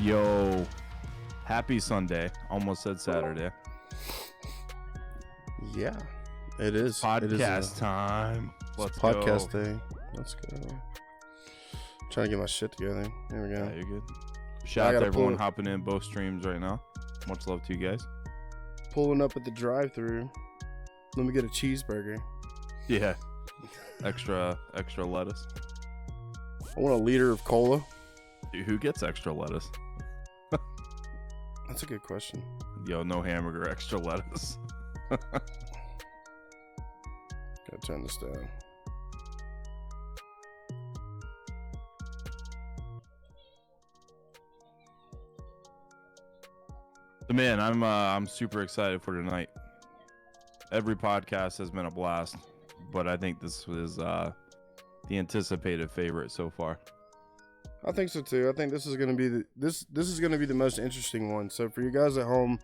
Yo, happy Sunday. Almost said Saturday. Yeah, it is. Podcast time. Let's podcast day. Let's go. Trying to get my shit together. Here we go. Yeah, you're good. Shout out to everyone hopping in both streams right now. Much love to you guys. Pulling up at the drive-thru. Let me get a cheeseburger. Yeah. Extra lettuce. I want a liter of cola. Dude, who gets extra lettuce? That's a good question. Yo, no hamburger, extra lettuce. Gotta turn this down. Man, I'm super excited for tonight. Every podcast has been a blast, but I think this was the anticipated favorite so far. I think so too. I think this is gonna be this is gonna be the most interesting one. So for you guys at home,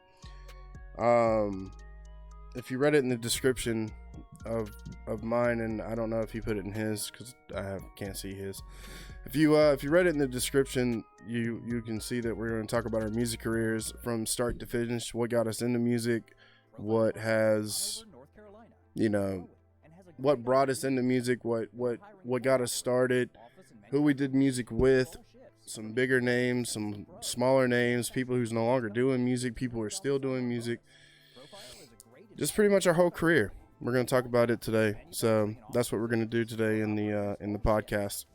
if you read it in the description of mine, and I don't know if he put it in his because I can't see his. If you read it in the description, you can see that we're going to talk about our music careers from start to finish. What got us into music, what has, what brought us into music, what got us started, who we did music with, some bigger names, some smaller names, people who's no longer doing music, people who are still doing music. Just pretty much our whole career. We're going to talk about it today. So that's what we're going to do today in the podcast.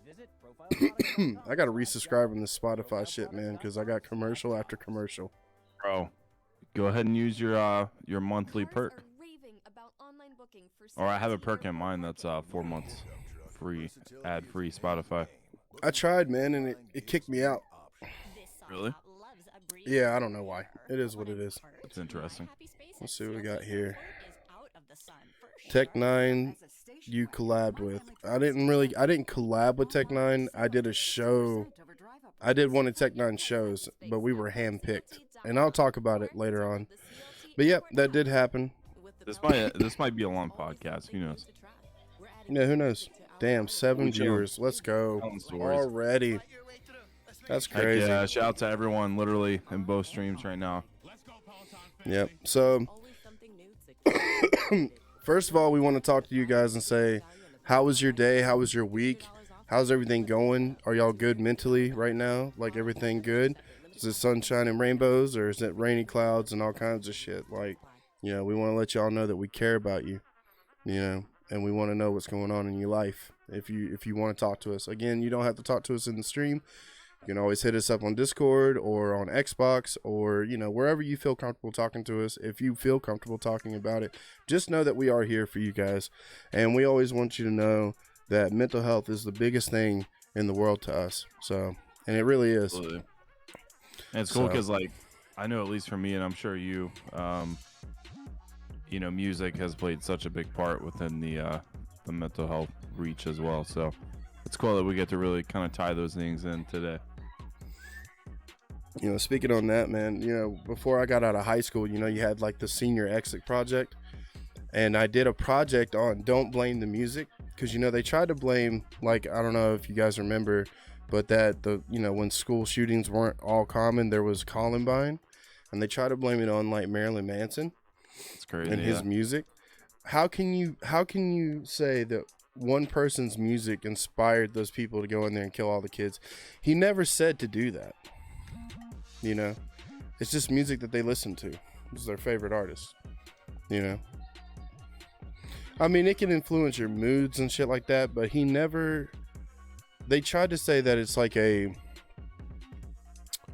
I got to resubscribe on this Spotify shit, man, because I got commercial after commercial. Bro, go ahead and use your monthly perk. Or I have a perk in mind that's 4 months free, ad-free Spotify. I tried, man, and it kicked me out. Really? Yeah, I don't know why. It is what it is. It's interesting. Let's see what we got here. Tech 9 you collabed with. I didn't collab with Tech 9. I did a show. I did one of Tech 9's shows, but we were handpicked. And I'll talk about it later on. But yep, that did happen. This might be a long podcast. Who knows? Yeah, who knows? Damn, 7 viewers. Let's go. Already. That's crazy. Yeah, shout out to everyone literally in both streams right now. Yep. So first of all, we want to talk to you guys and say, how was your day? How was your week? How's everything going? Are y'all good mentally right now? Like, everything good? Is it sunshine and rainbows, or is it rainy clouds and all kinds of shit? Like, we want to let y'all know that we care about you, and we want to know what's going on in your life. If you want to talk to us, again, you don't have to talk to us in the stream. You can always hit us up on Discord or on Xbox or, wherever you feel comfortable talking to us. If you feel comfortable talking about it, just know that we are here for you guys. And we always want you to know that mental health is the biggest thing in the world to us. So, and it really is. Absolutely. And it's cool because, I know at least for me, and I'm sure you, music has played such a big part within the mental health reach as well. So it's cool that we get to really kind of tie those things in today. Speaking on that, man, before I got out of high school, you had like the senior exit project, and I did a project on don't blame the music, because, they tried to blame, I don't know if you guys remember, but that when school shootings weren't all common, there was Columbine, and they tried to blame it on Marilyn Manson. It's crazy. And his music. How can you say that one person's music inspired those people to go in there and kill all the kids? He never said to do that. It's just music that they listen to. It's their favorite artist. I mean, it can influence your moods and shit like that, but he never. They tried to say that it's like a.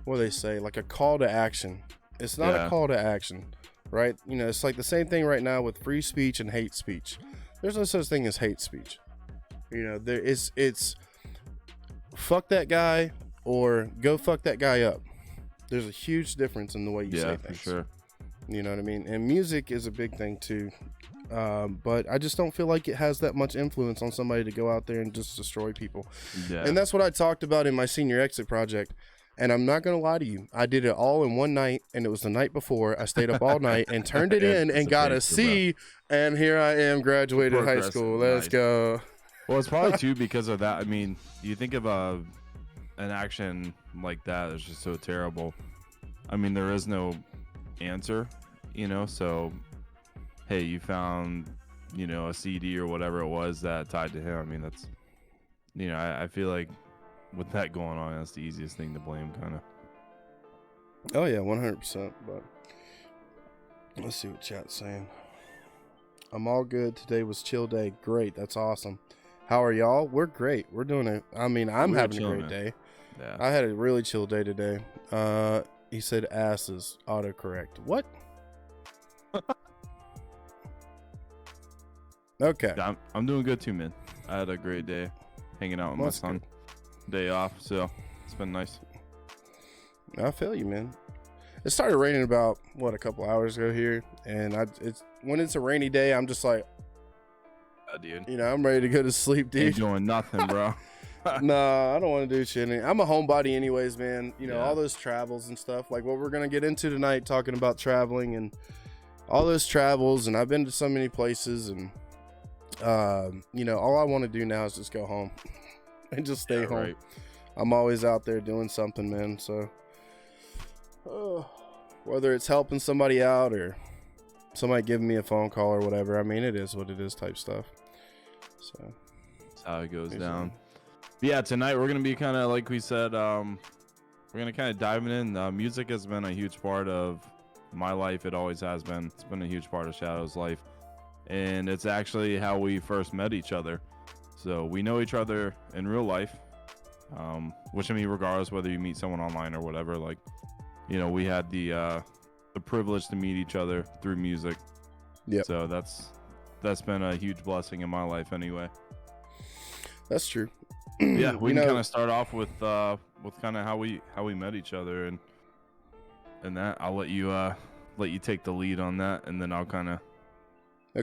What do they say? Like a call to action. It's not a call to action, right? It's like the same thing right now with free speech and hate speech. There's no such thing as hate speech. It's fuck that guy or go fuck that guy up. There's a huge difference in the way you say things. Yeah, for sure. You know what I mean? And music is a big thing too. But I just don't feel like it has that much influence on somebody to go out there and just destroy people. Yeah. And that's what I talked about in my senior exit project. And I'm not going to lie to you. I did it all in one night, and it was the night before. I stayed up all night and turned it in and got a C, and here I am, graduated high school. Let's go. Well, it's probably, too, because of that. I mean, you think of an action like that is just so terrible. I mean, there is no answer, you know, so hey, you found, you know, a CD or whatever it was that tied to him. I mean, that's, you know, I feel like with that going on, that's the easiest thing to blame, kind of. Oh yeah, 100%. But let's see what chat's saying. I'm all good. Today was chill day. Great. That's awesome. How are y'all? We're great. We're doing it. I mean, I'm having a great day. Yeah. I had a really chill day today. He said asses autocorrect. What? Okay. Yeah, I'm doing good too, man. I had a great day hanging out with my son. Good. Day off, so it's been nice. I feel you, man. It started raining about a couple hours ago here, and when it's a rainy day, I'm just like, dude, you know, I'm ready to go to sleep, dude. Ain't doing nothing, bro. No, I don't want to do shit. I'm a homebody anyways, man. You know, all those travels and stuff, like what we're gonna get into tonight, talking about traveling and all those travels. And I've been to so many places, and you know, all I want to do now is just go home and just stay home. Right. I'm always out there doing something, man. So whether it's helping somebody out or somebody giving me a phone call or whatever, I mean, it is what it is type stuff. So that's how it goes down. But yeah, tonight we're gonna be kind of like we said, we're gonna kind of dive in. Music has been a huge part of my life. It always has been. It's been a huge part of Shadow's life, and it's actually how we first met each other. So we know each other in real life, which, I mean, regardless whether you meet someone online or whatever, like, you know, we had the privilege to meet each other through music. Yeah. So that's been a huge blessing in my life anyway. That's true. Yeah, we can kind of start off with kind of how we met each other, and that I'll let you take the lead on that, and then I'll kind of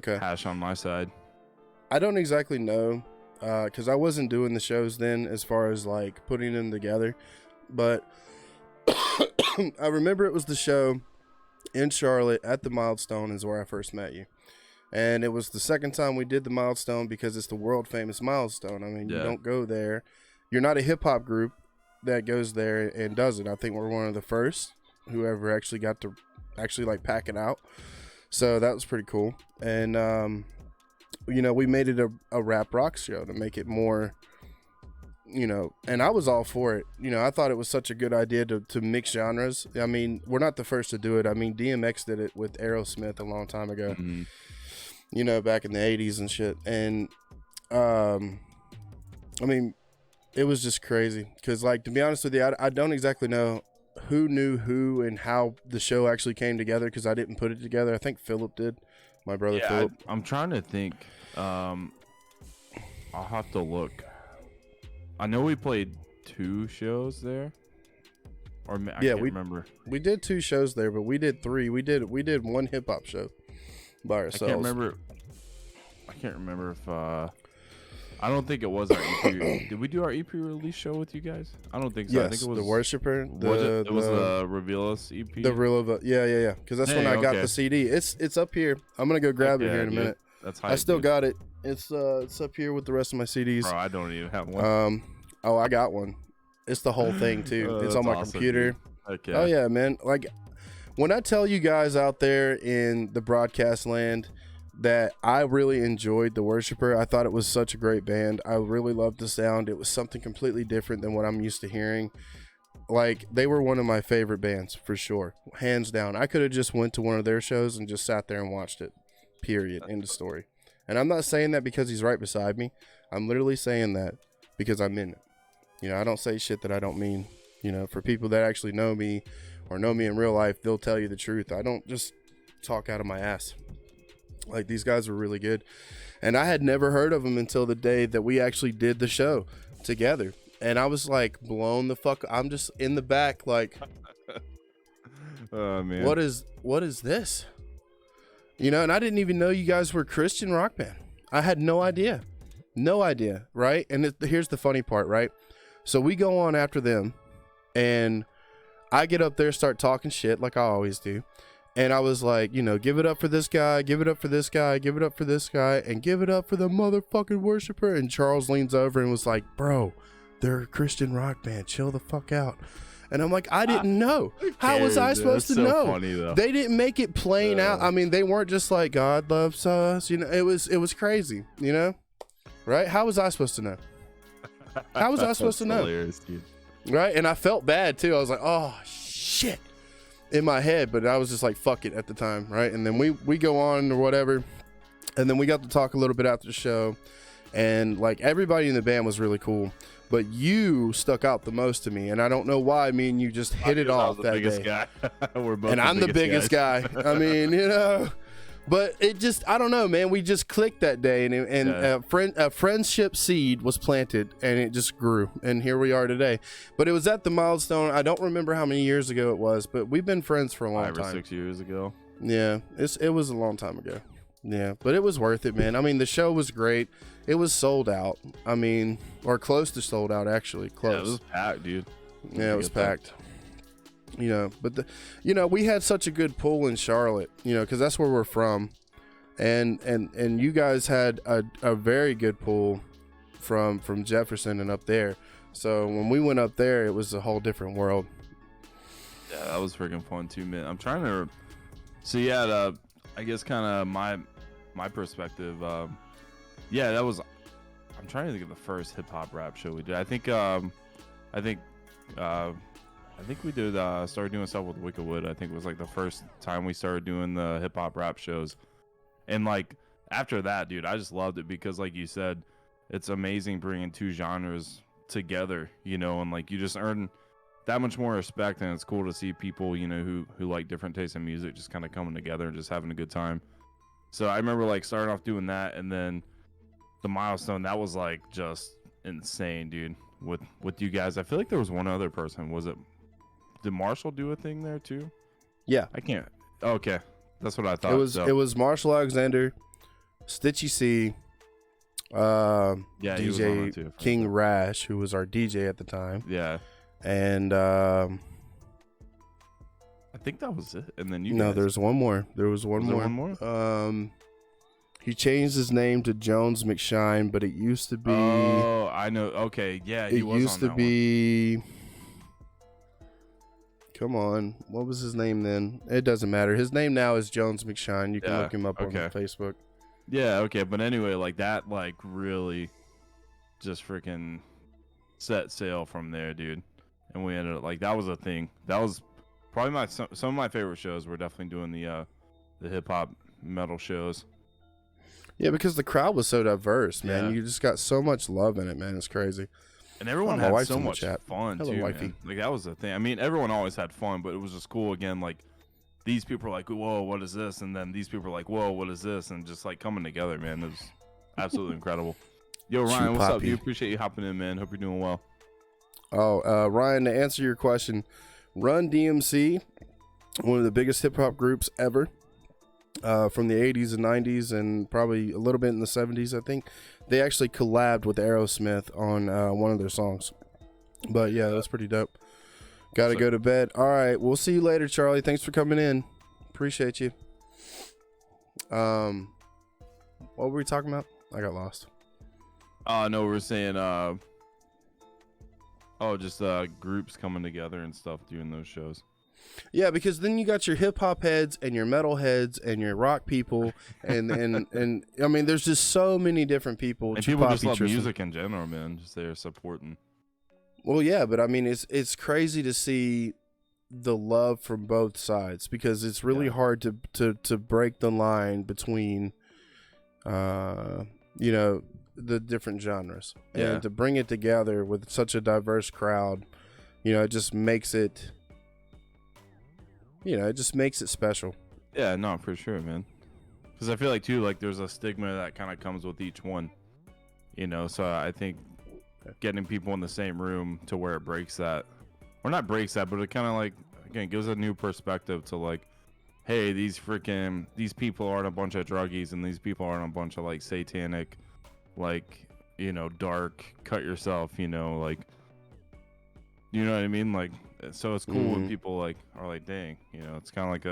hash on my side. I don't exactly know, because I wasn't doing the shows then as far as like putting them together, but I remember it was the show in Charlotte at the Milestone is where I first met you. And it was the second time we did the Milestone because it's the world famous Milestone. I mean, you don't go there. You're not a hip hop group that goes there and does it. I think we're one of the first who ever actually got to like pack it out. So that was pretty cool. And, you know, we made it a rap rock show to make it more, you know, and I was all for it. You know, I thought it was such a good idea to mix genres. I mean, we're not the first to do it. I mean, DMX did it with Aerosmith a long time ago. Mm-hmm. You know, back in the 80s and shit. And, I mean, it was just crazy. Because, like, to be honest with you, I don't exactly know who knew who and how the show actually came together because I didn't put it together. I think Philip did. My brother Philip. I'm trying to think. I'll have to look. I know we played 2 shows there. Or I can't remember. We did 2 shows there, but we did 3. We did one hip-hop show. By ourselves. I can't remember if I don't think it was our EP. Did we do our EP release show with you guys? I don't think so. Yes, I think it was the Worshiper. It was the Reveal Us EP. The Real of yeah. Because that's when I got the CD. It's up here. I'm gonna go grab it here in a minute. That's hype, I still got it. It's up here with the rest of my CDs. Bro, I don't even have one. Oh, I got one. It's the whole thing too. It's on my computer. Okay. Oh yeah, man. Like, when I tell you guys out there in the broadcast land that I really enjoyed The Worshiper, I thought it was such a great band. I really loved the sound. It was something completely different than what I'm used to hearing. Like, they were one of my favorite bands for sure, hands down. I could have just went to one of their shows and just sat there and watched it, period, end of story. And I'm not saying that because he's right beside me. I'm literally saying that because I'm in it. You know, I don't say shit that I don't mean. You know, for people that actually know me or know me in real life, they'll tell you the truth. I don't just talk out of my ass. Like, these guys were really good. And I had never heard of them until the day that we actually did the show together. And I was like blown the fuck. I'm just in the back like, oh man, what is this? You know, and I didn't even know you guys were a Christian rock band. I had no idea. No idea, right? And here's the funny part, right? So we go on after them, and I get up there, start talking shit like I always do. And I was like, you know, give it up for this guy, give it up for this guy, give it up for this guy, and give it up for the motherfucking Worshiper. And Charles leans over and was like, bro, they're a Christian rock band. Chill the fuck out. And I'm like, I didn't know. How was I supposed to know? Funny, though. They didn't make it plain out. I mean, they weren't just like, God loves us. You know, it was crazy, you know? Right? How was I supposed to know? How was I supposed to know? Hilarious, dude. Right? And I felt bad too. I was like, oh shit, in my head, but I was just like, fuck it at the time, right? And then we go on or whatever, and then we got to talk a little bit after the show, and like everybody in the band was really cool, but you stuck out the most to me, and I don't know why. Me and you just hit it off that day. Guy. We're both and I'm the biggest guy. I mean, you know. But it just, I don't know, man. We just clicked that day, and a friendship seed was planted, and it just grew, and here we are today. But it was at the milestone. I don't remember how many years ago it was, but we've been friends for a long time. 5 or 6 years ago. Yeah, it was a long time ago. Yeah, but it was worth it, man. I mean, the show was great. It was sold out. I mean, or close to sold out, actually. Close. Yeah, it was packed, dude. Yeah, it was packed. You know, but we had such a good pool in Charlotte, you know, because that's where we're from, and you guys had a very good pool from Jefferson and up there. So when we went up there, it was a whole different world. Yeah, that was freaking fun too, man. I'm trying to see. Yeah, I guess kind of my perspective. Yeah, that was. I'm trying to think of the first hip hop rap show we did. I think we did started doing stuff with Wicked Wood. I think it was like the first time we started doing the hip hop rap shows. And like after that, dude, I just loved it because like you said, it's amazing bringing two genres together, you know, and like you just earn that much more respect, and it's cool to see people, you know, who like different tastes in music just kind of coming together and just having a good time. So I remember like starting off doing that, and then the milestone, that was like just insane, dude. With you guys, I feel like there was one other person. Did Marshall do a thing there too? Yeah. I can't. Okay. That's what I thought. It was Marshall Alexander, Stitchy C, DJ King Rash, who was our DJ at the time. Yeah. And I think that was it. And then No, there's one more. There was one more. One more? He changed his name to Jones McShine, but it used to be. Oh, I know. Okay, yeah, he was. It used to be. Come on, what was his name then? It doesn't matter. His name now is Jones McShine. You can look him up on Facebook. Yeah, okay, but anyway, like that, like really, just freaking set sail from there, dude. And we ended up like that was a thing. That was probably some of my favorite shows. Were definitely doing the hip hop metal shows. Yeah, because the crowd was so diverse, man. Yeah. You just got so much love in it, man. It's crazy. And everyone had so much fun, Hello, too, wifey. man. Like, that was the thing. I mean, everyone always had fun, but it was just cool, again, like, these people were like, whoa, what is this? And then these people were like, whoa, what is this? And just, like, coming together, man. It was absolutely incredible. Yo, Ryan, what's up? You appreciate you hopping in, man. Hope you're doing well. Oh, Ryan, to answer your question, Run DMC, one of the biggest hip-hop groups ever. From the 80s and 90s and probably a little bit in the 70s, I think. They actually collabed with Aerosmith on one of their songs. But yeah, that's pretty dope. Gotta go to bed. All right, we'll see you later, Charlie. Thanks for coming in. Appreciate you. What were we talking about? I got lost. No, we were saying just groups coming together and stuff doing those shows. Yeah, because then you got your hip hop heads and your metal heads and your rock people, and I mean, there's just so many different people. And people just love music in general, man. Just they're supporting. Well, yeah, but I mean, it's crazy to see the love from both sides because it's really hard to break the line between, you know, the different genres and to bring it together with such a diverse crowd. You know, it just makes it. You know, it just makes it special. Yeah, no, for sure, man. Because I feel like, too, like, there's a stigma that kind of comes with each one. You know, so I think getting people in the same room to where it breaks that. Or not breaks that, but it kind of, like, again, gives a new perspective to, like, hey, these people aren't a bunch of druggies, and these people aren't a bunch of, like, satanic, like, you know, dark, cut yourself, you know, like, you know what I mean? Like, so it's cool when people like are like, dang, you know, it's kind of like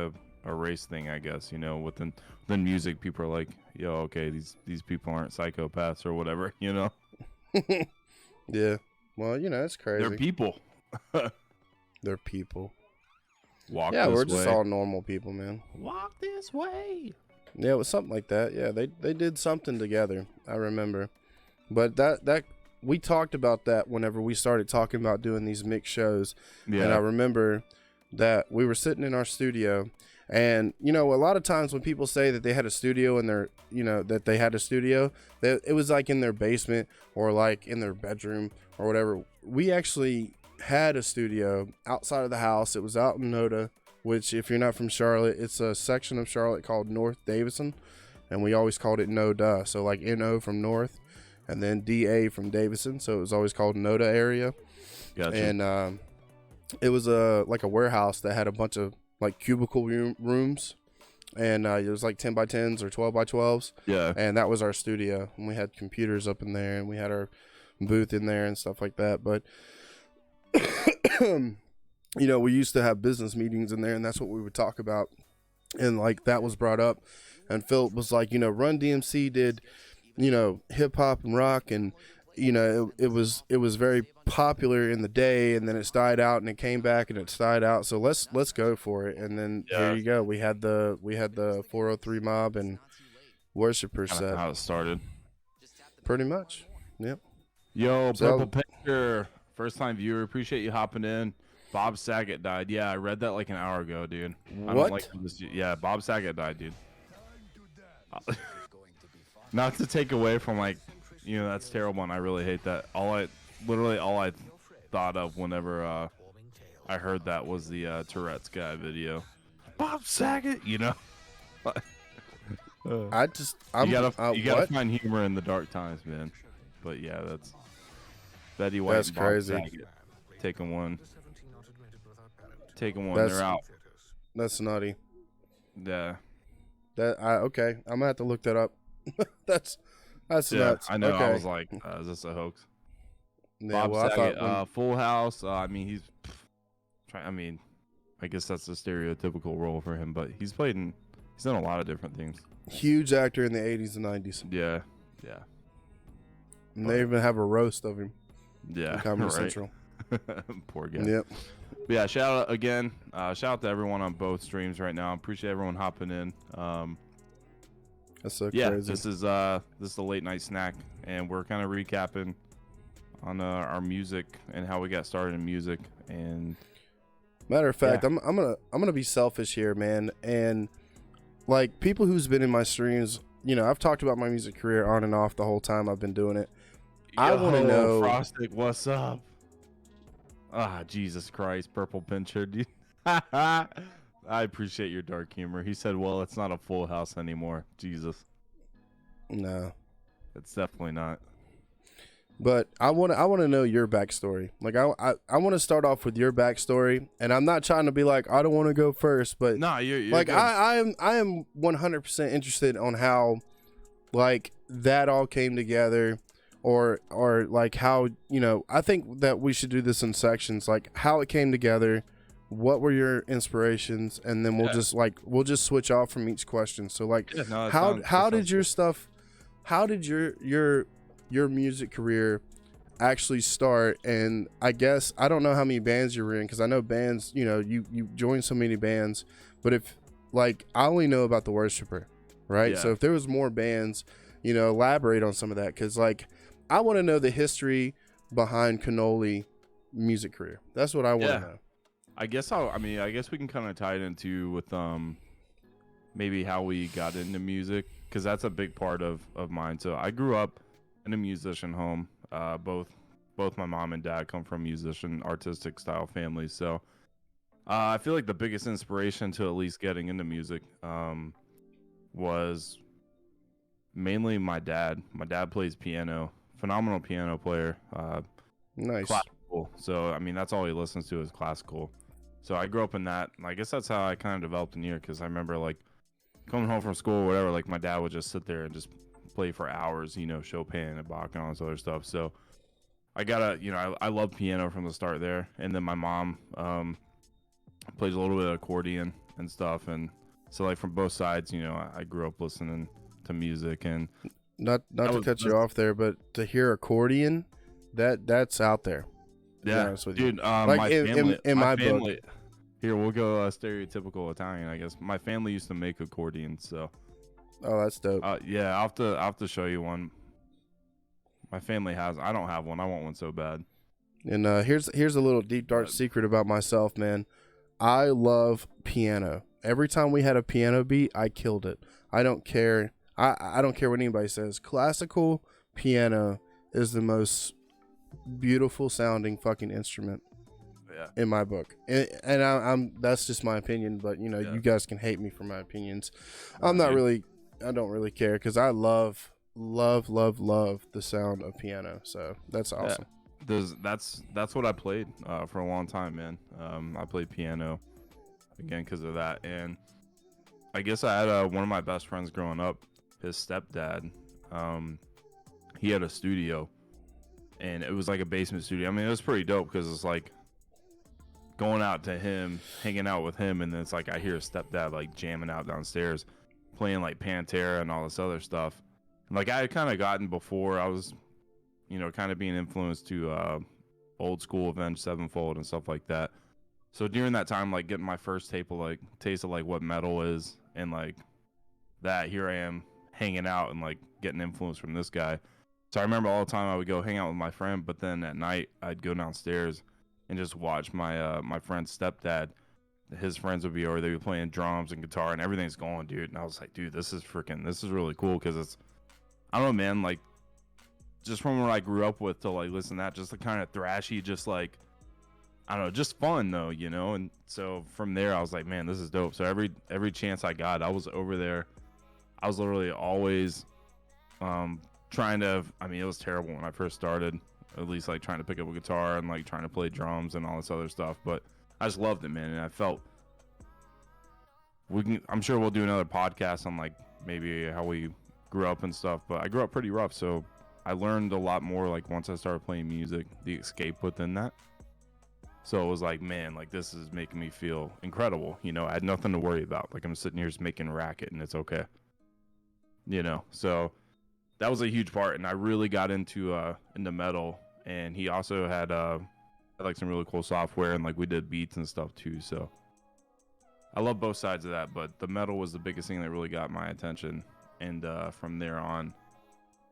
a race thing, I guess, you know, within music, people are like, yo, okay, these people aren't psychopaths or whatever, you know? Yeah. Well, you know, it's crazy. They're people. They're people. Walk Yeah, this we're just way. all normal people, man. Walk this way. Yeah, it was something like that. Yeah, they did something together. I remember. But that we talked about that whenever we started talking about doing these mixed shows. Yeah. And I remember that we were sitting in our studio, and you know, a lot of times when people say that they had a studio in their, you know, that they had a studio, that it was like in their basement or like in their bedroom or whatever. We actually had a studio outside of the house. It was out in Noda, which if you're not from Charlotte, it's a section of Charlotte called North Davison, and we always called it Noda. So like NO from North, and then DA from Davison. So it was always called Noda area. Gotcha. And it was like a warehouse that had a bunch of like cubicle rooms, and it was like 10 by 10s or 12 by 12s. Yeah. And that was our studio, and we had computers up in there, and we had our booth in there and stuff like that. But you know, we used to have business meetings in there, and that's what we would talk about. And like that was brought up, and Philip was like, you know, Run DMC did, you know, hip hop and rock, and you know, it was very popular in the day, and then it's died out, and it came back, and it's died out. So let's go for it. And then here you go. We had the 403 Mob and Worshipers set. How it started. Pretty much. Yep. Yo, So- Purple Picture, first time viewer. Appreciate you hopping in. Bob Saget died. Yeah, I read that like an hour ago, dude. I What? don't like this. Yeah, Bob Saget died, dude. Not to take away from like, you know, that's terrible, and I really hate that. All I thought of whenever I heard that was the Tourette's guy video. Bob Saget, you know. I just I'm you gotta what? find humor in the dark times, man. But yeah, that's Betty White. That's and Bob crazy. Saget taking one. That's- They're out. That's nutty. Yeah. Okay. I'm gonna have to look that up. that's Yeah, nuts. I know. Okay. I was like, is this a hoax? Yeah, Bob well, I Saget, thought Full House. I mean, he's trying. I mean, I guess that's a stereotypical role for him, but he's done a lot of different things. huge actor in the 80s and 90s. Yeah, yeah, And they even have a roast of him yeah. on Comedy right. Central. Poor guy. Yep. But yeah, shout out again. Shout out to everyone on both streams right now. Appreciate everyone hopping in. That's so Yeah, crazy. this is the late night snack, and we're kind of recapping on our music and how we got started in music. And Matter of fact, Yeah. I'm gonna be selfish here, man. And like people who's been in my streams, you know, I've talked about my music career on and off the whole time I've been doing it. I wanna Yo, know- Frostic, what's up? Ah, Jesus Christ, Purple Pincher, dude. I appreciate your dark humor. He said, "Well, it's not a Full House anymore." Jesus, No. it's definitely not. But I want to know your backstory. Like I want to start off with your backstory, and I'm not trying to be like I don't want to go first, but Nah, you're like good. I am 100% interested on how like that all came together, or like how, you know, I think that we should do this in sections, like how it came together, what were your inspirations, and then we'll just switch off from each question. So like Yeah, no, that how sounds- that sounds did your good. stuff, how did your music career actually start? And I guess I don't know how many bands you're in, because I know bands, you know, you joined so many bands, but if like I only know about the Worshiper, right? Yeah. So if there was more bands, you know, elaborate on some of that, because like I want to know the history behind Cannoli music career. That's what I want to Yeah. know. I guess we can kind of tie it into with maybe how we got into music, because that's a big part of mine. So I grew up in a musician home. Both my mom and dad come from musician, artistic style families. So I feel like the biggest inspiration to at least getting into music was mainly my dad. My dad plays piano, phenomenal piano player. Nice. Classical. So I mean, that's all he listens to is classical. So I grew up in that. And I guess that's how I kind of developed an ear, because I remember like coming home from school or whatever, like my dad would just sit there and just play for hours, you know, Chopin and Bach and all this other stuff. So I I love piano from the start there. And then my mom plays a little bit of accordion and stuff. And so like from both sides, you know, I grew up listening to music. And Not to cut you off there, but to hear accordion, that's out there. To be Yeah, honest with dude. you. My family, in my family. book. Here, we'll go stereotypical Italian, I guess. My family used to make accordions, so. Oh, that's dope. Yeah, I'll have to show you one. My family has. I don't have one. I want one so bad. And here's a little deep dark secret about myself, man. I love piano. Every time we had a piano beat, I killed it. I don't care. I don't care what anybody says. Classical piano is the most beautiful sounding fucking instrument. Yeah. In my book, and I'm that's just my opinion, but you Yeah. guys can hate me for my opinions. Nah, I don't really care because I love the sound of piano. So that's awesome. Yeah. That's what I played for a long time, man. I played piano again because of that, and I guess I had one of my best friends growing up. His stepdad, he had a studio, and it was like a basement studio. I mean, it was pretty dope because it's like going out to him, hanging out with him, and then it's like I hear his stepdad like jamming out downstairs, playing like Pantera and all this other stuff. And, like I had kind of gotten before, I was, kind of being influenced to old school Avenged Sevenfold and stuff like that. So during that time, like getting my first taste of like what metal is, and like that, here I am hanging out and like getting influence from this guy. So I remember all the time I would go hang out with my friend, but then at night I'd go downstairs and just watch my my friend's stepdad. His friends would be over, they'd be playing drums and guitar and everything's going, dude. And I was like, dude, this is really cool because it's, I don't know, man, like just from where I grew up with to like listen to that, just the kind of thrashy, just like, I don't know, just fun though, And so from there I was like, man, this is dope. So every chance I got, I was over there. I was literally always trying to, I mean, it was terrible when I first started, at least like trying to pick up a guitar and like trying to play drums and all this other stuff, but I just loved it, man. And I felt I'm sure we'll do another podcast on like maybe how we grew up and stuff, but I grew up pretty rough, so I learned a lot more like once I started playing music, the escape within that. So it was like, man, like this is making me feel incredible. I had nothing to worry about. Like I'm sitting here just making racket and it's okay. So that was a huge part, and I really got into metal. And he also had like some really cool software, and like we did beats and stuff too. So I love both sides of that, but the metal was the biggest thing that really got my attention. And from there on,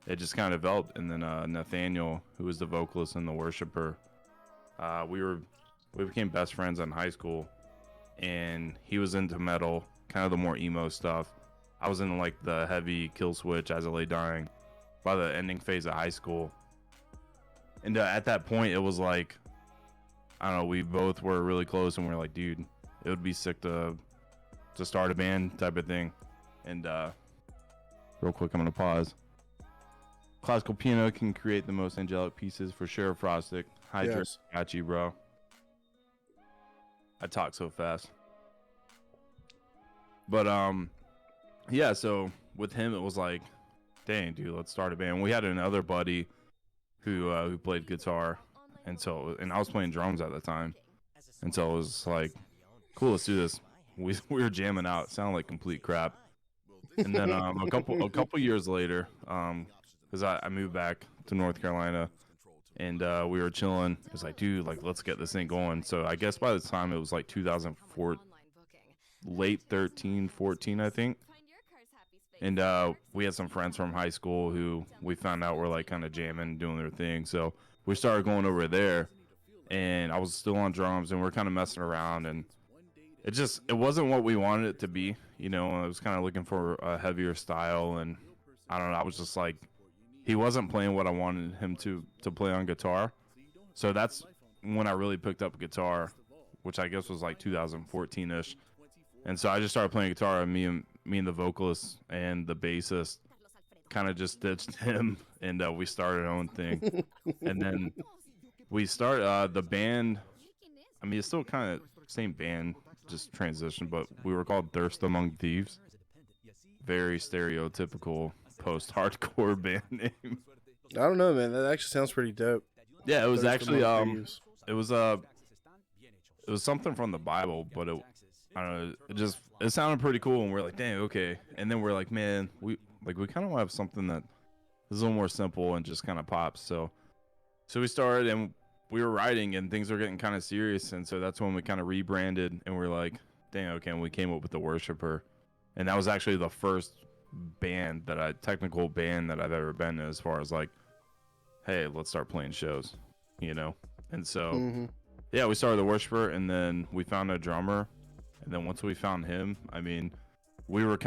it just kind of developed. And then Nathaniel, who was the vocalist and the worshiper, we became best friends in high school, and he was into metal, kind of the more emo stuff. I was in like the heavy Kill Switch, As I Lay Dying, by the ending phase of high school. And at that point, it was like, I don't know, we both were really close, and we are like, dude, it would be sick to start a band type of thing. And real quick, I'm gonna pause. Classical piano can create the most angelic pieces for sure. Frostic, Hydra, Yes. got you, bro. I talk so fast. But yeah, so with him it was like, dang, dude, let's start a band. We had another buddy who played guitar, and I was playing drums at the time, and so it was like, cool, let's do this. We were jamming out. It sounded like complete crap. And then a couple years later, because I moved back to North Carolina, and we were chilling. It was like, dude, like let's get this thing going. So I guess by the time it was like 2004, late 13, 14, I think. And we had some friends from high school who we found out were like kind of jamming, doing their thing. So we started going over there, and I was still on drums, and we're kind of messing around, and it wasn't what we wanted it to be. I was kind of looking for a heavier style, and I don't know. I was just like, he wasn't playing what I wanted him to play on guitar. So that's when I really picked up guitar, which I guess was like 2014-ish. And so I just started playing guitar, and me and the vocalist and the bassist kind of just ditched him, and we started our own thing. And then we started the band. I mean, it's still kind of same band, just transition, but we were called Thirst Among Thieves. Very stereotypical post-hardcore band name. I don't know, man. That actually sounds pretty dope. Yeah, it was Thirst actually Among Thieves. it was something from the Bible, but I don't know, it sounded pretty cool, and we're like, dang, okay. And then we're like, man, we kind of want to have something that is a little more simple and just kind of pops. So So we started and we were writing and things were getting kind of serious. And so that's when we kind of rebranded and we're like, dang, okay. And we came up with the Worshiper. And that was actually the first technical band that I've ever been in as far as like, hey, let's start playing shows, you know? And so, yeah, we started the Worshiper and then we found a drummer. And then once we found him, I mean, we were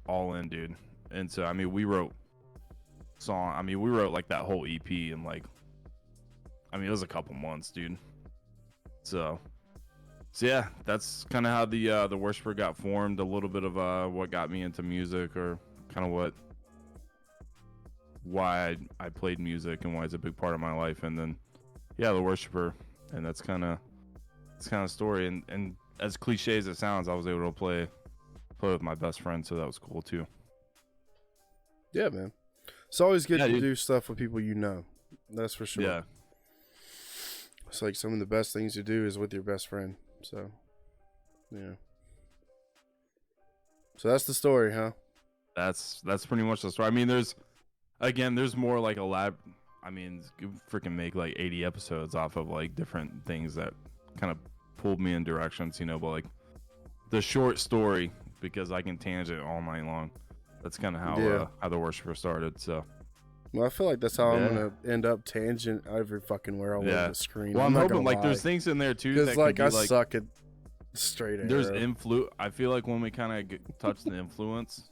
all in, dude. And so, I mean, we wrote like that whole EP in like, I mean, it was a couple months, dude. So yeah, that's kind of how the Worshiper got formed. A little bit of what got me into music, or kind of why I played music and why it's a big part of my life. And then, yeah, the Worshiper, and that's kind of story. And as cliche as it sounds, I was able to play with my best friend, so that was cool too. Yeah, man. It's always good to do stuff with people you know. That's for sure. Yeah. It's like some of the best things to do is with your best friend. So, yeah. So that's the story, huh? That's pretty much the story. I mean, there's more like I mean, you freaking make like 80 episodes off of like different things that kind of pulled me in directions, you know, but like the short story, because I can tangent all night long. That's kind of how the Worshiper started. So, well, I feel like that's how I'm gonna end up tangent every fucking where all over the screen. Well, I'm hoping like there's things in there too that like could be, I suck at straight. There's I feel like when we kind of touch the influence,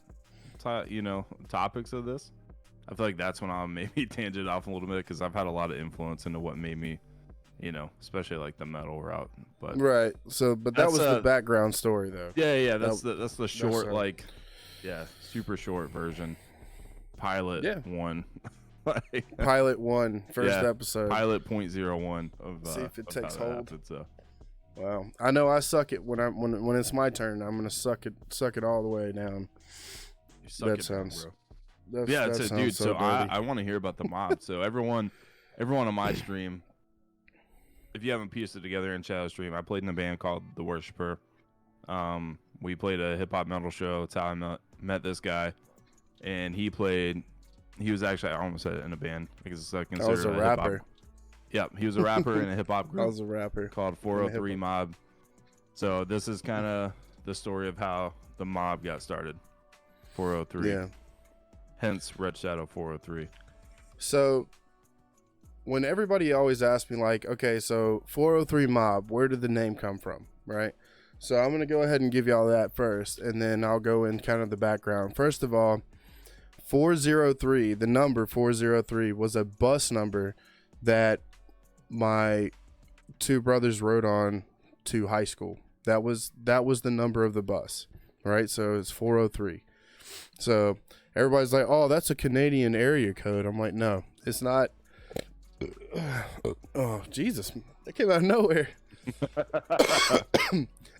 topics of this, I feel like that's when I'll maybe tangent off a little bit, because I've had a lot of influence into what made me, especially like the metal route. But right. So, but that was the background story, though. Yeah. That's the short, like, super short version. Pilot 1. Pilot 1, first episode. Pilot .01 of see if it takes hold. Happened, so. Wow, I know I suck it when it's my turn. I'm gonna suck it all the way down. You suck that it sounds. Down, bro. Dude. So I want to hear about the M.O.B. So everyone on my stream, if you haven't pieced it together in Shadow's stream, I played in a band called The Worshiper. We played a hip hop metal show. That's how I met this guy, and he was actually, I almost said it, in a band, because I consider I was a rapper. Yep, he was a rapper in a hip hop group. I was a rapper called 403 M.O.B. So this is kind of the story of how the M.O.B. got started. 403. Yeah. Hence RedShadow403. So when everybody always asks me like, okay, so 403 M.O.B., where did the name come from, right? So I'm going to go ahead and give y'all that first, and then I'll go in kind of the background. First of all, 403, the number 403 was a bus number that my two brothers rode on to high school. That was the number of the bus, right? So it's 403. So everybody's like, oh, that's a Canadian area code. I'm like, no, it's not. Oh, Jesus. That came out of nowhere.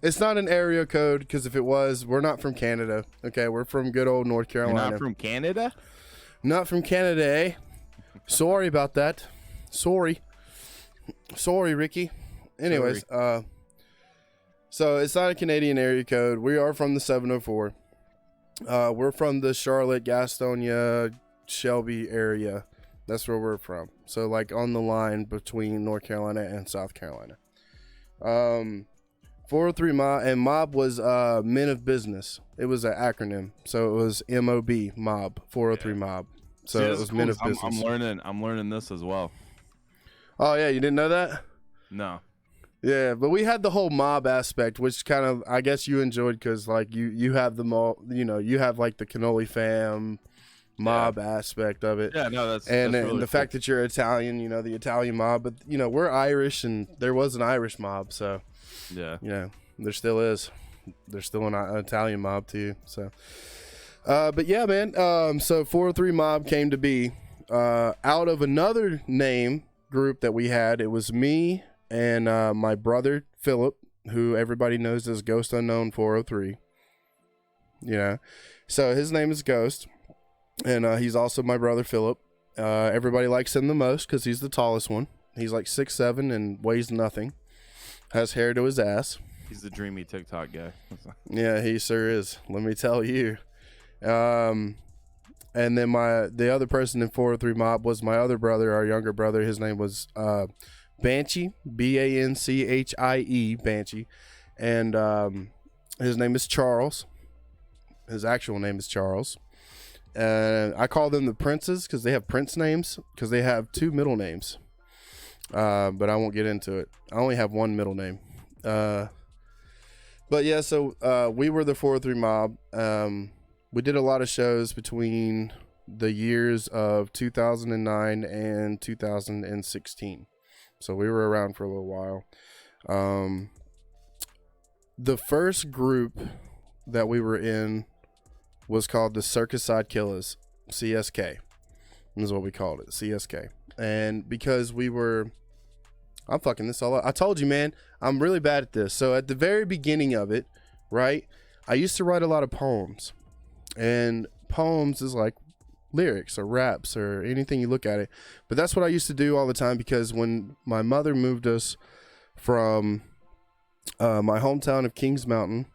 It's not an area code, because if it was, we're not from Canada. Okay, we're from good old North Carolina. You're not from Canada? Not from Canada, eh? Sorry about that. Sorry, Ricky. Anyways, so it's not a Canadian area code. We are from the 704. We're from the Charlotte, Gastonia, Shelby area. That's where we're from. So like on the line between North Carolina and South Carolina. 403 M.O.B. and M.O.B. was Men of Business. It was an acronym, so it was M.O.B. M.O.B. 403 M.O.B. So it was Men of Business. I'm learning this as well. Oh yeah, you didn't know that? No. Yeah, but we had the whole M.O.B. aspect, which kind of, I guess you enjoyed, because like you have them all, you have like the Cannoli fam M.O.B. aspect of it. Yeah, no, that's really the cool. Fact that you're Italian, the Italian M.O.B., but we're Irish, and there was an Irish M.O.B., so yeah, there still is. There's still an Italian M.O.B. too. So, but yeah, man. So 403 M.O.B. came to be out of another name group that we had. It was me and my brother Philip, who everybody knows as Ghost Unknown 403. So his name is Ghost, and he's also my brother Philip. Everybody likes him the most because he's the tallest one. He's like 6'7" and weighs nothing. Has hair to his ass. He's the dreamy TikTok guy. Yeah, he sure is. Let me tell you. And then the other person in 403 Mob was my other brother, our younger brother. His name was Banshee, Banchie, Banshee. And his name is Charles. His actual name is Charles. And I call them the Princes because they have Prince names because they have 2 middle names. But I won't get into it. I only have 1 middle name. But yeah, so we were the 403 Mob. We did a lot of shows between the years of 2009 and 2016. So we were around for a little while. The first group that we were in was called the Circus Side Killers, CSK. Is what we called it, CSK. And because I'm fucking this all up. I told you, man, I'm really bad at this. So at the very beginning of it, right, I used to write a lot of poems. And poems is like lyrics or raps or anything you look at it. But that's what I used to do all the time because when my mother moved us from my hometown of Kings Mountain,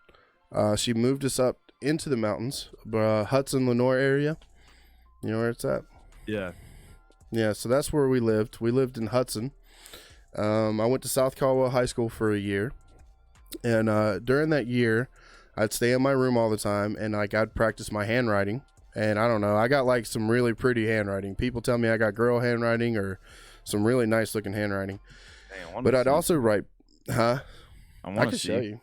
she moved us up into the mountains, Hudson, Lenore area. You know where it's at? Yeah. Yeah, so that's where we lived. We lived in Hudson. I went to South Caldwell High School for a year. And during that year, I'd stay in my room all the time, and I'd practice my handwriting. And I don't know, I got like some really pretty handwriting. People tell me I got girl handwriting or some really nice looking handwriting. Dang, but I'd also write, huh? I can show you.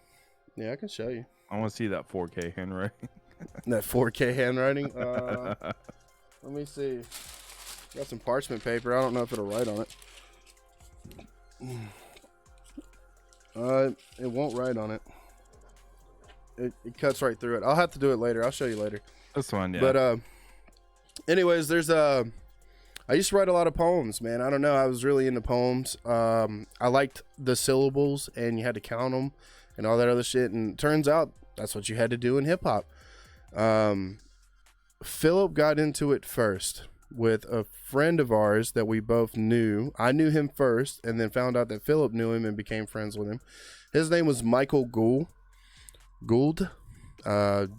Yeah, I can show you. I want to see that 4K handwriting. That 4K handwriting? Let me see. Got some parchment paper. I don't know if it'll write on it. It won't write on it. It cuts right through it. I'll have to do it later. I'll show you later. That's fine, yeah. But anyways, I used to write a lot of poems, man. I don't know. I was really into poems. I liked the syllables, and you had to count them and all that other shit. And it turns out that's what you had to do in hip hop. Philip got into it first with a friend of ours that we both knew. I knew him first, and then found out that Philip knew him and became friends with him. His name was Michael Gould. Gould, Gould,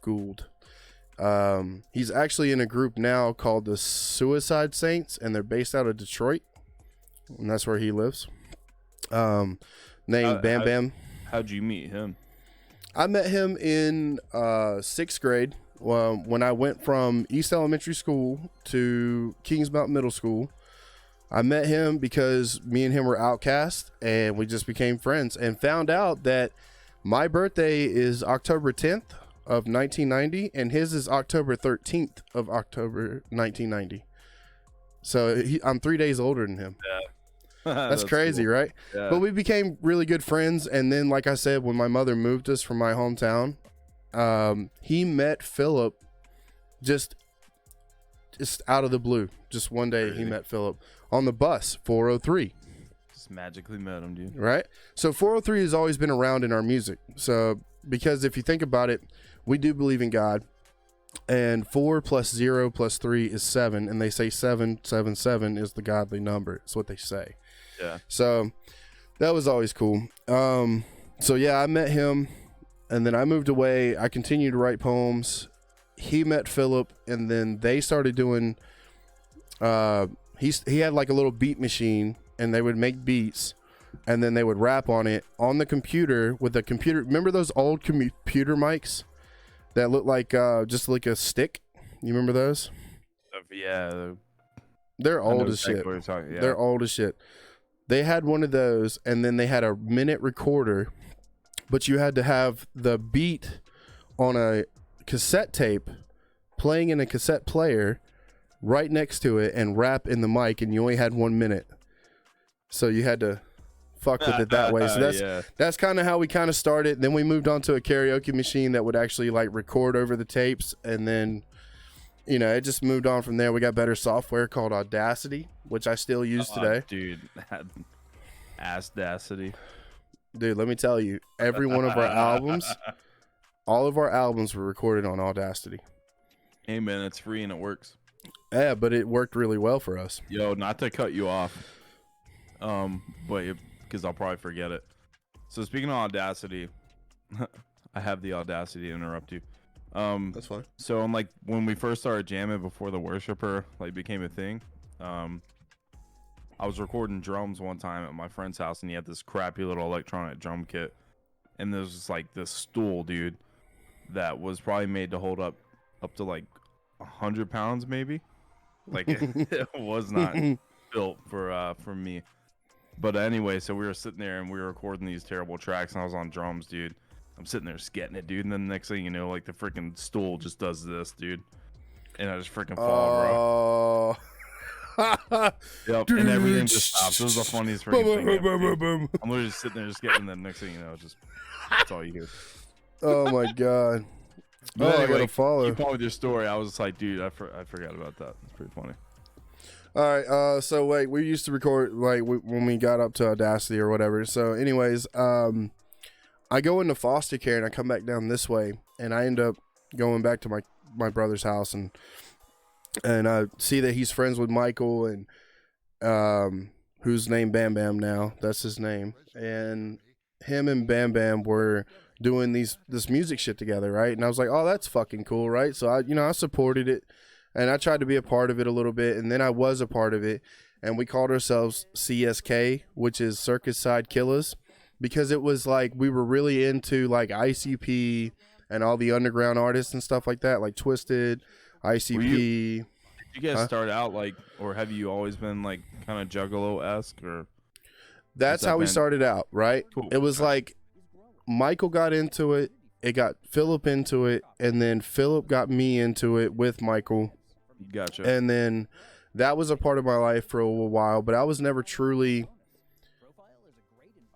Gould. He's actually in a group now called the Suicide Saints, and they're based out of Detroit, and that's where he lives. Named Bam Bam. How'd you meet him? I met him in 6th grade when I went from East Elementary School to Kings Mountain Middle School. I met him because me and him were outcast, and we just became friends, and found out that my birthday is October 10th of 1990, and his is October 13th of October 1990. So I'm 3 days older than him. Yeah. That's crazy, cool. Right? Yeah. But we became really good friends, and then, like I said, when my mother moved us from my hometown, he met Philip just out of the blue. Just one day, he met Philip on the bus, 403. Just magically met him, dude. Right? So 403 has always been around in our music. So, because if you think about it, we do believe in God. And 4 plus 0 plus 3 is 7. And they say 777 is the godly number. It's what they say. Yeah. So, that was always cool. So, yeah, I met him. And then I moved away. I continued to write poems. He met Philip. And then they started doing... He had like a little beat machine, and they would make beats, and then they would rap on it on the computer with a computer. Remember those old computer mics that look like just like a stick? You remember those? Yeah. They're old as shit. Yeah. They're old as shit. They had one of those, and then they had a minute recorder, but you had to have the beat on a cassette tape playing in a cassette player right next to it and rap in the mic, and you only had 1 minute, so you had to fuck with it that way. So that's kind of how we kind of started. Then we moved on to a karaoke machine that would actually like record over the tapes, and then it just moved on from there. We got better software called Audacity, which I still use today. Dude, Audacity. Dude, let me tell you, every one of our albums, all of our albums were recorded on Audacity. Hey man, it's free and it works. Yeah, but it worked really well for us. Yo, not to cut you off, but because I'll probably forget it. So speaking of Audacity, I have the audacity to interrupt you. That's fine. So I'm like, when we first started jamming before the worshiper like became a thing, I was recording drums one time at my friend's house, and he had this crappy little electronic drum kit, and there was just like this stool, dude, that was probably made to hold up to like 100 pounds, maybe. Like it was not built for me. But anyway, so we were sitting there and we were recording these terrible tracks, and I was on drums, dude. I'm sitting there just getting it, dude, and then the next thing you know, like the freaking stool just does this, dude, and I just freaking fall, bro. Yep, and everything just stops. This is the funniest freaking thing ever, I'm literally just sitting there just getting, the next thing you know, just that's all you hear. Oh my god. But anyway, I gotta follow. Keep on with your story. I was just like, dude, I forgot about that. It's pretty funny. All right, so wait, we used to record like when we got up to Audacity or whatever. So anyways, I go into foster care and I come back down this way, and I end up going back to my brother's house, and I see that he's friends with Michael, and who's named Bam Bam now. That's his name. And him and Bam Bam were doing this music shit together, right? And I was like, oh, that's fucking cool, right? So I supported it, and I tried to be a part of it a little bit, and then I was a part of it, and we called ourselves CSK, which is Circus Side Killers, because it was like we were really into like ICP and all the underground artists and stuff like that, like Twisted, ICP. Did you guys start out like, or have you always been like kind of Juggalo-esque, or? That's how we started out, right? Cool. It was like Michael got into it, it got Philip into it, and then Philip got me into it with Michael. Gotcha. And then that was a part of my life for a little while, but I was never truly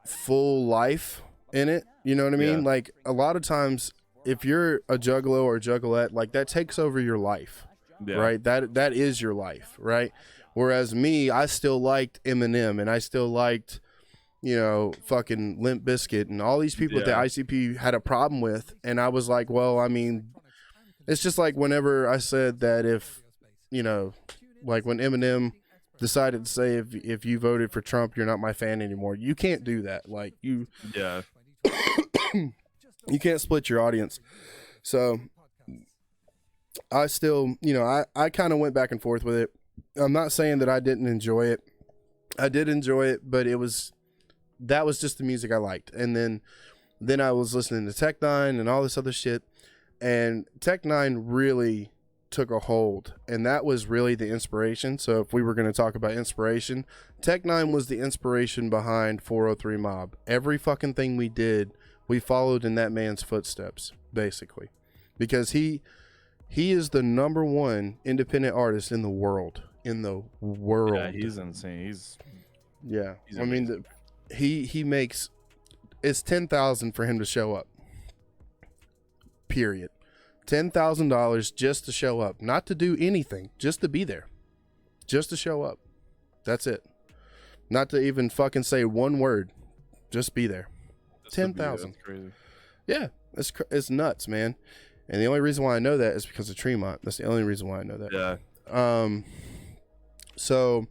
full life in it. You know what I mean? Yeah. Like a lot of times, if you're a juggalo or a juggalette, like that takes over your life, right? That is your life, right? Whereas me, I still liked Eminem, and I still liked, you know, fucking Limp Bizkit, and all these people that the ICP had a problem with. And I was like, well, I mean, it's just like whenever I said that if, you know, like when Eminem decided to say if you voted for Trump, you're not my fan anymore. You can't do that. Like you can't split your audience. So I still, you know, I kind of went back and forth with it. I'm not saying that I didn't enjoy it. I did enjoy it, but that was just the music I liked. And then I was listening to Tech Nine and all this other shit, and Tech Nine really took a hold, and that was really the inspiration. So if we were going to talk about inspiration, Tech Nine was the inspiration behind 403 Mob. Every fucking thing we did, we followed in that man's footsteps, basically, because he is the number one independent artist in the world. Yeah, he's insane. Yeah, he's I mean, he makes, it's $10,000 for him to show up. Period. $10,000 just to show up, not to do anything, just to be there, just to show up. That's it. Not to even fucking say one word, just be there. 10,000. Crazy. Yeah, it's nuts, man. And the only reason why I know that is because of Tremont. That's the only reason why I know that. Yeah. So,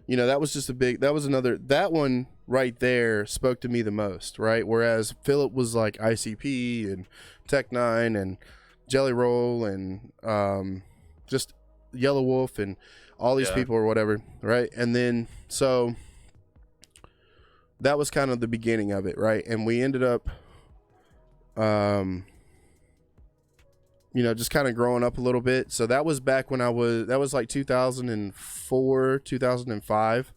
you know, that was just that one right there spoke to me the most, right? Whereas Philip was like ICP and Tech Nine and Jelly Roll and just Yellow Wolf and all these people or whatever, right? And then, so that was kind of the beginning of it, right? And we ended up, you know, just kind of growing up a little bit. So that was back when that was like 2004, 2005,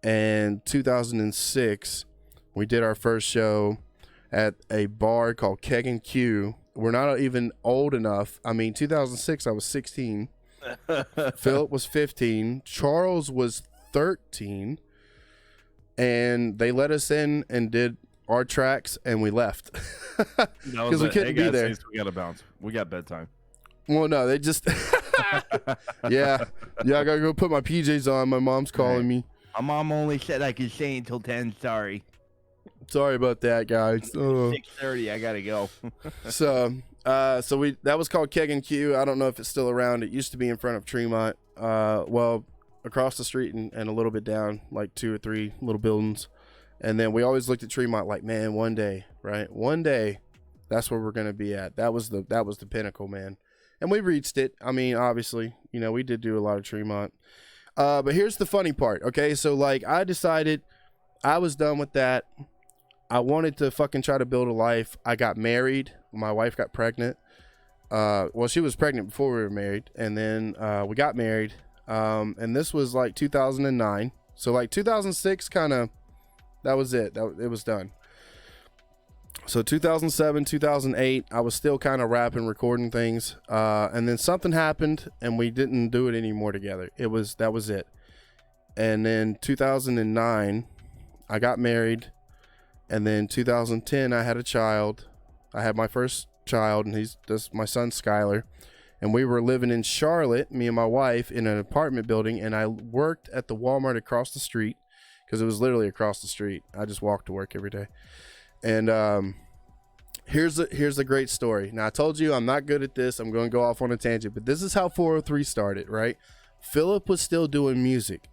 and 2006. We did our first show at a bar called Keg and Q. We're not even old enough. I mean, 2006, I was 16. Philip was 15. Charles was 13. And they let us in and did our tracks, and we left because we couldn't be there. We gotta bounce. We got bedtime. Well, no, they just yeah, I gotta go put my PJs on. My mom's calling me. My mom only said I could stay until 10. Sorry about that, guys. 6:30. I gotta go. So that was called Keg and Q. I don't know if it's still around. It used to be in front of Tremont. Well, across the street and a little bit down, like 2 or 3 little buildings. And then we always looked at Tremont like, man, one day, right? One day That's where we're gonna be at. That was the pinnacle, man. And we reached it. I mean, obviously, you know, we did do a lot of Tremont. But here's the funny part. Okay, so like I decided I was done with that. I wanted to fucking try to build a life. I got married. My wife got pregnant. Well, she was pregnant before we were married, and then we got married. And this was like 2009. So like 2006, kind of, that was it. It was done. So 2007, 2008, I was still kind of rapping, recording things. And then something happened, and we didn't do it anymore together. That was it. And then 2009, I got married. And then 2010, I had a child. I had my first child, and that's my son, Skylar. And we were living in Charlotte, me and my wife, in an apartment building. And I worked at the Walmart across the street, because it was literally across the street. I just walked to work every day. And here's a great story. Now, I told you I'm not good at this. I'm going to go off on a tangent. But this is how 403 started, right? Philip was still doing music.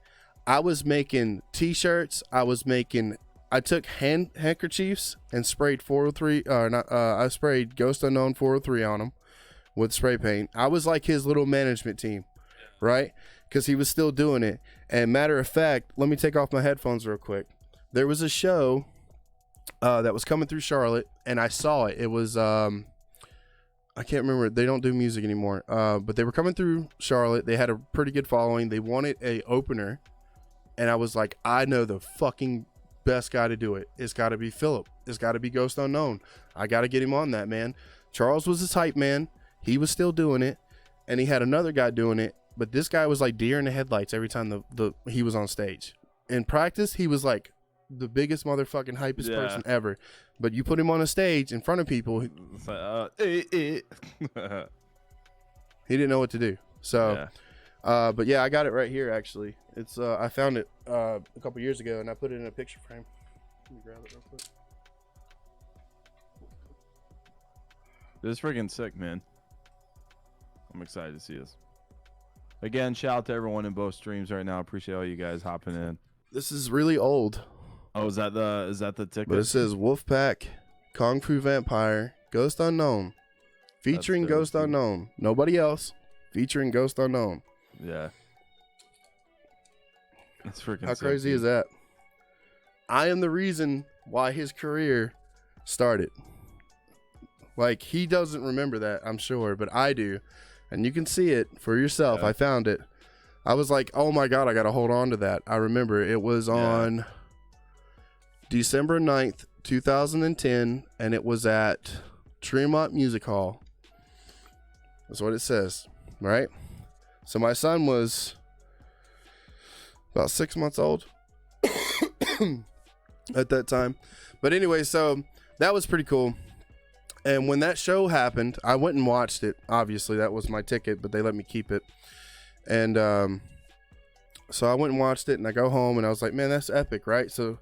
I was making T-shirts. I took handkerchiefs and sprayed 403. I sprayed Ghost Unknown 403 on them with spray paint. I was like his little management team, right? Because he was still doing it. And matter of fact, let me take off my headphones real quick. There was a show that was coming through Charlotte, and I saw it. It was I can't remember. They don't do music anymore. But they were coming through Charlotte. They had a pretty good following. They wanted a opener, and I was like, I know the fucking best guy to do it. It's got to be Philip. It's got to be Ghost Unknown. I got to get him on that, man. Charles was his hype man. He was still doing it, and he had another guy doing it. But this guy was like deer in the headlights every time he was on stage. In practice, he was like the biggest motherfucking hypest person ever. But you put him on a stage in front of people, he didn't know what to do. So, but yeah, I got it right here. Actually, it's I found it a couple years ago, and I put it in a picture frame. Let me grab it real quick. This is freaking sick, man. I'm excited to see this. Again, shout out to everyone in both streams right now. Appreciate all you guys hopping in. This is really old. Oh, is that the ticket? But it says Wolfpack, Kung Fu Vampire, Ghost Unknown, featuring Ghost Unknown. Nobody else, featuring Ghost Unknown. Yeah. That's freaking How sick, crazy dude. is that? I am the reason why his career started. Like, he doesn't remember that, I'm sure, but I do. And you can see it for yourself. I found it. I was like, oh my God, I got to hold on to that. I remember it was on December 9th, 2010, and it was at Tremont Music Hall. That's what it says, right? So my son was about 6 months old at that time. But anyway, so that was pretty cool. And when that show happened, I went and watched it. Obviously, that was my ticket, but they let me keep it. And so I went and watched it, and I go home, and I was like, man, that's epic, right? So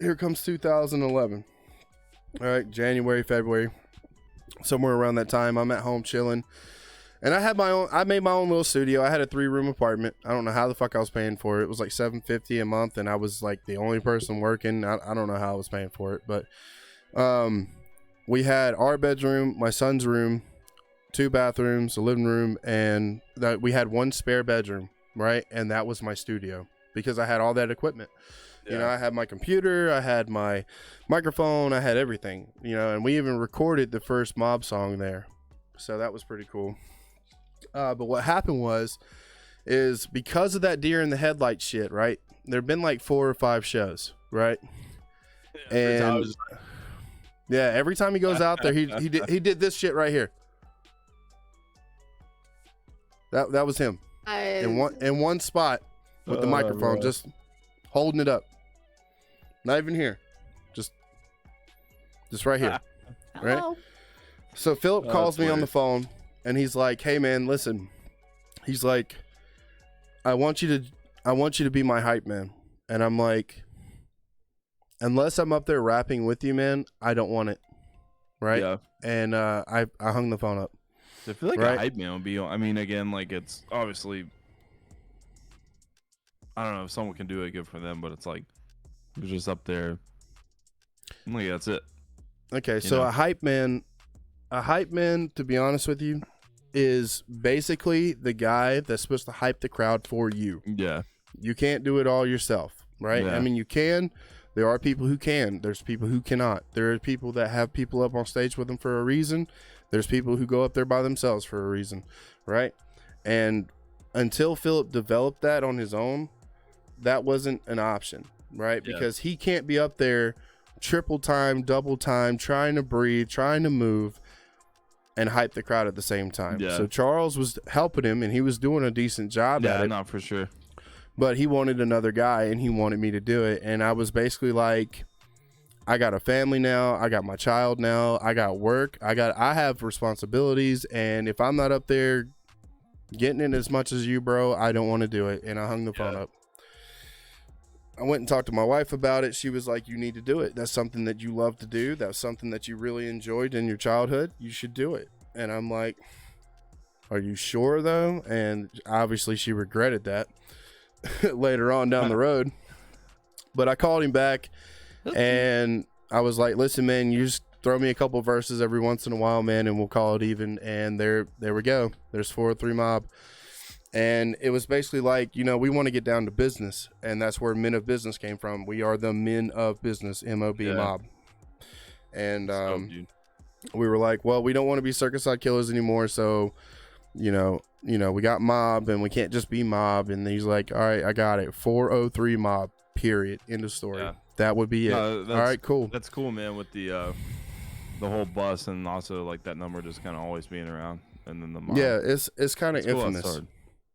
here comes 2011. All right, January, February, somewhere around that time, I'm at home chilling. And I made my own little studio. I had a 3-room apartment. I don't know how the fuck I was paying for it. It was like $750 a month, and I was like the only person working. I don't know how I was paying for it, but we had our bedroom, my son's room, 2 bathrooms, a living room, and that we had 1 spare bedroom, right? And that was my studio because I had all that equipment. Yeah. You know, I had my computer, I had my microphone, I had everything, you know, and we even recorded the first M.O.B song there. So that was pretty cool. But what happened is because of that deer in the headlight shit, right? There've been like 4 or 5 shows, right? Yeah, and every time he goes out there, he did this shit right here. That was him in one spot with the microphone, just holding it up. Not even here, just right here, right? So Philip calls me on the phone, and he's like, "Hey man, listen," he's like, "I want you to be my hype man," and I'm like, unless I'm up there rapping with you, man, I don't want it. Right? Yeah. And I hung the phone up. I feel like a hype man would be, I mean, again, like, it's obviously, I don't know if someone can do it, good for them, but it's like, you're just up there. Like, that's it. Okay, so a hype man, to be honest with you, is basically the guy that's supposed to hype the crowd for you. Yeah. You can't do it all yourself, right? Yeah. I mean, you can. There are people who can. There's people who cannot. There are people that have people up on stage with them for a reason. There's people who go up there by themselves for a reason, right? And until Philip developed that on his own, that wasn't an option, right? Yeah. Because he can't be up there triple time, double time, trying to breathe, trying to move, and hype the crowd at the same time. Yeah. So Charles was helping him, and he was doing a decent job at it. Yeah, not for sure. But he wanted another guy, and he wanted me to do it. And I was basically like, I got a family now. I got my child now. I got work. I have responsibilities. And if I'm not up there getting it as much as you, bro, I don't want to do it. And I hung the phone up. I went and talked to my wife about it. She was like, you need to do it. That's something that you love to do. That's something that you really enjoyed in your childhood. You should do it. And I'm like, are you sure though? And obviously she regretted that later on down the road. But I called him back and I was like, listen, man, you just throw me a couple verses every once in a while, man, and we'll call it even. And there we go. There's 403 Mob. And it was basically like, you know, we want to get down to business. And that's where Men of Business came from. We are the Men of Business, M.O.B. Mob. And we were like, well, we don't want to be Circus Side Killers anymore. So, you know, we got Mob and we can't just be Mob. And he's like, all right, I got it. 403 Mob, period. End of story. Yeah. That would be it. All right, cool. That's cool, man, with the whole bus and also like that number just kind of always being around. And then the Mob. Yeah, it's kind of infamous. Cool.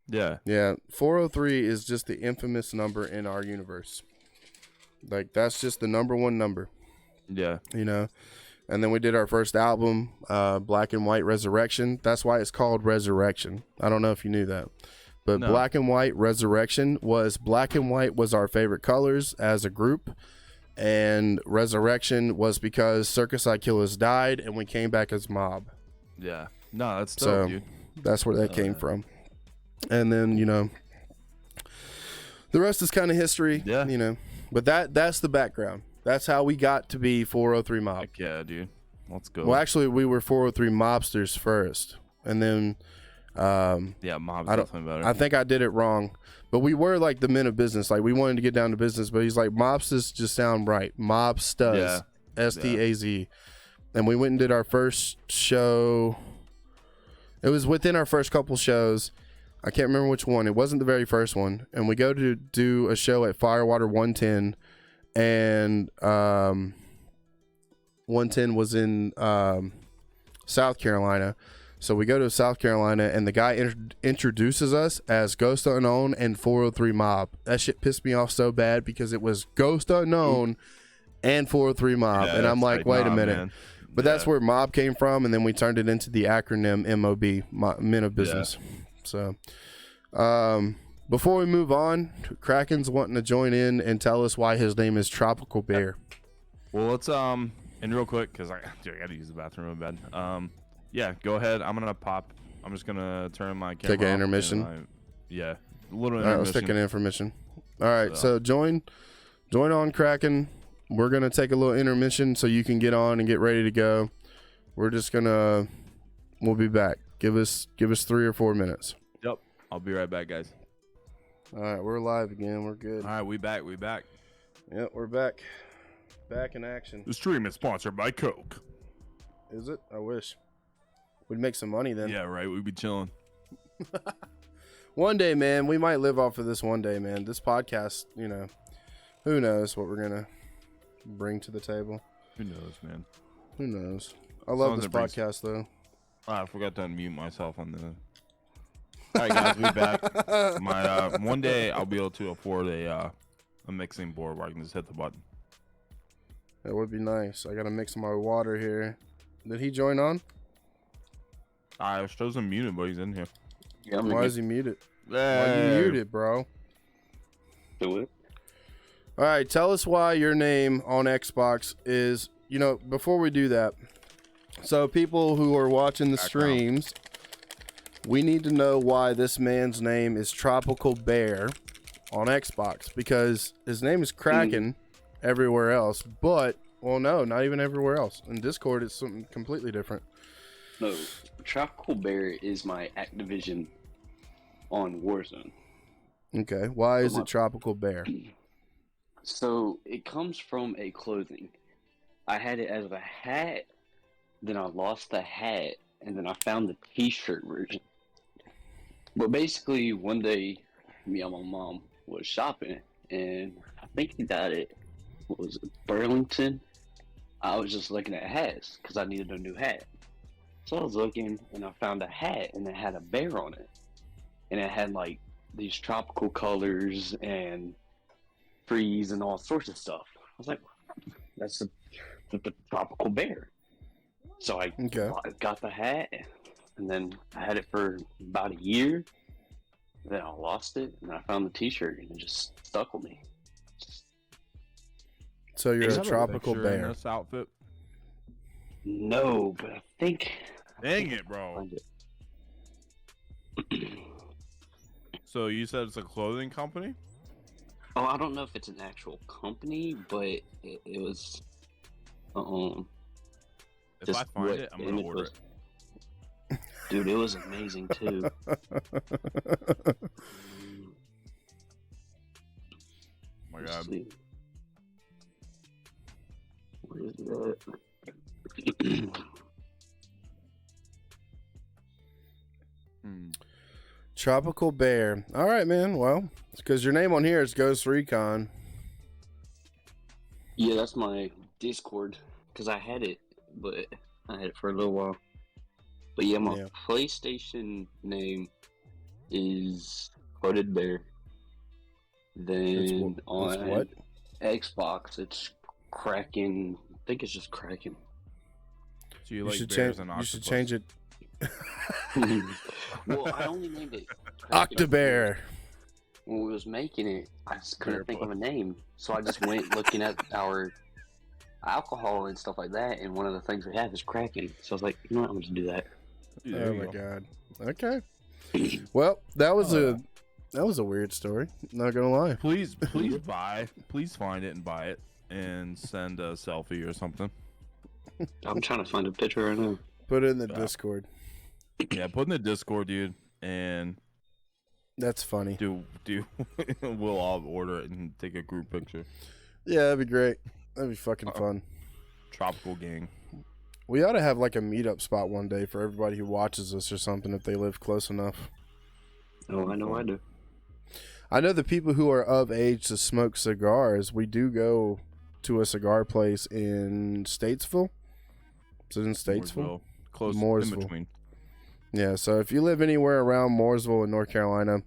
Yeah. Yeah. 403 is just the infamous number in our universe. Like, that's just the number one number. Yeah. You know? And then we did our first album, Black and White Resurrection. That's why it's called Resurrection. I don't know if you knew that. But no. Black and White Resurrection was our favorite colors as a group. And Resurrection was because Circus Side Killers died and we came back as Mob. Yeah. No, that's dope, dude. That's where that came from. And then, you know, the rest is kind of history, you know, but that's the background. That's how we got to be 403 Mob. Heck yeah, dude. Let's go. Well, actually, we were 403 Mobsters first. And then, yeah, Mob's definitely better. I think I did it wrong, but we were like the Men of Business. Like, we wanted to get down to business, but he's like, Mobsters just sound right. Mobsters, S-T-A-Z. And we went and did our first show. It was within our first couple shows. I can't remember which one. It wasn't the very first one. And we go to do a show at Firewater 110. And 110 was in South Carolina. So we go to South Carolina, and the guy introduces us as Ghost Unknown and 403 Mob. That shit pissed me off so bad because it was Ghost Unknown and 403 Mob. Yeah, and I'm like, wait a minute. Man. But that's where Mob came from. And then we turned it into the acronym M.O.B, Men of Business. Yeah. So, before we move on, Kraken's wanting to join in and tell us why his name is Tropical Bear. Well, let's and real quick, because I gotta use the bathroom in bed. Yeah, go ahead. I'm just gonna turn my camera. Take an intermission. A little intermission. All right, let's take an intermission. All right, so join on, Kraken. We're gonna take a little intermission so you can get on and get ready to go. We'll be back. Give us 3 or 4 minutes. Yep. I'll be right back, guys. All right, we're live again. We're good. All right, we back. Yep, we're back. Back in action. The stream is sponsored by Coke. Is it? I wish. We'd make some money then. Yeah, right. We'd be chilling. One day, man. We might live off of this one day, man. This podcast, you know, who knows what we're going to bring to the table. Who knows, man? Who knows? I love this podcast, though. I forgot to unmute myself on the. All right, guys, we back. My one day I'll be able to afford a mixing board where I can just hit the button. That would be nice. I gotta mix my water here. Did he join on? I was chosen muted, but he's in here. Yeah, why is he muted? Why you muted, bro? Do it. All right, tell us why your name on Xbox is. You know, before we do that. So people who are watching the streams, we need to know why this man's name is Tropical Bear on Xbox, because his name is Kraken everywhere else, but Well, no, not even everywhere else. In Discord, it's something completely different. No, Tropical Bear is my Activision on Warzone. Okay, why is it Tropical Bear? So it comes from a clothing. I had it as a hat, then I lost the hat, and then I found the T-shirt version. But basically, one day, me and my mom was shopping, and I think he got it. What was it, Burlington? I was just looking at hats because I needed a new hat. So I was looking, and I found a hat, and it had a bear on it, and it had like these tropical colors and trees and all sorts of stuff. I was like, that's the tropical bear. So I got the hat, and then I had it for about a year. Then I lost it, and then I found the T-shirt, and it just stuck with me. So you're a tropical bear. In this outfit? No, but I think. Dang it, bro. So you said it's a clothing company? Oh, I don't know if it's an actual company, but it was. If I find it, I'm gonna order it. Dude, it was amazing too. My God. Where is that? Tropical Bear. All right, man. Well, it's because your name on here is Ghost Recon. Yeah, that's my Discord. Because I had it, but I had it for a little while. But yeah, my PlayStation name is Hooded Bear. Then on what? Xbox, it's Kraken. I think it's just Kraken. So you like bears and octopus? You should change it. Well, I only named it Octobear. When we was making it, I just couldn't think of a name. So I just went looking at our alcohol and stuff like that, and one of the things we have is Kraken. So I was like, you know what, I'm going to do that. Oh my God. Okay. Well, that was a weird story. Not gonna lie. Please find it and buy it and send a selfie or something. I'm trying to find a picture right now. Put it in the Discord. Yeah, put in the Discord, dude, and that's funny. We'll all order it and take a group picture. Yeah, that'd be great. That'd be fucking fun. Tropical gang. We ought to have like a meetup spot one day for everybody who watches us or something if they live close enough. Oh, I know I do. I know the people who are of age to smoke cigars. We do go to a cigar place in Statesville. Is it in Statesville? Close Mooresville. In between. Yeah, so if you live anywhere around Mooresville in North Carolina,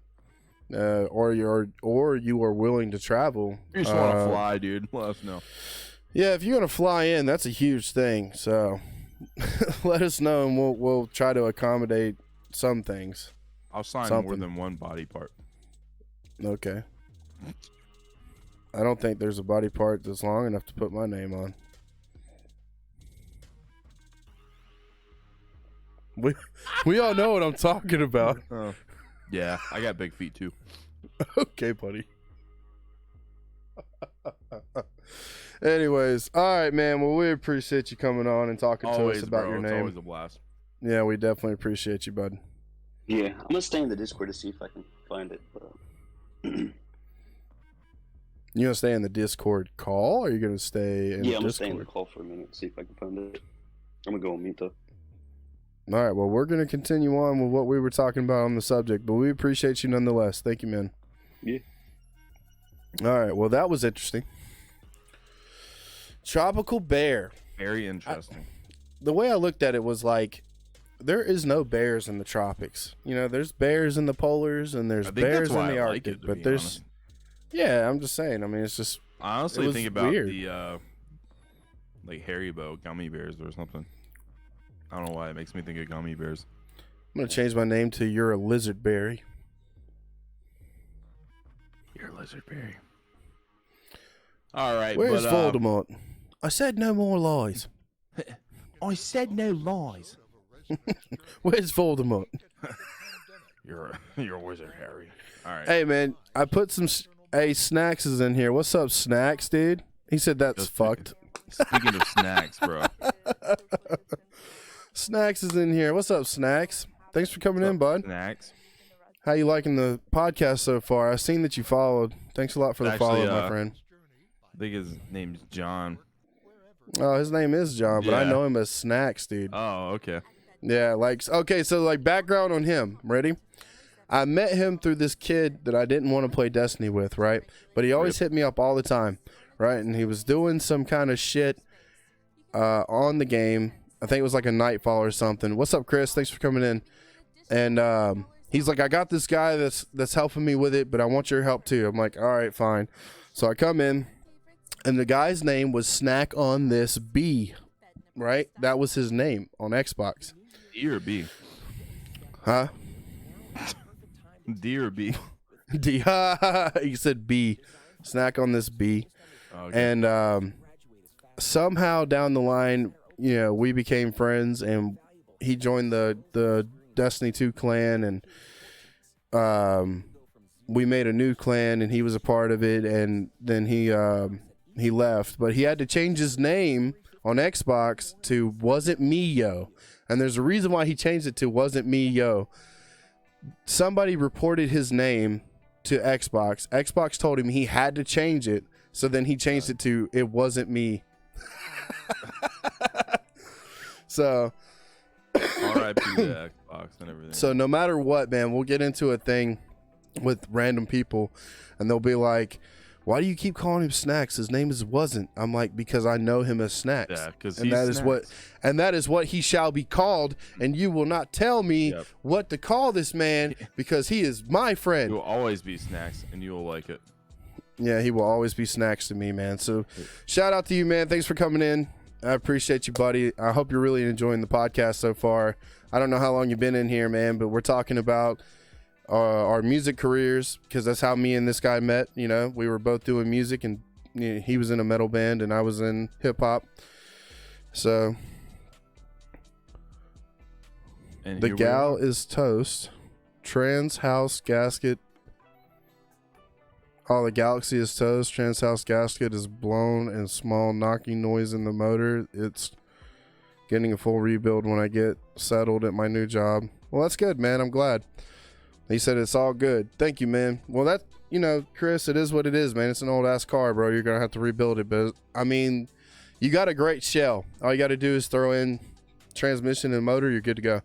or you are willing to travel, you just want to fly, dude, let us know. Yeah, if you're gonna fly in, that's a huge thing. So let us know, and we'll try to accommodate some things. I'll sign more than one body part. Okay. I don't think there's a body part that's long enough to put my name on. We all know what I'm talking about. Yeah, I got big feet too. Okay, buddy. Anyways, all right, man. Well, we appreciate you coming on and talking to us about your name. It's always a blast. Yeah, we definitely appreciate you, bud. Yeah, I'm gonna stay in the Discord to see if I can find it. You gonna stay in the Discord call, or are you gonna stay in the Discord? I'm gonna stay in the call for a minute, see if I can find it. I'm gonna go on mute though. All right, well, we're gonna continue on with what we were talking about on the subject, but we appreciate you nonetheless. Thank you, man. Yeah. All right, well, that was interesting. Tropical Bear. Very interesting. The way I looked at it was like, there is no bears in the tropics. You know, there's bears in the polars and there's bears in the Arctic, but there's honest. Yeah, I'm just saying. I mean, it's just I honestly think about weird. The like Haribo gummy bears or something. I don't know why it makes me think of gummy bears. I'm gonna change my name to You're a Lizard Berry. You're a lizard berry. All right, where's Voldemort? I said no more lies. I said no lies. Where's Voldemort? You're a wizard, Harry. All right. Hey, man, I put some Snacks is in here. What's up, Snacks, dude? He said that's fucked. Speaking of snacks, bro. Snacks is in here. What's up, Snacks? Thanks for coming in, bud. Snacks. How you liking the podcast so far? I've seen that you followed. Thanks a lot for the follow, my friend. I think his name's John. Oh, his name is John, but I Yeah. know him as Snacks, dude. Oh, okay. Yeah, like, okay, so like background on him. Ready? I met him through this kid that I didn't want to play Destiny with, right? But he always hit me up all the time, right? And he was doing some kind of shit on the game. I think it was like a Nightfall or something. What's up, Chris? Thanks for coming in. And he's like, I got this guy that's helping me with it, but I want your help too. I'm like, all right, fine. So I come in, and the guy's name was Snack on This B, right? That was his name on Xbox. D or B? Huh? D or B? D. He said B. Snack on This B. Okay. And somehow down the line, you know, we became friends, and he joined the Destiny 2 clan, and we made a new clan, and he was a part of it, and then he left, but he had to change his name on Xbox to Wasn't Me Yo, and there's a reason why he changed it to Wasn't Me Yo. Somebody reported his name to Xbox. Xbox told him he had to change it, so then he changed it to It Wasn't Me. So R.I.P. to Xbox and everything. So no matter what, man, we'll get into a thing with random people, and they'll be like, why do you keep calling him Snacks? His name wasn't. I'm like, because I know him as Snacks. Yeah, because that is what he shall be called, and you will not tell me what to call this man because he is my friend. You'll always be Snacks, and you will like it. Yeah, he will always be Snacks to me, man. So shout out to you, man. Thanks for coming in. I appreciate you, buddy. I hope you're really enjoying the podcast so far. I don't know how long you've been in here, man, but we're talking about our music careers, because that's how me and this guy met. You know, we were both doing music, and you know, he was in a metal band and I was in hip hop. So And the gal is toast. Trans house gasket. Oh, the galaxy is toast. Trans house gasket is blown and small knocking noise in the motor. It's getting a full rebuild when I get settled at my new job. Well, that's good, man. I'm glad. He said it's all good. Thank you, man. Well, that, you know, Chris, it is what it is, man. It's an old ass car, bro. You're going to have to rebuild it. But I mean, you got a great shell. All you got to do is throw in transmission and motor. You're good to go.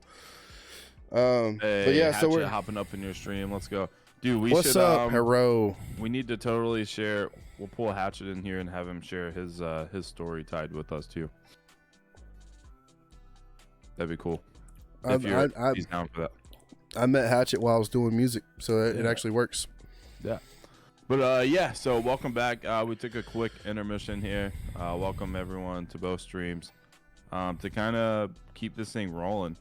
Hey, but yeah, Hatchet, so we're hopping up in your stream. Let's go. Dude, we what's should, up, hero? We need to totally share. We'll pull Hatchet in here and have him share his story tied with us too. That'd be cool. If he's down for that. I met Hatchet while I was doing music, so it actually works. Yeah. But yeah, so welcome back. We took a quick intermission here. Welcome everyone to both streams. To kind of keep this thing rolling.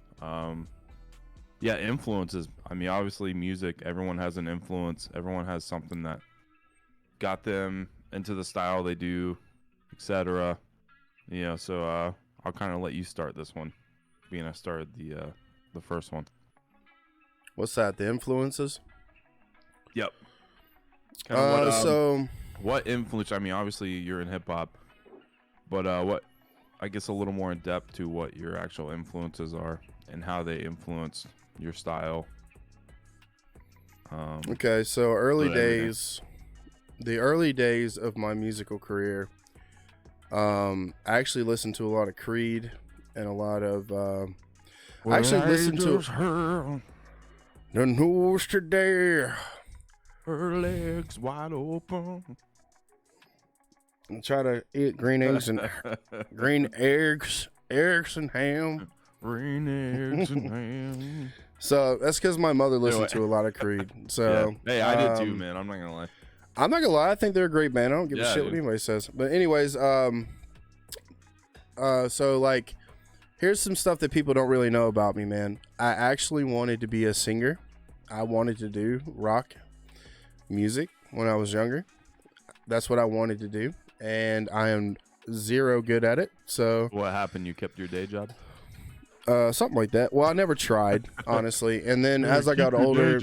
Yeah, influences. I mean, obviously music, everyone has an influence. Everyone has something that got them into the style they do, etc. You know, so I'll kind of let you start this one, being I started the first one. What's that? The influences? Yep. Kinda What what influence? I mean, obviously you're in hip hop, but what? I guess a little more in depth to what your actual influences are and how they influence your style. Okay, so early days, the early days of my musical career, I actually listened to a lot of Creed and a lot of. I actually listened to her, the news today. her legs wide open. And try to eat green eggs and ham. Green eggs and ham. So that's because my mother listened to a lot of Creed. So yeah. Hey, I did too, man. I'm not gonna lie. I'm not gonna lie. I think they're a great band. I don't give a shit what anybody says. But anyways, so like, here's some stuff that people don't really know about me, man. I actually wanted to be a singer. I wanted to do rock music when I was younger. That's what I wanted to do, and I am zero good at it. So what happened? You kept your day job? Something like that. Well, I never tried, honestly. And then as I got older,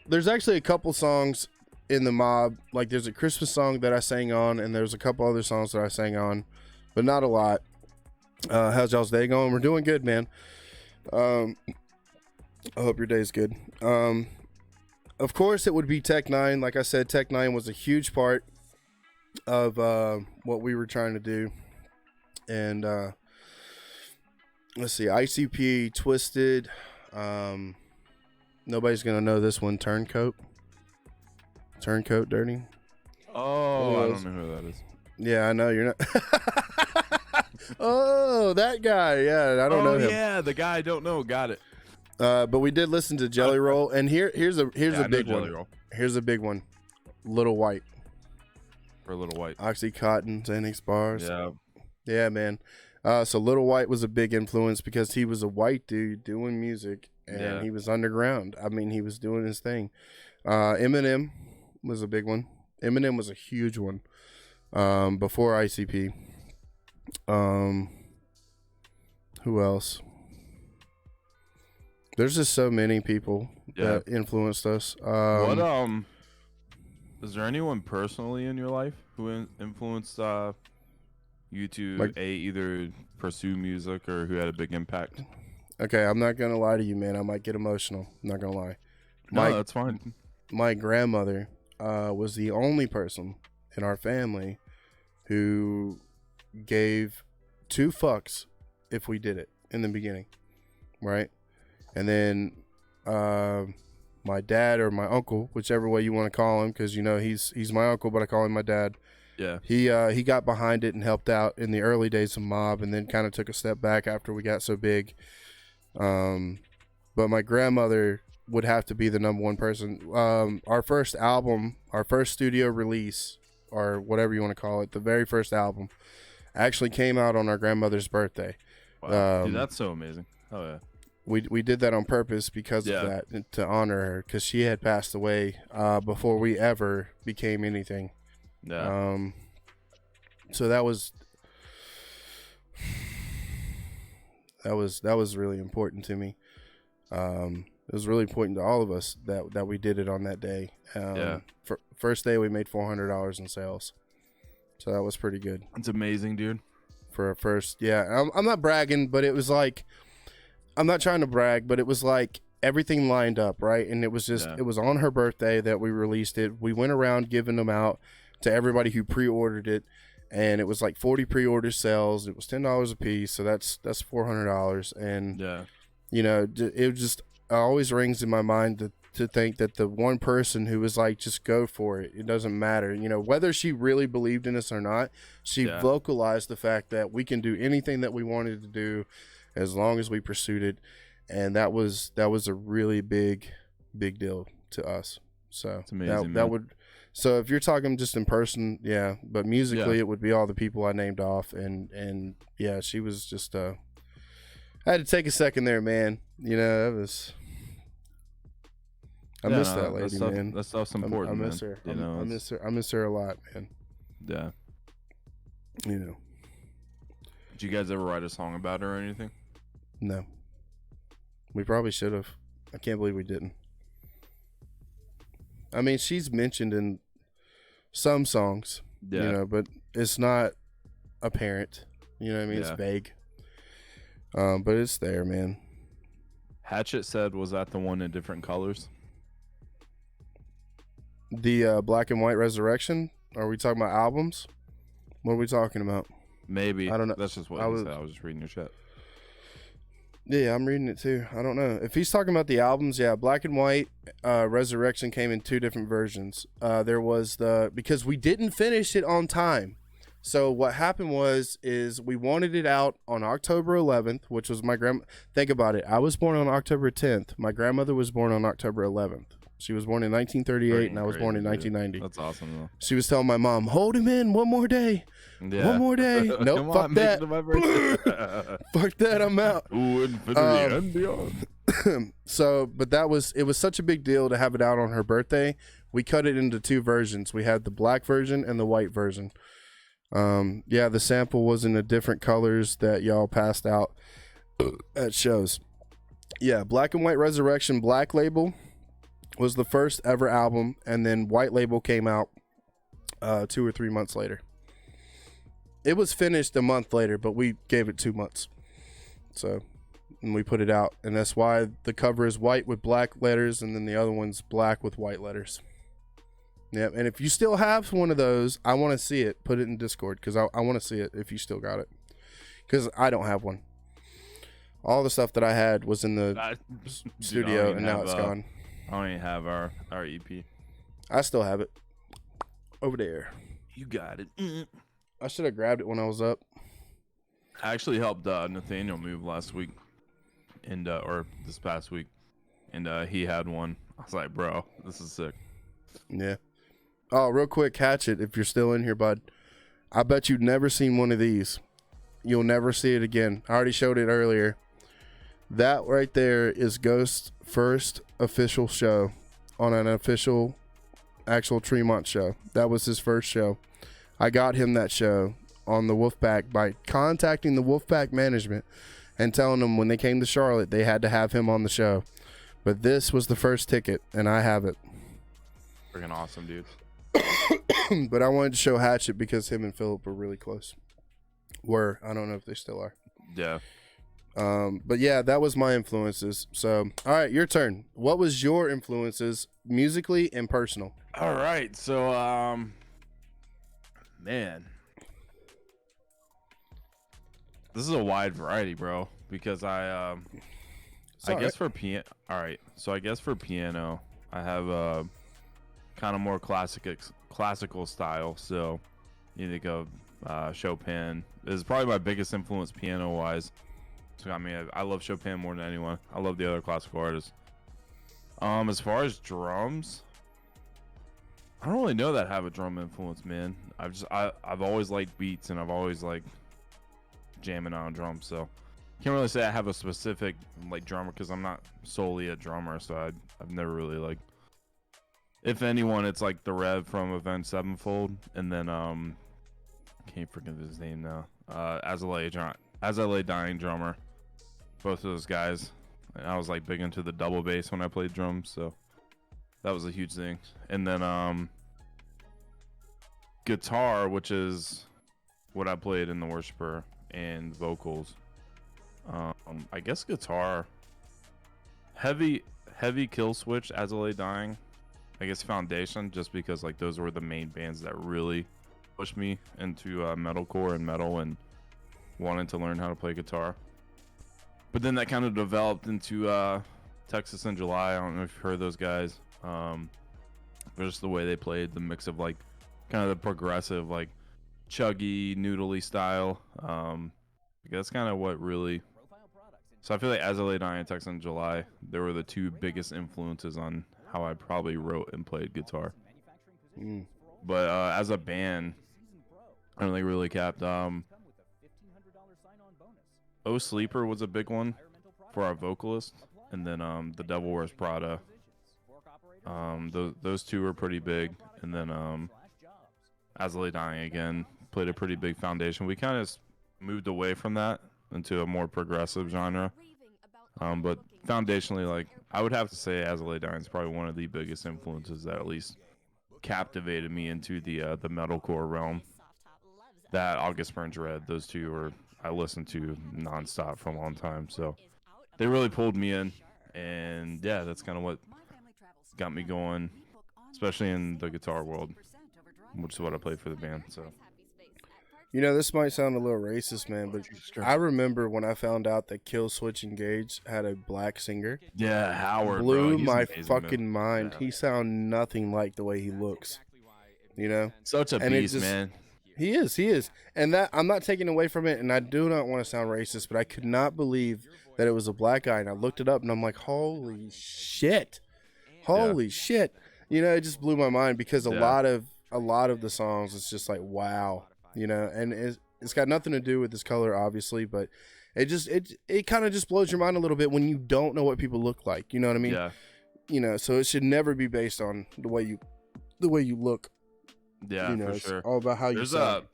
there's actually a couple songs in the M.O.B. Like there's a Christmas song that I sang on, and there's a couple other songs that I sang on but not a lot. How's y'all's day going? We're doing good, man. I hope your day's good. Of course, it would be Tech 9. Like I said, Tech 9 was a huge part of what we were trying to do. And let's see, ICP, Twisted. Nobody's going to know this one, Turncoat. Turncoat Dirty. Oh, I don't know who that is. Yeah, I know you're not. Oh, that guy. Yeah, I don't know him. Oh, yeah, the guy I don't know. Got it. But we did listen to Jelly Roll, and here's a big one. Roll. Here's a big one. Little White. For Little White. Oxycontin, Xanax bars. Yeah. Yeah, man. So Little White was a big influence because he was a white dude doing music, and he was underground. I mean, he was doing his thing. Eminem was a big one. Eminem was a huge one. Before ICP. Who else? There's just so many people that influenced us. What is there anyone personally in your life who influenced you to either pursue music or who had a big impact? Okay, I'm not gonna lie to you, man. I might get emotional. I'm not gonna lie. No, that's fine. My grandmother was the only person in our family who gave 2 fucks if we did it in the beginning, right? And then my dad or my uncle, whichever way you want to call him, because you know he's my uncle, but I call him my dad. Yeah. He got behind it and helped out in the early days of M.O.B, and then kind of took a step back after we got so big. But my grandmother would have to be the number one person. Our first album, our first studio release, or whatever you want to call it, the very first album, actually came out on our grandmother's birthday. Wow. Dude, that's so amazing. Oh yeah. We did that on purpose because of that, to honor her, because she had passed away before we ever became anything. Yeah. So that was really important to me. It was really important to all of us that we did it on that day. First day we made $400 in sales, so that was pretty good. That's amazing, dude. For a first, I'm not bragging, but it was like, I'm not trying to brag, but it was like everything lined up, right? And it was just, it was on her birthday that we released it. We went around giving them out to everybody who pre-ordered it, and it was like 40 pre-order sales. It was $10 a piece, so that's $400. And you know, it just always rings in my mind to think that the one person who was like, just go for it. It doesn't matter, you know, whether she really believed in us or not. She vocalized the fact that we can do anything that we wanted to do as long as we pursued it, and that was a really big deal to us. So it's amazing, that would. So if you're talking just in person, but musically it would be all the people I named off, and she was just. I had to take a second there, man. You know, that was. I miss that lady, man. That stuff's important. I miss her. You know, I miss her a lot, man. Yeah. You know. Did you guys ever write a song about her or anything? No. We probably should have. I can't believe we didn't. I mean, she's mentioned in some songs, you know, but it's not apparent. You know what I mean? It's vague. But it's there, man. Hatchet said, was that the one in different colors? The Black and White Resurrection? Are we talking about albums? What are we talking about? Maybe. I don't know. That's just what he said. I was just reading your chat. Yeah, I'm reading it too. I don't know. If he's talking about the albums, Black and White Resurrection came in 2 different versions. There was because we didn't finish it on time. So what happened is we wanted it out on October 11th, which was my think about it. I was born on October 10th. My grandmother was born on October 11th. She was born in 1938, and I was born in 1990. That's awesome, though. She was telling my mom, hold him in one more day. Yeah. One more day. Nope, fuck that. Fuck that, I'm out. Ooh, infinity and beyond. So, but it was such a big deal to have it out on her birthday. We cut it into 2 versions. We had the black version and the white version. The sample was in the different colors that y'all passed out at shows. Black and White Resurrection Black Label was the first ever album, and then White Label came out 2 or 3 months later. it was finished a month later, but we gave it 2 months. So, and we put it out, and that's why the cover is white with black letters, and then the other one's black with white letters. Yeah, and if you still have one of those, I want to see it. Put it in Discord, because I want to see it if you still got it, because I don't have one. All the stuff that I had was in the studio, and now it's gone. I don't even have our EP. I still have it over there. You got it. I should have grabbed it when I was up. I actually helped Nathaniel move last week, and or this past week, and he had one. I was like, bro, this is sick. Yeah. Oh, real quick, Hatchet, if you're still in here, bud. I bet you've never seen one of these. You'll never see it again. I already showed it earlier. That right there is Ghost's first official show on an official actual Tremont show. That was his first show. I got him that show on the Wolfpack by contacting the Wolfpack management and telling them when they came to Charlotte they had to have him on the show. But this was the first ticket, and I have it. Freaking awesome, dude. But I wanted to show Hatchet because him and Philip were really close. I don't know if they still are. Yeah. But yeah, that was my influences. So, all right, your turn. What was your influences musically and personal? All right. So, man, this is a wide variety, bro, because I guess for piano. All right. So I guess for piano, I have a kind of more classical style. So you think of Chopin is probably my biggest influence piano wise. So I mean, I love Chopin more than anyone. I love the other classical artists. As far as drums, I don't really know that I have a drum influence, man. I've always liked beats, and I've always liked jamming on drums. So can't really say I have a specific like drummer because I'm not solely a drummer. So I've never really like. If anyone, it's like the Rev from Avenged Sevenfold, and then can't forget his name now. As I Lay Dying drummer. Both of those guys. And I was like big into the double bass when I played drums, so that was a huge thing. And then guitar, which is what I played in the Worshipper, and vocals. I guess guitar. Heavy Kill Switch, As I Lay Dying. I guess Foundation, just because like those were the main bands that really pushed me into metalcore and metal and wanting to learn how to play guitar. But then that kind of developed into Texas in July. I don't know if you've heard those guys. Just the way they played, the mix of like kind of the progressive, like chuggy, noodly style. That's kind of what really. So I feel like As I Lay Dying and Texas in July, they were the two biggest influences on how I probably wrote and played guitar. But as a band, I don't think really capped. Oh Sleeper was a big one for our vocalist, and then The Devil Wears Prada. Those two were pretty big, and then As I Lay Dying again played a pretty big foundation. We kind of moved away from that into a more progressive genre, but foundationally, like I would have to say, As I Lay Dying is probably one of the biggest influences that at least captivated me into the metalcore realm. That August Burns Red, those two were. I listened to nonstop for a long time, so they really pulled me in, and yeah, that's kind of what got me going, especially in the guitar world, which is what I played for the band. So, you know, this might sound a little racist, man, but I remember when I found out that Kill Switch Engage had a black singer. Yeah, Howard blew bro, my amazing, fucking mind. Yeah. He sounded nothing like the way he looks, you know. Such a beast, man. He is. And that I'm not taking away from it, and I do not want to sound racist, but I could not believe that it was a black guy, and I looked it up, and I'm like, holy shit. Holy shit. You know, it just blew my mind because a lot of the songs, it's just like, wow, you know, and it's got nothing to do with this color, obviously, but it kind of just blows your mind a little bit when you don't know what people look like. You know what I mean? Yeah. You know, so it should never be based on the way you look. Yeah, you know, for it's sure. all about how you sound.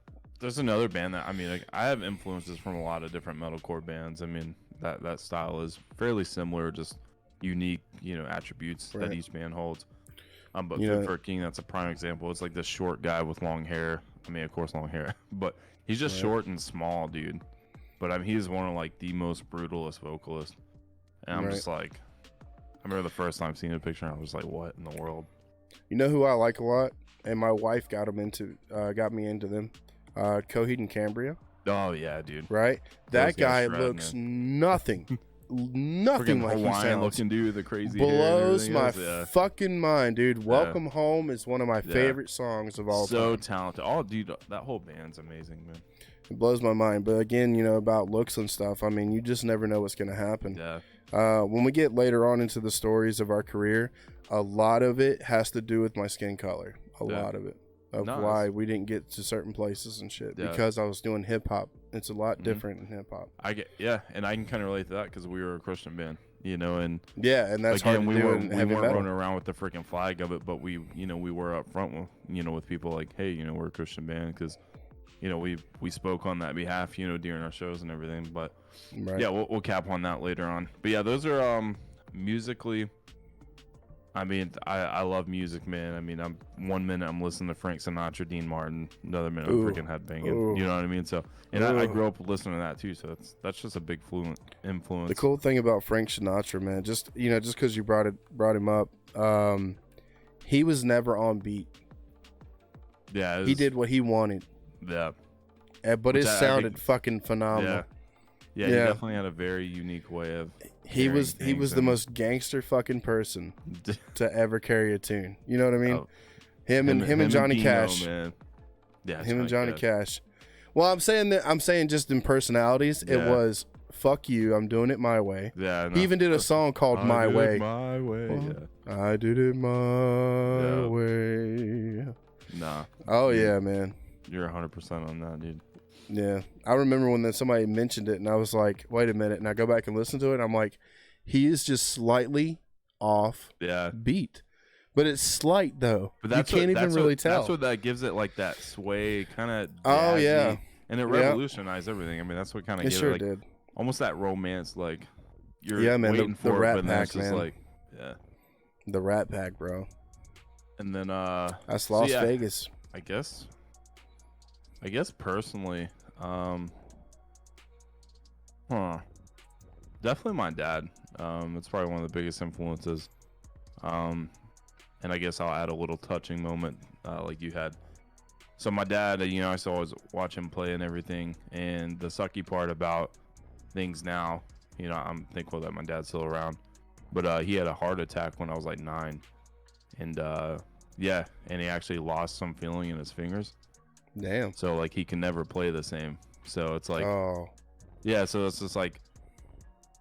There's another band that, I mean, like, I have influences from a lot of different metalcore bands. I mean, that style is fairly similar, just unique, you know, attributes that each band holds. But for King, that's a prime example. It's like this short guy with long hair. I mean, of course, long hair, but He's just Right. short and small, dude. But I mean, he's one of like the most brutalist vocalists. And I'm Right. just like, I remember the first time seeing a picture, and I was like, what in the world? You know who I like a lot, and my wife got me into them. Coheed and Cambria, Oh yeah, dude. right? Those That guys guy shred, looks nothing Freaking like he Hawaiian sounds. looking dude, the crazy hair and Blows everything my else, yeah. fucking mind, dude. Welcome Home is one of my Yeah. favorite songs of all So time. talented. Oh, dude, that whole band's amazing, man. It blows my mind. But again, you know, about looks and stuff, I mean, you just never know what's going to happen. Yeah. When we get later on into the stories of our career, a lot of it has to do with my skin color. A Yeah. lot of it. Of Nice. why we didn't get to certain places and shit. Yeah. Because I was doing hip hop. It's a lot Mhm. different in hip hop. And I can kind of relate to that because we were a Christian band, you know, and Yeah, and that's again, hard we to do weren't in we heavy weren't metal. running around with the freaking flag of it, but we were up front with, with people like, hey, we're a Christian band because, we spoke on that behalf, during our shows and everything. But Right. yeah, we'll cap on that later on. But yeah, those are musically. I mean, I love music, man. I mean, I'm 1 minute I'm listening to Frank Sinatra, Dean Martin, another minute I'm Ooh. freaking headbanging. Ooh. You know what I mean? So, and I Ooh. grew up listening to that too. So that's just a big influence. The cool thing about Frank Sinatra, man, just because you brought him up, he was never on beat. Yeah, He did what he wanted, Yeah, but Which it I sounded think- fucking phenomenal. yeah. He Yeah. definitely had a very unique way of. He hearing was things the and- most gangster fucking person to ever carry a tune. You know what I mean? Oh, him and Johnny Dino, Cash. man. Yeah, Him and Johnny Cash. Well, I'm saying just in personalities, it Yeah. was fuck you. I'm doing it my way. Yeah, He even did a song called I My did it Way. My way. Well, Yeah. I did it my Yeah. way. Nah, Oh Yeah. yeah, man. you're 100% on that, dude. Yeah, I remember when somebody mentioned it, and I was like, "Wait a minute!" And I go back and listen to it, and I'm like, "He is just slightly off Yeah. beat, but it's slight though. But You can't even really tell." That's what that gives it, like that sway, kind of. Oh, yeah. and it Yeah. revolutionized everything. I mean, that's what kind of It gave sure it, like, did. almost that romance, like you're Yeah, man, the waiting for Rat it, but then Pack, it's just man. like, yeah. The Rat Pack, bro. And then That's so Las yeah, Vegas. I guess personally, definitely my dad. It's probably one of the biggest influences. And I guess I'll add a little touching moment, like you had. So my dad, I used to always watch him play and everything. And the sucky part about things now, I'm thankful that my dad's still around. But he had a heart attack when I was like 9, and yeah, and he actually lost some feeling in his fingers. Damn. So like he can never play the same. So it's like, Oh, yeah, so it's just like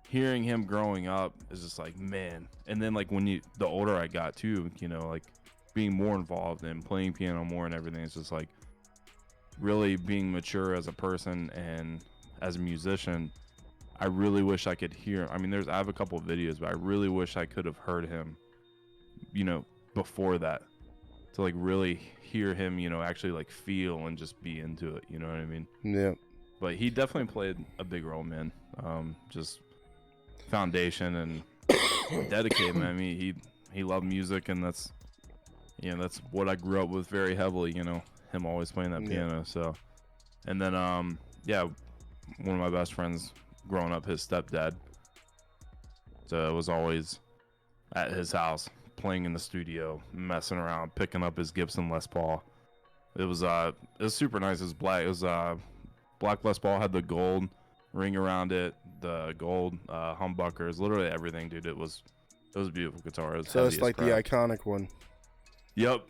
hearing him growing up is just like, man. And then like the older I got too, like being more involved and playing piano more and everything, it's just like really being mature as a person and as a musician. I really wish I could hear. I mean, I have a couple of videos, but I really wish I could have heard him, before that, to like really hear him, actually like feel and just be into it. You know what I mean? yeah. But he definitely played a big role, man. Just foundation and dedicated, man. I mean, he loved music, and that's what I grew up with very heavily. Him always playing that Yeah. piano. So, and then yeah, one of my best friends growing up, his stepdad. So it was always at his house, playing in the studio, messing around, picking up his Gibson Les Paul. It was super nice. It was black. It was black Les Paul, had the gold ring around it, the gold humbuckers, literally everything, dude. It was a beautiful guitar. It was So heavy it's as like the crap. iconic one. Yep.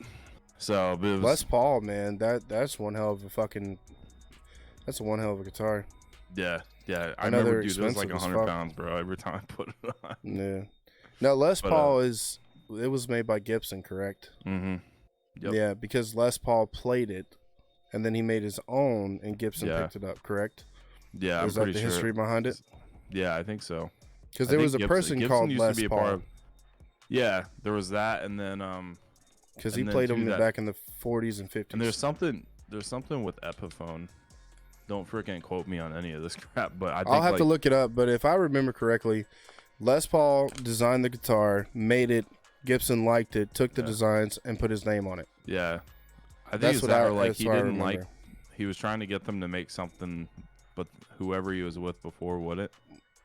So but it was, Les Paul, man. That's one hell of a fucking. That's one hell of a guitar. yeah. I I know remember, they're dude, it was like expensive as 100 fuck. pounds, bro. Every time I put it on. Yeah. Now Les But, Paul it was made by Gibson, correct? Mm-hmm. Yep. Yeah, because Les Paul played it, and then he made his own, and Gibson Yeah. picked it up, correct? Yeah, Is I'm that pretty the sure. history behind it? Yeah, I think so. Because I there think was a person Gibson called used Les to be a Paul. part of. Yeah, there was that, and then Because he and then played too them that- back in the 40s and 50s. and there's something with Epiphone. Don't freaking quote me on any of this crap, but I think I'll have like, to look it up, but if I remember correctly, Les Paul designed the guitar, made it, Gibson liked it, took the Yeah. designs, and put his name on it. Yeah, I think That's it's what that, I- or like that's he what I didn't like remember. he was trying to get them to make something, but whoever he was with before wouldn't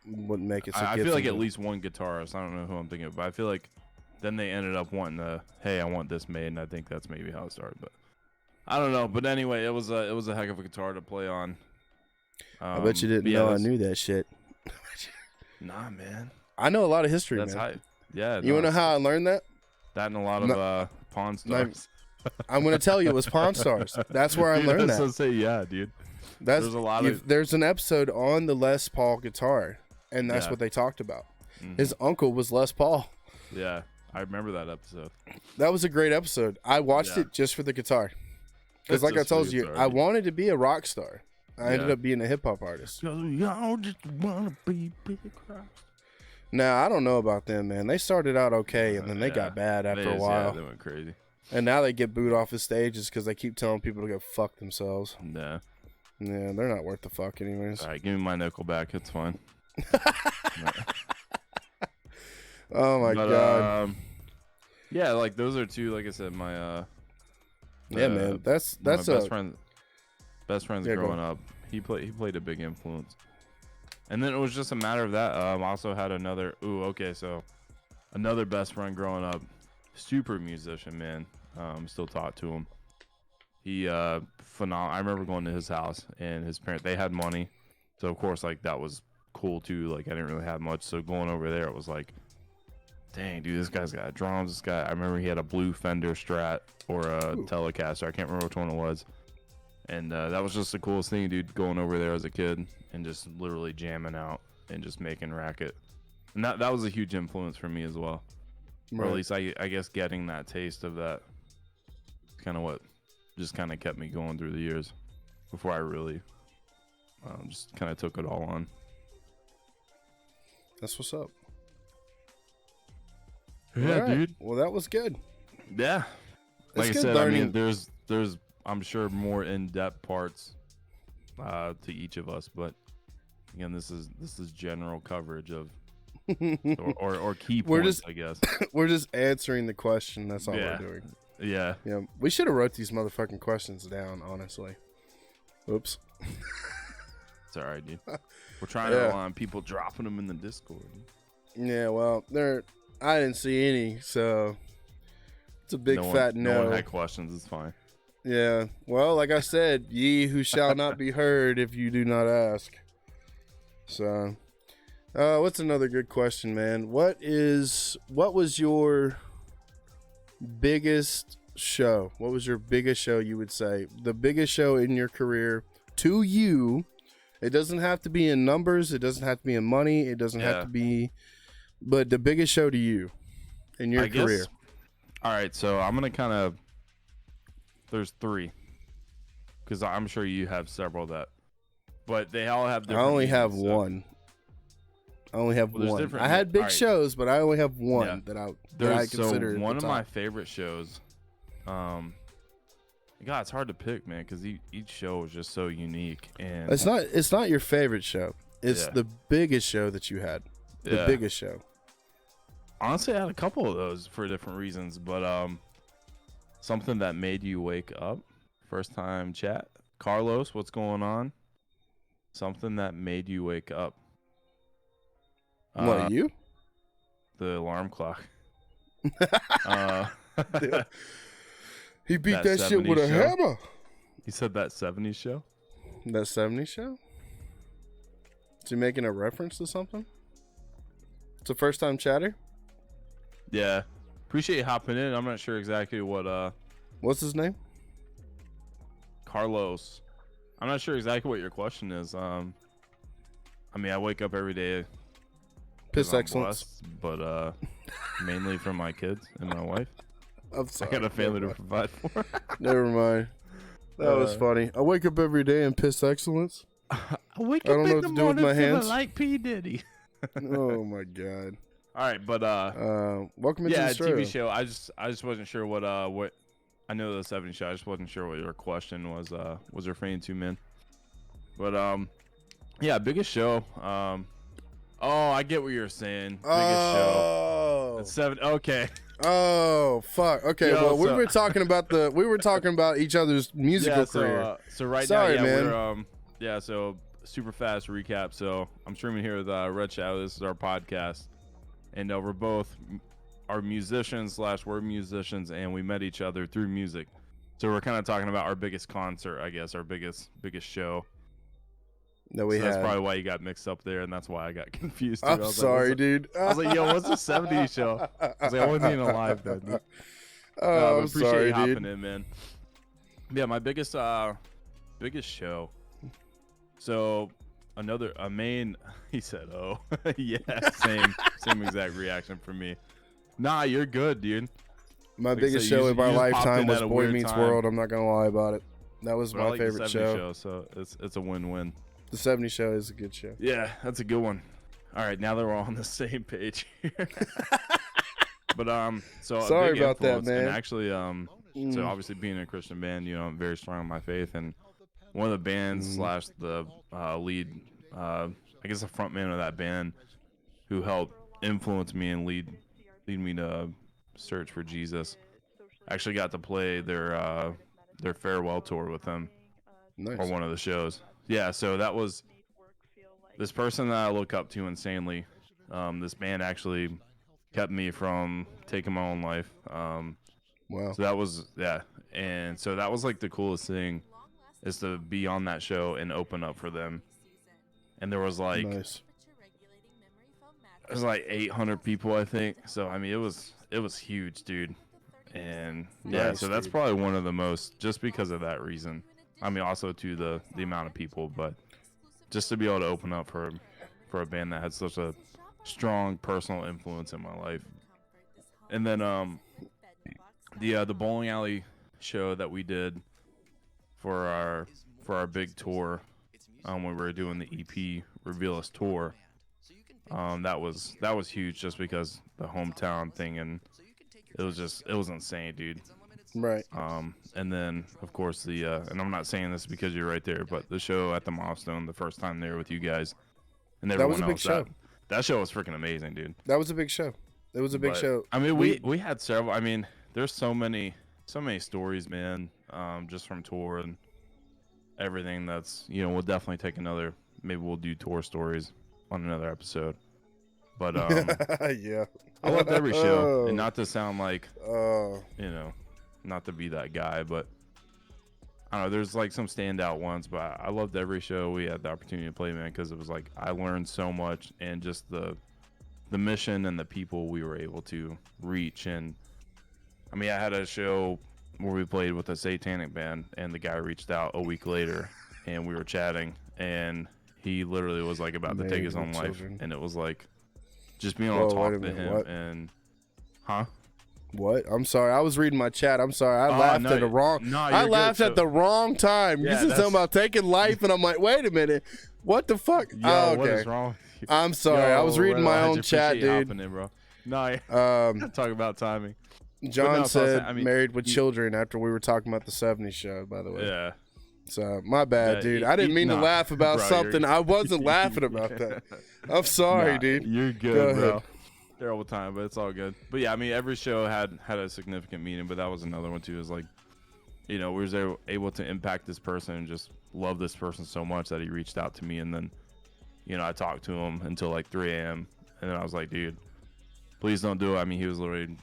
make it. So I feel like at least one guitarist. I don't know who I'm thinking of, but I feel like then they ended up wanting to, hey, I want this made, and I think that's maybe how it started. But I don't know. But anyway, it was a heck of a guitar to play on. I bet you didn't know I knew that shit. Nah, man. I know a lot of history, That's man. hype. Yeah. You want to know how I learned that? That and a lot of Pawn Stars. I'm going to tell you, it was Pawn Stars. That's where I learned that. Say, yeah, dude. There's a lot of. There's an episode on the Les Paul guitar, and that's what they talked about. His uncle was Les Paul. Yeah, I remember that episode. That was a great episode. I watched it just for the guitar. Because like I told you, I wanted to be a rock star. I ended up being a hip hop artist. Y'all just wanna be big rock. Now, I don't know about them, man. They started out okay, and then they got bad after a while. Yeah, they went crazy. And now they get booed off the stages because they keep telling people to go fuck themselves. Yeah. Yeah, they're not worth the fuck anyways. All right, give me my nickel back. It's fine. Oh, my God. Yeah, like, those are two, like I said, my... yeah, man. That's my best friends growing up. He played a big influence. And then it was just a matter of that. Also had another... so another best friend growing up. Super musician, man. Still taught to him. He phenomenal. I remember going to his house, and his parents, they had money, so of course, like, that was cool too. Like, I didn't really have much, so going over there, it was like, dang, dude, this guy's got drums. This guy, I remember he had a blue Fender Strat or a Telecaster. I can't remember which one it was, and that was just the coolest thing, dude. Going over there as a kid and just literally jamming out and just making racket, and that was a huge influence for me as well. Right. Or at least I guess getting that taste of that, kind of what just kind of kept me going through the years before I really just kind of took it all on. That's what's up. Yeah, right, dude. Well, that was good. Yeah. Like I said, learning. I mean, there's I'm sure more in-depth parts to each of us, but again, this is general coverage of or key points, I guess. We're just answering the question. That's all we're doing. Yeah. Yeah. We should have wrote these motherfucking questions down, honestly. Oops. It's all right, dude. We're trying to rely on people dropping them in the Discord. Yeah, well, I didn't see any, so it's a big fat no. No one had questions. It's fine. Yeah. Well, like I said, ye who shall not be heard if you do not ask. So, what's another good question, man? What was your biggest show? What was your biggest show, you would say? The biggest show in your career to you. It doesn't have to be in numbers. It doesn't have to be in money. It doesn't have to be, but the biggest show to you in your career. All right, so I'm going to there's three, because I'm sure you have several but they all have different. I only have one. I only have one. I had big shows, but I only have one that I consider. So one of my favorite shows. God, it's hard to pick, man, because each show is just so unique. And it's not your favorite show. It's the biggest show that you had. The biggest show. Honestly, I had a couple of those for different reasons, but something that made you wake up. First time chat. Carlos, what's going on? Something that made you wake up. What, you? The alarm clock. He beat that shit with a hammer. He said that 70s show? That 70s show? Is he making a reference to something? It's a first time chatter? Yeah. Appreciate you hopping in. I'm not sure exactly what what's his name? Carlos. I'm not sure exactly what your question is. I mean, I wake up every day. Piss excellence. Blessed, but mainly from my kids and my wife. I'm sorry. I got a family to provide for. Never mind. That was funny. I wake up every day and piss excellence. I wake up in the morning feeling like P. Diddy. Oh my god. All right, but welcome into the show. TV show. I just wasn't sure what I know the 70s show. I just wasn't sure what your question was referring to, man. But yeah, biggest show. Oh, I get what you're saying. Biggest show. It's 7. Okay. Oh fuck. Okay. Yo, Well, we so- were talking about each other's musical career. So right Sorry, now, yeah, man. we're so super fast recap. So I'm streaming here with Red Shadow. This is our podcast, and we're both are musicians / we're musicians, and we met each other through music. So we're kind of talking about our biggest concert, I guess, our biggest show. That we So that's had. probably why you got mixed up there, and that's why I got confused. Too. I'm I was sorry, like, dude. I was like, yo, what's the 70s show? I was like, I wasn't even alive then. Dude. Oh, I I'm appreciate sorry, you hopping dude. in, man. Yeah, my biggest show. So a main. He said, "Oh, yeah, same exact reaction from me." Nah, you're good, dude. My Like I biggest said, show you in my just popped lifetime in was at a Boy weird Meets time. World. I'm not gonna lie about it. That was But I my like favorite the 70s show, so it's a win-win. The 70 show is a good show. Yeah, that's a good one. All right, now that we're all on the same page here. But so Sorry a big about that, influence, man. And actually, so obviously being a Christian band, I'm very strong in my faith, and one of the bands / the lead, I guess the front man of that band, who helped influence me and lead me to search for Jesus. Actually got to play their farewell tour with them, Nice. or one of the shows. Yeah, so that was this person that I look up to insanely. This band actually kept me from taking my own life. Wow. So that was, yeah. And so that was like the coolest thing, is to be on that show and open up for them. And there was like, Nice. it was like 800 people, I think. So, I mean, it was huge, dude. And yeah, Nice, so that's dude. probably one of the most, just because of that reason. I mean, also to the amount of people, but just to be able to open up for a band that had such a strong personal influence in my life. And then the bowling alley show that we did for our big tour, when we were doing the EP Reveal Us tour, that was huge, just because the hometown thing, and it was insane, dude. Right. And then of course and I'm not saying this because you're right there, but the show at the Milestone, the first time there with you guys and everyone was a big else, show. that show was freaking amazing, dude. That was a big show. It was a big But, show. I mean, we had several. I mean, there's so many stories, man. Just from tour and everything. That's, we'll definitely take another. Maybe we'll do tour stories on another episode. But Yeah. I loved every show, and not to sound like, Oh. not to be that guy, but I don't know. There's like some standout ones, but I loved every show we had the opportunity to play, man, because it was like I learned so much, and just the mission and the people we were able to reach. And I mean, I had a show where we played with a satanic band, and the guy reached out a week later, and we were chatting, and he literally was like about to take Married his own with life, children. and it was like just being able to Whoa, wait talk a to minute, him. what? And What? I'm sorry. I was reading my chat. I'm sorry. I Oh, laughed no, at the wrong. no, I you're laughed good. at the wrong time. Yeah, You said something about taking life, and I'm like, wait a minute. What the fuck? Yo, Oh, what okay. is wrong with you? I'm sorry. I was reading my own chat, dude. In, bro. No, talk about timing. John no, so I was said saying, I mean, married with children after we were talking about the 70s show, by the way. Yeah. So, my bad, Yeah, dude. I didn't mean to nah, laugh about bro, you're- something. I wasn't laughing about that. I'm sorry, Nah, dude. You're Go good, ahead. bro. Terrible time, but it's all good. But yeah, I mean, every show had a significant meaning, but that was another one too. Is like, we was able to impact this person and just love this person so much that he reached out to me, and then, I talked to him until like 3 a.m. and then I was like, dude, please don't do it. I mean, he was literally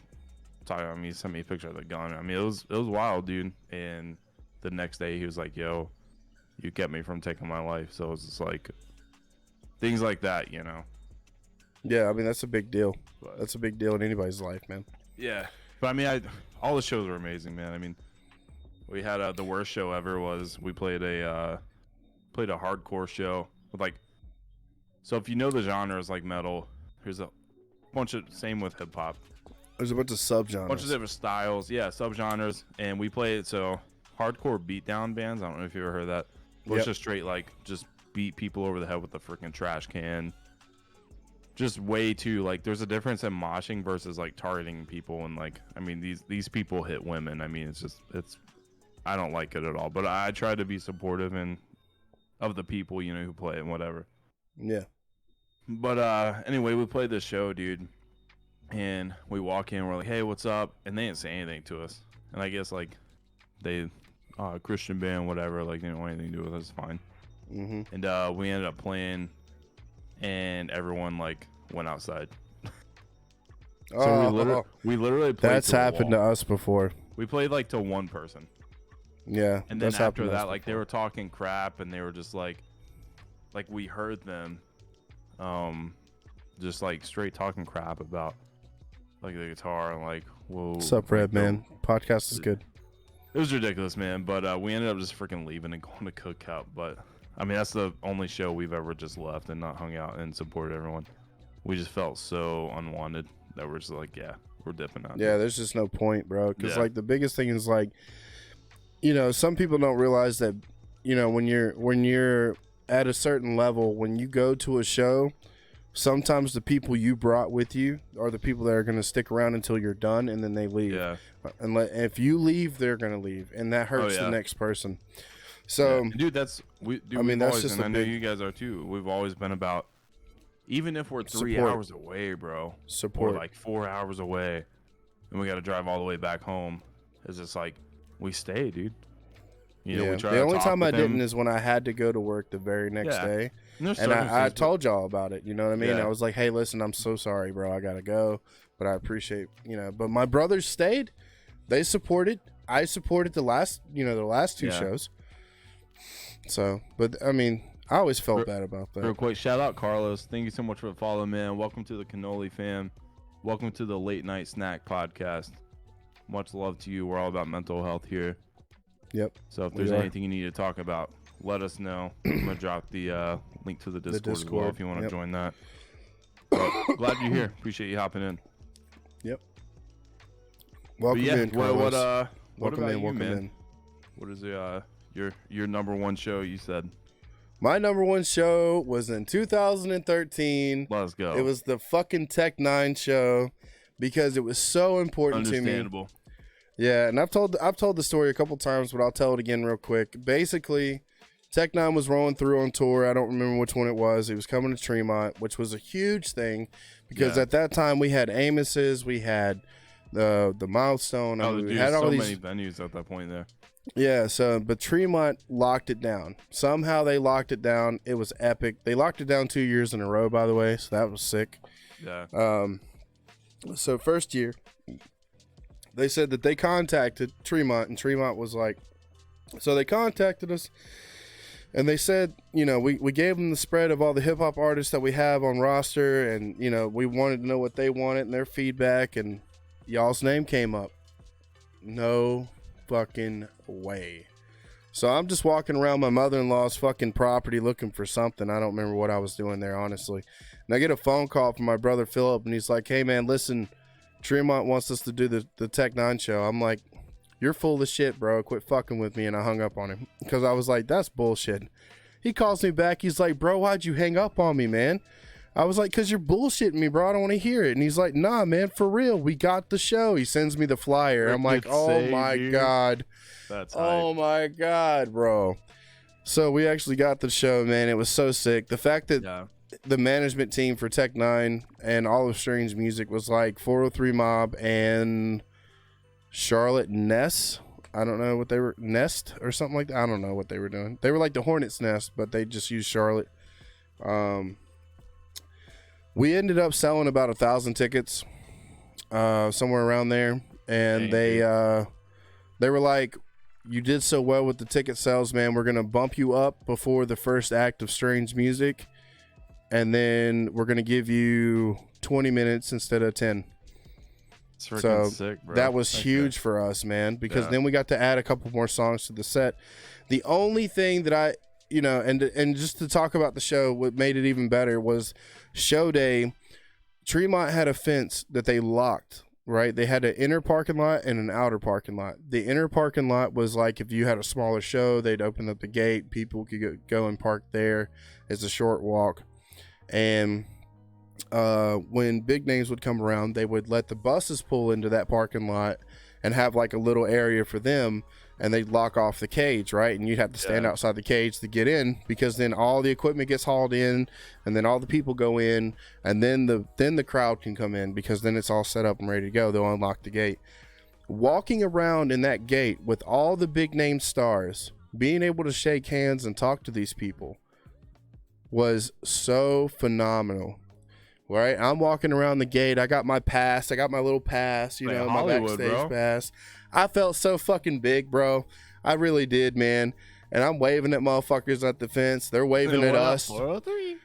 talking. I mean, he sent me a picture of the gun. I mean, it was wild, dude. And the next day, he was like, yo, you kept me from taking my life. So it was just like things like that, Yeah, I mean, that's a big deal. But, That's a big deal in anybody's life, man. yeah, but I mean, all the shows were amazing, man. I mean, we had the worst show ever was we played a hardcore show with like, so if you know the genres like metal, there's a bunch of, same with hip hop, There's a bunch of subgenres. bunch of different styles, yeah, subgenres, and we played so hardcore beatdown bands. I don't know if you ever heard that. But it's Yep. just straight like just beat people over the head with a freaking trash can. Just way too, like, there's a difference in moshing versus like targeting people, and like, I mean, these people hit women. I mean, it's I don't like it at all, but I try to be supportive and of the people who play and whatever. Yeah. But anyway, we played this show, dude, And we walk in, we're like, hey, what's up? And they didn't say anything to us. And I guess like they, Christian band, whatever, like they didn't want anything to do with us. Fine. Mm-hmm. And we ended up playing, and everyone like went outside. So we literally played. That's happened to us before. We played like to one person. Yeah. And then after that, like they were talking crap, and they were just like we heard them, just like straight talking crap about like the guitar and like, whoa. What's up, Red, man? Podcast is good. It was ridiculous, man. But we ended up just freaking leaving and going to Cookout. But I mean, that's the only show we've ever just left and not hung out and supported everyone. We just felt so unwanted that we're just like, yeah, we're dipping out. Yeah, there's just no point, bro. Because like the biggest thing is like, you know, some people don't realize that, you know, when you're at a certain level, when you go to a show, sometimes the people you brought with you are the people that are going to stick around until you're done, and then they leave. Yeah. And if you leave, they're going to leave, and that hurts the next person. So, dude, that's I mean, that's just. And I know you guys are too. We've always been about, even if we're 3 hours away, bro, or like 4 hours away, and we got to drive all the way back home. It's just like we stay, dude. You know, we try. The only time I didn't is when I had to go to work the very next day. And I told y'all about it, you know what I mean? I was like, hey, listen, I'm so sorry, bro. I got to go. But I appreciate, you know. But my brothers stayed. They supported. I supported the last two shows. So, but, I mean, I always felt bad about that. Real quick, shout out Carlos. Thank you so much for the follow, man. Welcome to the Cannoli fam. Welcome to the Late Night Snack Podcast. Much love to you. We're all about mental health here. Yep. So if there's anything you need to talk about, let us know. I'm going to drop the link to the Discord as well if you want to join that. But glad you're here. Appreciate you hopping in. Yep. Welcome in, Carlos. What about you, man? What is your number one show you said? My number one show was in 2013. Let's go. It was the fucking Tech 9 show because it was so important to me. Understandable. Yeah, and I've told the story a couple times, but I'll tell it again real quick. Basically, Tech 9 was rolling through on tour. I don't remember which one it was. He was coming to Tremont, which was a huge thing because at that time we had Amos's, we had the Milestone. We had all these many venues at that point there. Yeah, but Tremont locked it down. Somehow they locked it down. It was epic. They locked it down 2 years in a row, by the way, so that was sick. Yeah. So first year, they said that they contacted Tremont, and Tremont was like, so they contacted us, and they said, you know, we gave them the spread of all the hip-hop artists that we have on roster, and, you know, we wanted to know what they wanted and their feedback, and y'all's name came up. No fucking way. So I'm just walking around my mother-in-law's fucking property looking for something. I don't remember what I was doing there, honestly. And I get a phone call from my brother Philip, and he's like, hey, man, listen, Tremont wants us to do the Tech 9 show. I'm like, you're full of shit, bro. Quit fucking with me. And I hung up on him because I was like, that's bullshit. He calls me back. He's like, bro, why'd you hang up on me, man? I was like, because you're bullshitting me, bro. I don't want to hear it. And he's like, nah, man, for real. We got the show. He sends me the flyer. I'm like, oh, my God. That's oh, my God, bro. So we actually got the show, man. It was so sick. The fact that the management team for Tech 9 and all of Strange Music was like 403 M.O.B and Charlotte Ness. I don't know what they were. Nest or something like that. I don't know what they were doing. They were like the Hornet's Nest, but they just used Charlotte. We ended up selling about 1,000 tickets, somewhere around there. And they were like, you did so well with the ticket sales, man. We're going to bump you up before the first act of Strange Music. And then we're going to give you 20 minutes instead of 10. So sick, bro. That was huge for us, man, because then we got to add a couple more songs to the set. The only thing that I, you know, and just to talk about the show, what made it even better was show day. Tremont had a fence that they locked, right? They had an inner parking lot and an outer parking lot. The inner parking lot was like if you had a smaller show, they'd open up the gate. People could go and park there. It's a short walk. And when big names would come around, they would let the buses pull into that parking lot, and have like a little area for them, and they'd lock off the cage, right? And you'd have to stand outside the cage to get in, because then all the equipment gets hauled in, and then all the people go in, and then the crowd can come in, because then it's all set up and ready to go. They'll unlock the gate. Walking around in that gate with all the big name stars, being able to shake hands and talk to these people was so phenomenal. Right, I'm walking around the gate. I got my pass. I got my little pass, you know, my backstage pass. I felt so fucking big, bro. I really did, man. And I'm waving at motherfuckers at the fence. They're waving at us. 403.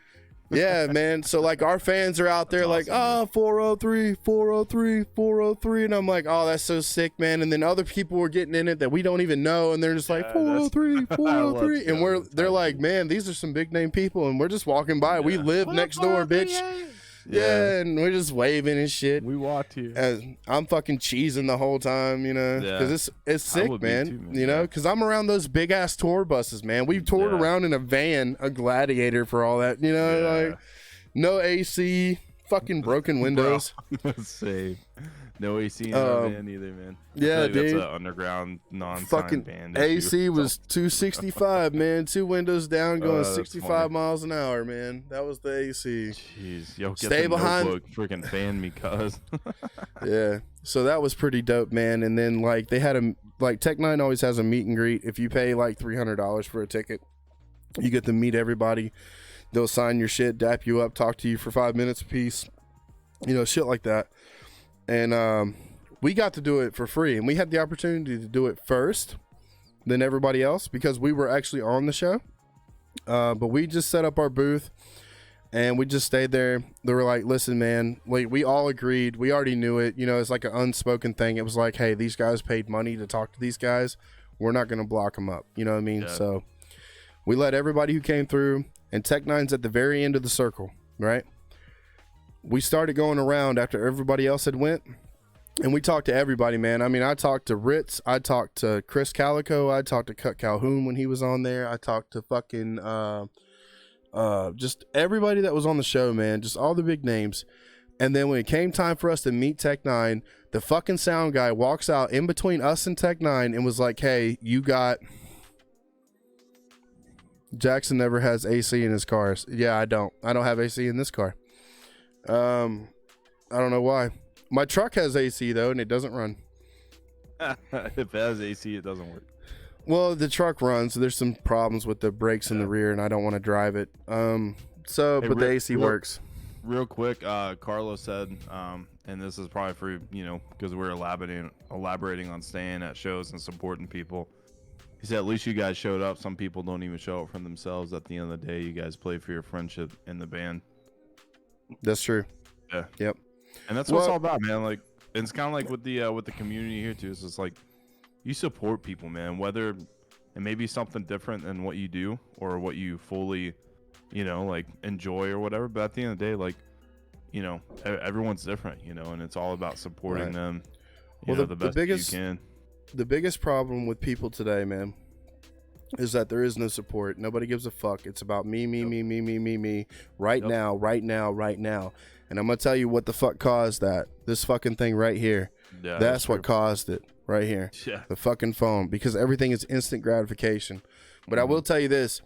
Yeah, man. So like our fans are out there like, oh, 403, 403, 403. And I'm like, oh, that's so sick, man. And then other people were getting in it that we don't even know. And they're just like, 403, 403. And they're like, man, these are some big name people. And we're just walking by. We live next door, bitch. Yeah, and we're just waving and shit. We walked here. And I'm fucking cheesing the whole time, you know, because it's sick, man. Too, man. You know, because I'm around those big ass tour buses, man. We've toured around in a van, a Gladiator for all that, you know, like no AC, fucking broken windows. Safe. No AC in our van either, man. Yeah, like dude. That's an underground non-signed fucking band AC issue. was 265, man. 2 windows down, going that's 65 funny. miles an hour, man. That was the AC. Jeez, yo, get Stay the behind. Notebook, freaking fan me, cuz. Yeah, so that was pretty dope, man. And then like they had Tech Nine always has a meet and greet. If you pay like $300 for a ticket, you get to meet everybody. They'll sign your shit, dap you up, talk to you for 5 minutes a piece, you know, shit like that. And we got to do it for free, and we had the opportunity to do it first than everybody else because we were actually on the show. But we just set up our booth and we just stayed there. They were like, listen, man, we all agreed. We already knew it. You know, it's like an unspoken thing. It was like, hey, these guys paid money to talk to these guys. We're not going to block them up. You know what I mean? Yeah. So we let everybody who came through, and Tech Nine's at the very end of the circle, right? We started going around after everybody else had went, and we talked to everybody, man. I mean, I talked to Ritz, I talked to Chris Calico, I talked to Cut Calhoun when he was on there, I talked to fucking just everybody that was on the show, man, just all the big names. And then when it came time for us to meet Tech Nine, the fucking sound guy walks out in between us and Tech Nine and was like, hey, you got... Jackson never has AC in his cars. Yeah, I don't have AC in this car. I don't know why. My truck has AC though, and it doesn't run. If it has AC, it doesn't work. Well, the truck runs. So there's some problems with the brakes in the rear, and I don't want to drive it. But the AC works. Real quick, Carlos said, and this is probably for, you know, because we're elaborating on staying at shows and supporting people. He said, at least you guys showed up. Some people don't even show up for themselves. At the end of the day, you guys play for your friendship in the band. That's true. Yeah. Yep. And that's what it's all about, man. Like, and it's kind of like with the community here too. It's just like you support people, man. Whether it may be something different than what you do or what you fully, you know, like enjoy or whatever. But at the end of the day, like, you know, everyone's different, you know, and it's all about supporting them. You know, the best you can. The biggest problem with people today, man, is that there is no support. Nobody gives a fuck. It's about me, right now. And I'm going to tell you what the fuck caused that. This fucking thing right here. Yeah, that's what caused it right here. Yeah. The fucking phone. Because everything is instant gratification. But I will tell you this.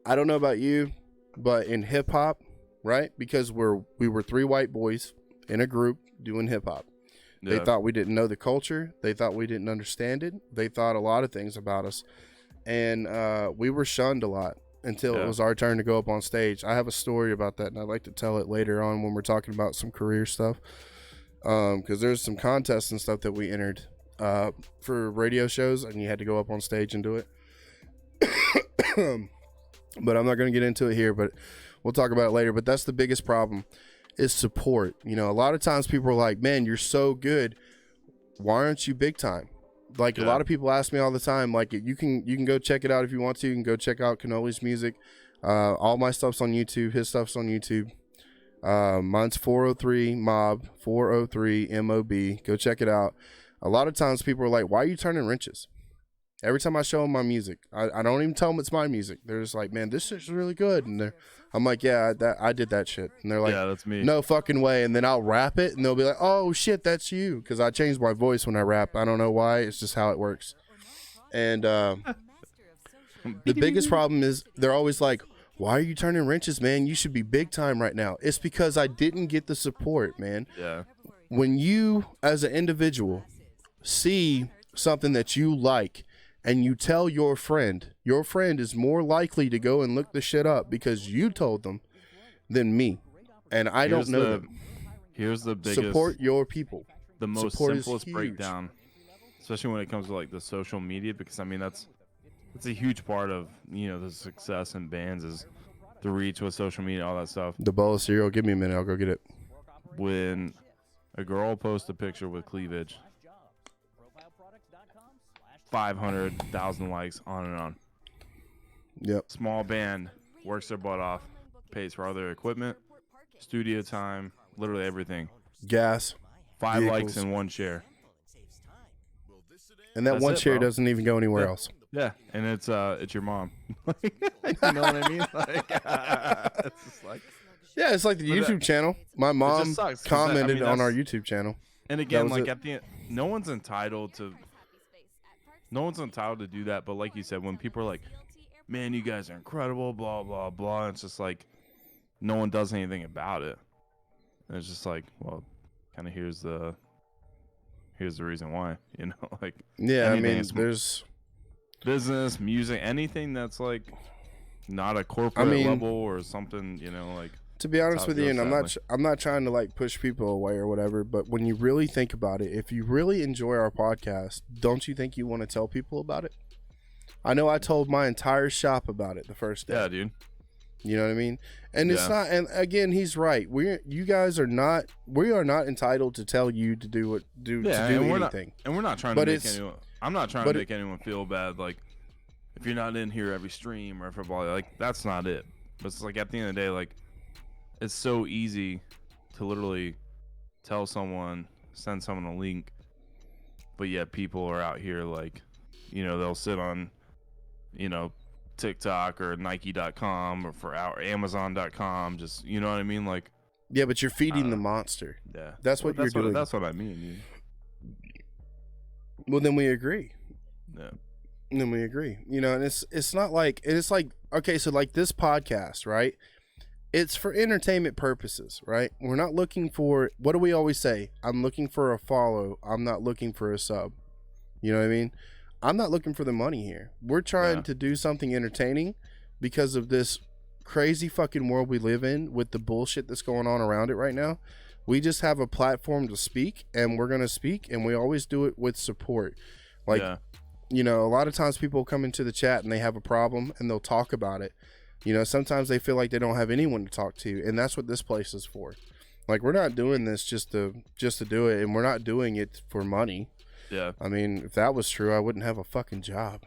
I don't know about you, but in hip hop, right? Because we were 3 white boys in a group doing hip hop. They thought we didn't know the culture. They thought we didn't understand it. They thought a lot of things about us. And we were shunned a lot until it was our turn to go up on stage. I have a story about that, and I'd like to tell it later on when we're talking about some career stuff. Because there's some contests and stuff that we entered for radio shows, and you had to go up on stage and do it. But I'm not going to get into it here, but we'll talk about it later. But that's the biggest problem. Is support. You know, a lot of times people are like, man, you're so good, why aren't you big time? Like a lot of people ask me all the time, like, you can go check it out if you want to. You can go check out Cannoli's music. All my stuff's on YouTube. His stuff's on YouTube. Mine's 403 M.O.B, 403 M.O.B. Go check it out. A lot of times people are like, why are you turning wrenches? Every time I show them my music, I don't even tell them it's my music. They're just like, man, this is really good. And I'm like, yeah, I did that shit. And they're like, yeah, that's me. no fucking way. And then I'll rap it and they'll be like, oh shit, that's you. Because I change my voice when I rap. I don't know why. It's just how it works. And the biggest problem is they're always like, why are you turning wrenches, man? You should be big time right now. It's because I didn't get the support, man. Yeah. When you, as an individual, see something that you like and you tell your friend is more likely to go and look the shit up because you told them than me. And I don't know them. Here's the biggest. Support your people. The most Support simplest breakdown, especially when it comes to like the social media, because I mean that's a huge part of, you know, the success in bands is the reach with social media, all that stuff. The bowl of cereal. Give me a minute. I'll go get it. When a girl posts a picture with cleavage, 500,000 likes, on and on. Yep. Small band works their butt off, pays for all their equipment, studio time, literally everything. Gas. 5 vehicles. likes and 1 share. And that That's one it, share bro. doesn't even go anywhere else. Yeah, and it's your mom. You know what I mean? Like, it's just like. Yeah, it's like the But YouTube channel. My mom sucks, 'cause commented on our that's- YouTube channel. And again, like it. at the end, no one's entitled to do that. But like you said, when people are like, "Man, you guys are incredible," blah blah blah, it's just like no one does anything about it. And it's just like, well, kind of here's the reason why, you know, like Yeah, I anything mean, is there's business, music, anything that's like not a corporate level or something, you know, like. to be honest how it with you, goes, and sadly. I'm not trying to like push people away or whatever, but when you really think about it, if you really enjoy our podcast, don't you think you want to tell people about it? I know I told my entire shop about it the first day. Yeah, dude. You know what I mean? And it's Yeah. not, and again, he's right. We are not entitled to tell you to do and we're anything. We're not trying But to make it's- anyone. I'm not trying but to make anyone feel bad. Like, if you're not in here every stream or football, like that's not it. But it's like at the end of the day, like it's so easy to literally tell someone, send someone a link, but yet people are out here like, you know, they'll sit on, you know, TikTok or Nike.com or for Amazon.com, just, you know what I mean, like. Yeah, but you're feeding the monster. Yeah, That's what you're doing. That's what I mean. Dude. Well, then we agree. Yeah. And then we agree. You know, and it's not like, and it's like, okay, so like this podcast, right? It's for entertainment purposes, right? We're not looking for, what do we always say? I'm looking for a follow. I'm not looking for a sub. You know what I mean? I'm not looking for the money here. We're trying to do something entertaining because of this crazy fucking world we live in with the bullshit that's going on around it right now. We just have a platform to speak, and we're going to speak, and we always do it with support. Like, you know, a lot of times people come into the chat and they have a problem and they'll talk about it. You know, sometimes they feel like they don't have anyone to talk to, and that's what this place is for. Like, we're not doing this just to do it, and we're not doing it for money. Yeah. I mean, if that was true, I wouldn't have a fucking job.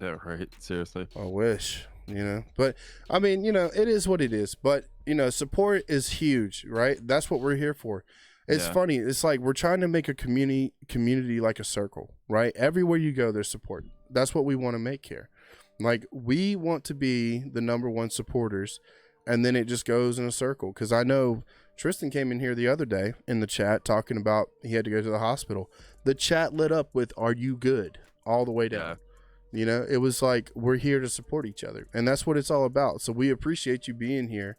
Yeah, right. Seriously. I wish, you know. But, I mean, you know, it is what it is. But, you know, support is huge, right? That's what we're here for. It's funny. It's like we're trying to make a community like a circle, right? Everywhere you go, there's support. That's what we want to make here. Like, we want to be the number one supporters, and then it just goes in a circle. Because I know Tristan came in here the other day in the chat talking about he had to go to the hospital. The chat lit up with, "Are you good?" all the way down. You know, it was like, we're here to support each other. And that's what it's all about. So we appreciate you being here,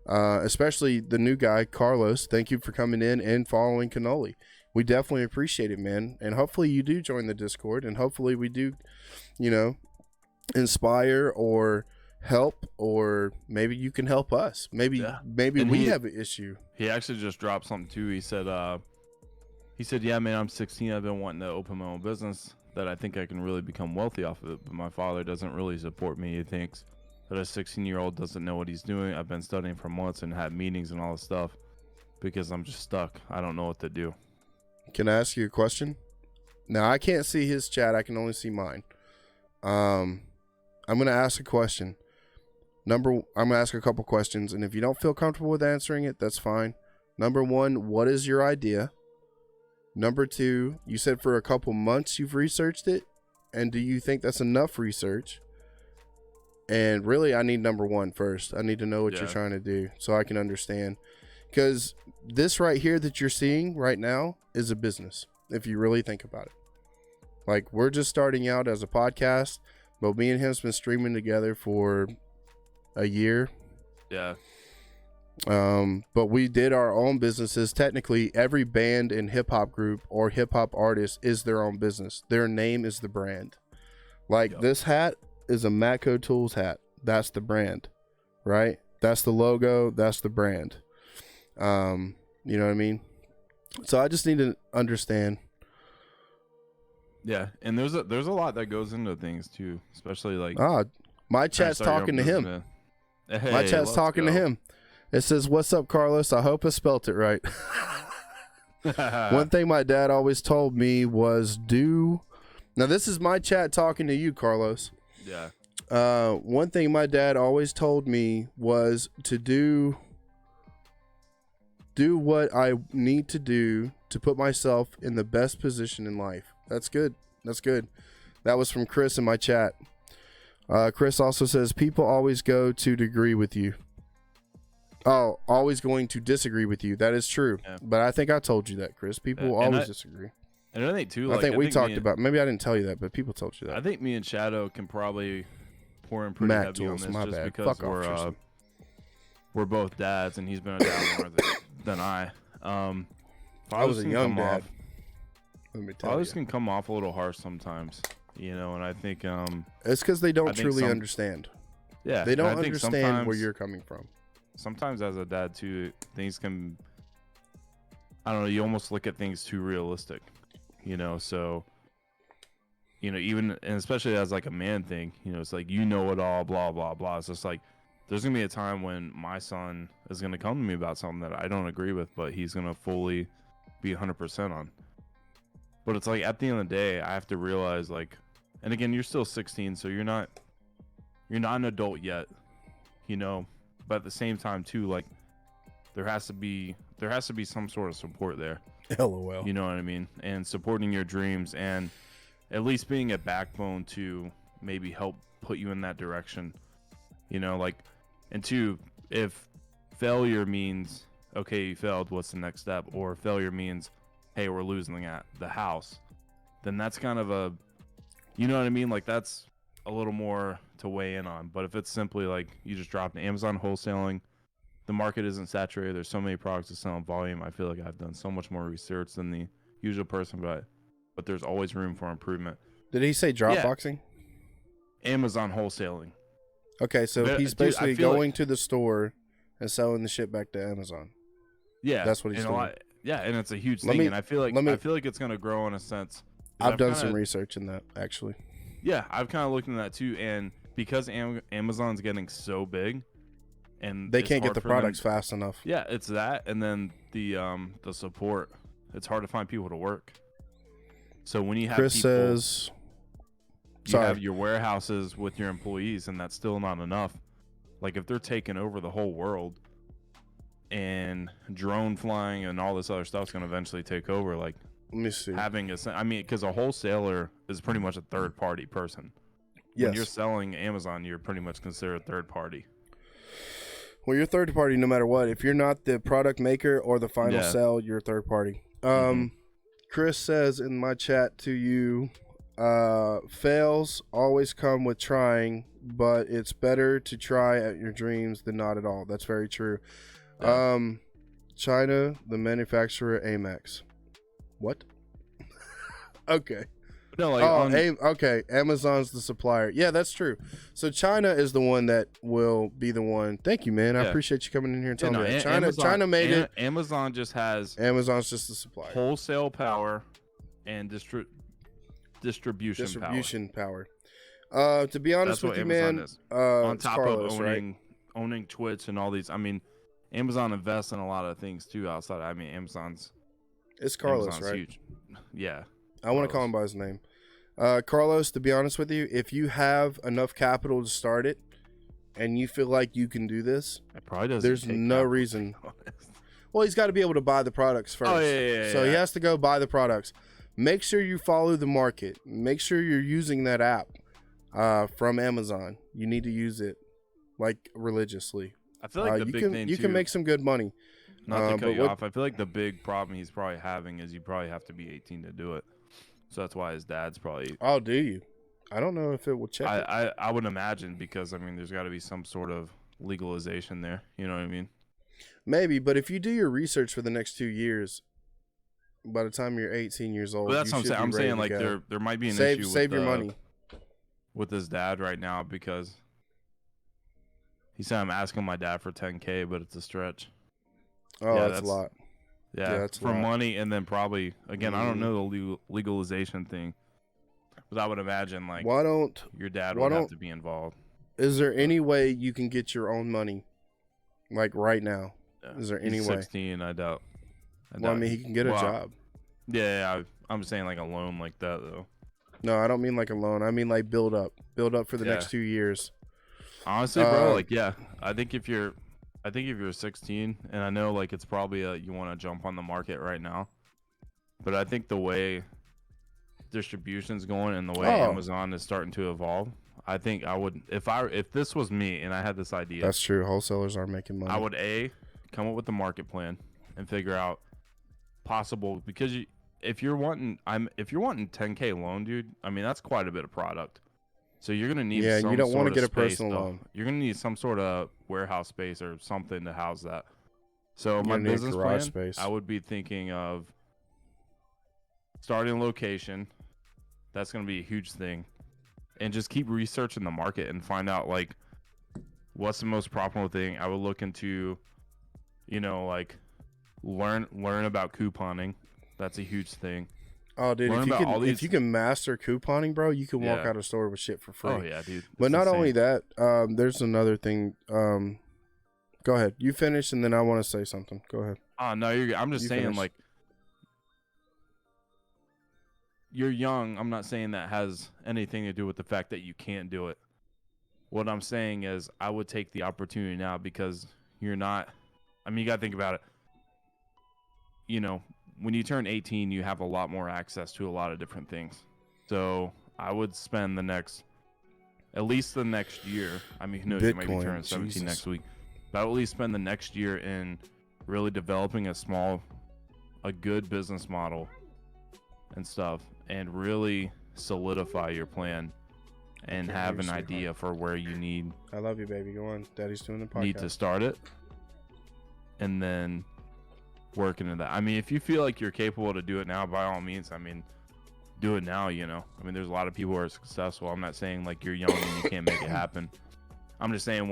especially the new guy, Carlos. Thank you for coming in and following Cannoli. We definitely appreciate it, man. And hopefully you do join the Discord, and hopefully we do, you know, inspire or help, or maybe you can help us. Maybe And we have an issue. He actually just dropped something too. He said, yeah, man, I'm 16. I've been wanting to open my own business that I think I can really become wealthy off of it. But my father doesn't really support me. He thinks that a 16-year-old doesn't know what he's doing. I've been studying for months and had meetings and all this stuff because I'm just stuck. I don't know what to do. Can I ask you a question? Now, I can't see his chat. I can only see mine. I'm going to ask a question. I'm going to ask a couple questions, and if you don't feel comfortable with answering it, that's fine. Number one, what is your idea? Number two, you said for a couple months you've researched it. And do you think that's enough research? And really, I need number one first. I need to know what you're trying to do so I can understand. Because this right here that you're seeing right now is a business, if you really think about it. Like, we're just starting out as a podcast, but me and him's been streaming together for a year. Yeah. But we did our own businesses. Technically, every band and hip hop group or hip hop artist is their own business. Their name is the brand. Like, this hat is a Matco Tools hat. That's the brand, right? That's the logo. That's the brand. You know what I mean? So I just need to understand. Yeah, and there's a lot that goes into things too, especially like my chat's talking to him. Hey, my chat's talking to him. It says, "What's up, Carlos? I hope I spelt it right." One thing my dad always told me was now this is my chat talking to you, Carlos. Yeah. One thing my dad always told me was to do what I need to do to put myself in the best position in life. That's good. That's good. That was from Chris in my chat. Chris also says, people always go to agree with you. Oh, always going to disagree with you. That is true. Yeah. But I think I told you that, Chris. People will always disagree. And I think too, like, I think we talked about, maybe I didn't tell you that, but people told you that. I think me and Shadow can probably pour in pretty heavy on this just because we're both dads, and he's been a dad more than I. I was a young dad. Let me tell you. Fathers can come off a little harsh sometimes, you know, and I think it's because they don't truly understand. Yeah, they don't understand where you're coming from. Sometimes as a dad too, things can, I don't know, you almost look at things too realistic, you know. So, you know, even and especially as like a man thing, you know, it's like, you know it all, blah blah blah. It's just like, there's gonna be a time when my son is gonna come to me about something that I don't agree with, but he's gonna fully be 100% on. But it's like, at the end of the day, I have to realize, like, and again, you're still 16, so you're not an adult yet, you know. But at the same time too, like, there has to be some sort of support there. LOL. You know what I mean? And supporting your dreams, and at least being a backbone to maybe help put you in that direction. You know, like, and two, if failure means, okay, you failed, what's the next step? Or failure means, hey, we're losing the house, then that's kind of a, you know what I mean? Like, that's a little more to weigh in on. But if it's simply like you just dropped an Amazon wholesaling, the market isn't saturated, there's so many products to sell in volume, I feel like I've done so much more research than the usual person, but there's always room for improvement. Did he say dropboxing? Yeah. Amazon wholesaling. Okay, so he's basically going to the store and selling the shit back to Amazon. Yeah, that's what he's doing. Yeah, and it's a huge thing, and I feel like it's going to grow in a sense. I've done some research in that, actually. Yeah, I've kind of looked into that too, and because Amazon's getting so big, and they can't get the products fast enough. Yeah, it's that, and then the support. It's hard to find people to work. So when you have Chris people, says, you have your warehouses with your employees, and that's still not enough. Like, if they're taking over the whole world, and drone flying and all this other stuff's going to eventually take over, like, let me see. Because a wholesaler is pretty much a third party person. Yes. When you're selling Amazon, you're pretty much considered third party. Well, you're third party no matter what. If you're not the product maker or the final sell, you're third party. Chris says in my chat to you, fails always come with trying, but it's better to try at your dreams than not at all. That's very true. Yeah. China, the manufacturer, Amex. What? Okay. No, like okay. Amazon's the supplier. Yeah, that's true. So China is the one that will be the one. Thank you, man. I appreciate you coming in here and telling me that. China made it. Amazon just has. Amazon's just the supplier. Wholesale power and distribution power. To be honest with you, man, on top Carlos, of owning Twitch and all these, I mean, Amazon invests in a lot of things too outside. I mean, it's Carlos, Amazon's right? Huge. Yeah. I want to call him by his name. Carlos, to be honest with you, if you have enough capital to start it and you feel like you can do this, it probably doesn't. There's no reason. Well, he's got to be able to buy the products first. Oh, yeah. So he has to go buy the products. make sure you follow the market. Make sure you're using that app from Amazon. You need to use it like religiously. I feel like the big thing you too, can make some good money. not to cut you off, I feel like the big problem he's probably having is you probably have to be 18 to do it. So that's why his dad's probably. Oh, do you? I don't know if it will check it. I would imagine, because I mean there's got to be some sort of legalization there. You know what I mean? Maybe, but if you do your research for the next 2 years, by the time you're 18 years old, But that's you what should I'm be saying. ready to Like go. there might be an save issue save with your money. with his dad right now, because he said I'm asking my dad for $10K, but it's a stretch. Oh, Yeah, that's a lot. Yeah, that's a for lot. money, and then probably again, I don't know the legalization thing, but I would imagine like Why don't? your dad why would have don't- to be involved. Is there any way you can get your own money, like right now? Yeah. Is there He's any way? 16, I doubt. Well, I mean, he can get a job. Yeah, I'm saying like a loan like that though. No, I don't mean like a loan. I mean like build up for the next 2 years. Honestly, bro, like yeah, I think if you're 16, and I know like it's probably you want to jump on the market right now, but I think the way distribution's going and the way Amazon is starting to evolve, I think I would, if this was me and I had this idea. That's true. Wholesalers are making money. I would come up with the market plan and figure out possible, because if you're wanting 10K loan, dude, I mean that's quite a bit of product. So you're gonna need you don't want to get a space, personal though. loan. You're gonna need some sort of warehouse space or something to house that. So my need a business plan, garage space. I would be thinking of starting a location. That's gonna be a huge thing, and just keep researching the market and find out like what's the most profitable thing. I would look into, like learn about couponing. That's a huge thing. Oh, dude, Learn about all these- if you can master couponing, bro, you can walk Yeah. out of a store with shit for free. Oh yeah, dude. But It's not insane. only that, there's another thing. Go ahead. You finish, and then I want to say something. Go ahead. No, I'm just You saying, finish. like, you're young. I'm not saying that has anything to do with the fact that you can't do it. What I'm saying is I would take the opportunity now, because you're not, I mean, you got to think about it. When you turn 18, you have a lot more access to a lot of different things. So I would spend at least the next year. I mean, who knows, you might be Bitcoin, turning 17 Jesus. next week. But I would at least spend the next year in really developing a good business model and stuff, and really solidify your plan and Okay, have an you're idea for where you need I love you, baby. Go on. Daddy's doing the podcast. to start it, and then work into that. I mean, if you feel like you're capable to do it now, by all means, I mean, do it now, I mean, there's a lot of people who are successful. I'm not saying like you're young and you can't make it happen. I'm just saying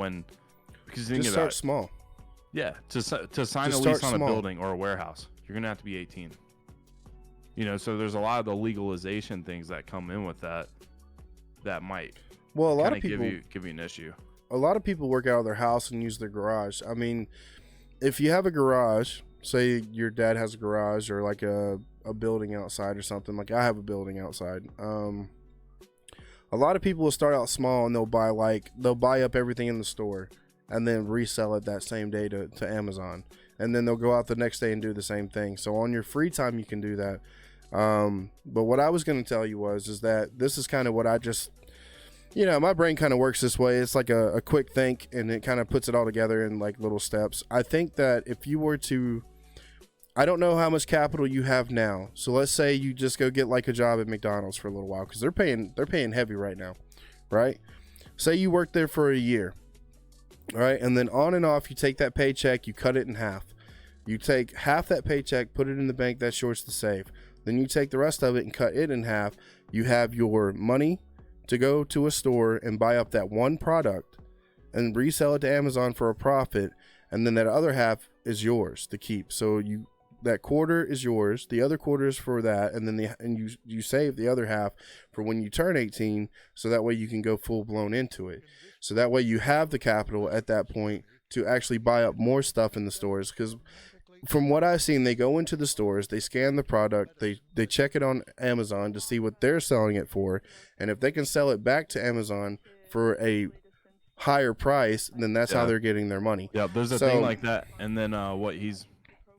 because think Just about start it. small. Yeah, to sign Just a start lease on small. a building or a warehouse, you're gonna have to be 18. So there's a lot of the legalization things that come in with that might Well, a lot kind of of people give you an issue. a lot of people work out of their house and use their garage. I mean, if you have a garage, say your dad has a garage or like a building outside or something, like I have a building outside. A lot of people will start out small and they'll buy up everything in the store and then resell it that same day to Amazon. And then they'll go out the next day and do the same thing. So on your free time, you can do that. But what I was going to tell you is that this is kind of what I just, my brain kind of works this way. It's like a quick think, and it kind of puts it all together in like little steps. I think that if you were to, I don't know how much capital you have now. So let's say you just go get like a job at McDonald's for a little while, because they're paying heavy right now, right? Say you work there for a year, right? And then on and off, you take that paycheck, you cut it in half. You take half that paycheck, put it in the bank, that's yours to save. Then you take the rest of it and cut it in half. You have your money to go to a store and buy up that one product and resell it to Amazon for a profit. And then that other half is yours to keep. So that quarter is yours. The other quarter is for that. And then you save the other half for when you turn 18. So that way you can go full blown into it. So that way you have the capital at that point to actually buy up more stuff in the stores. Because from what I've seen, they go into the stores, they scan the product, they check it on Amazon to see what they're selling it for, and if they can sell it back to Amazon for a higher price, then that's how they're getting their money. Yeah, there's a thing like that. And then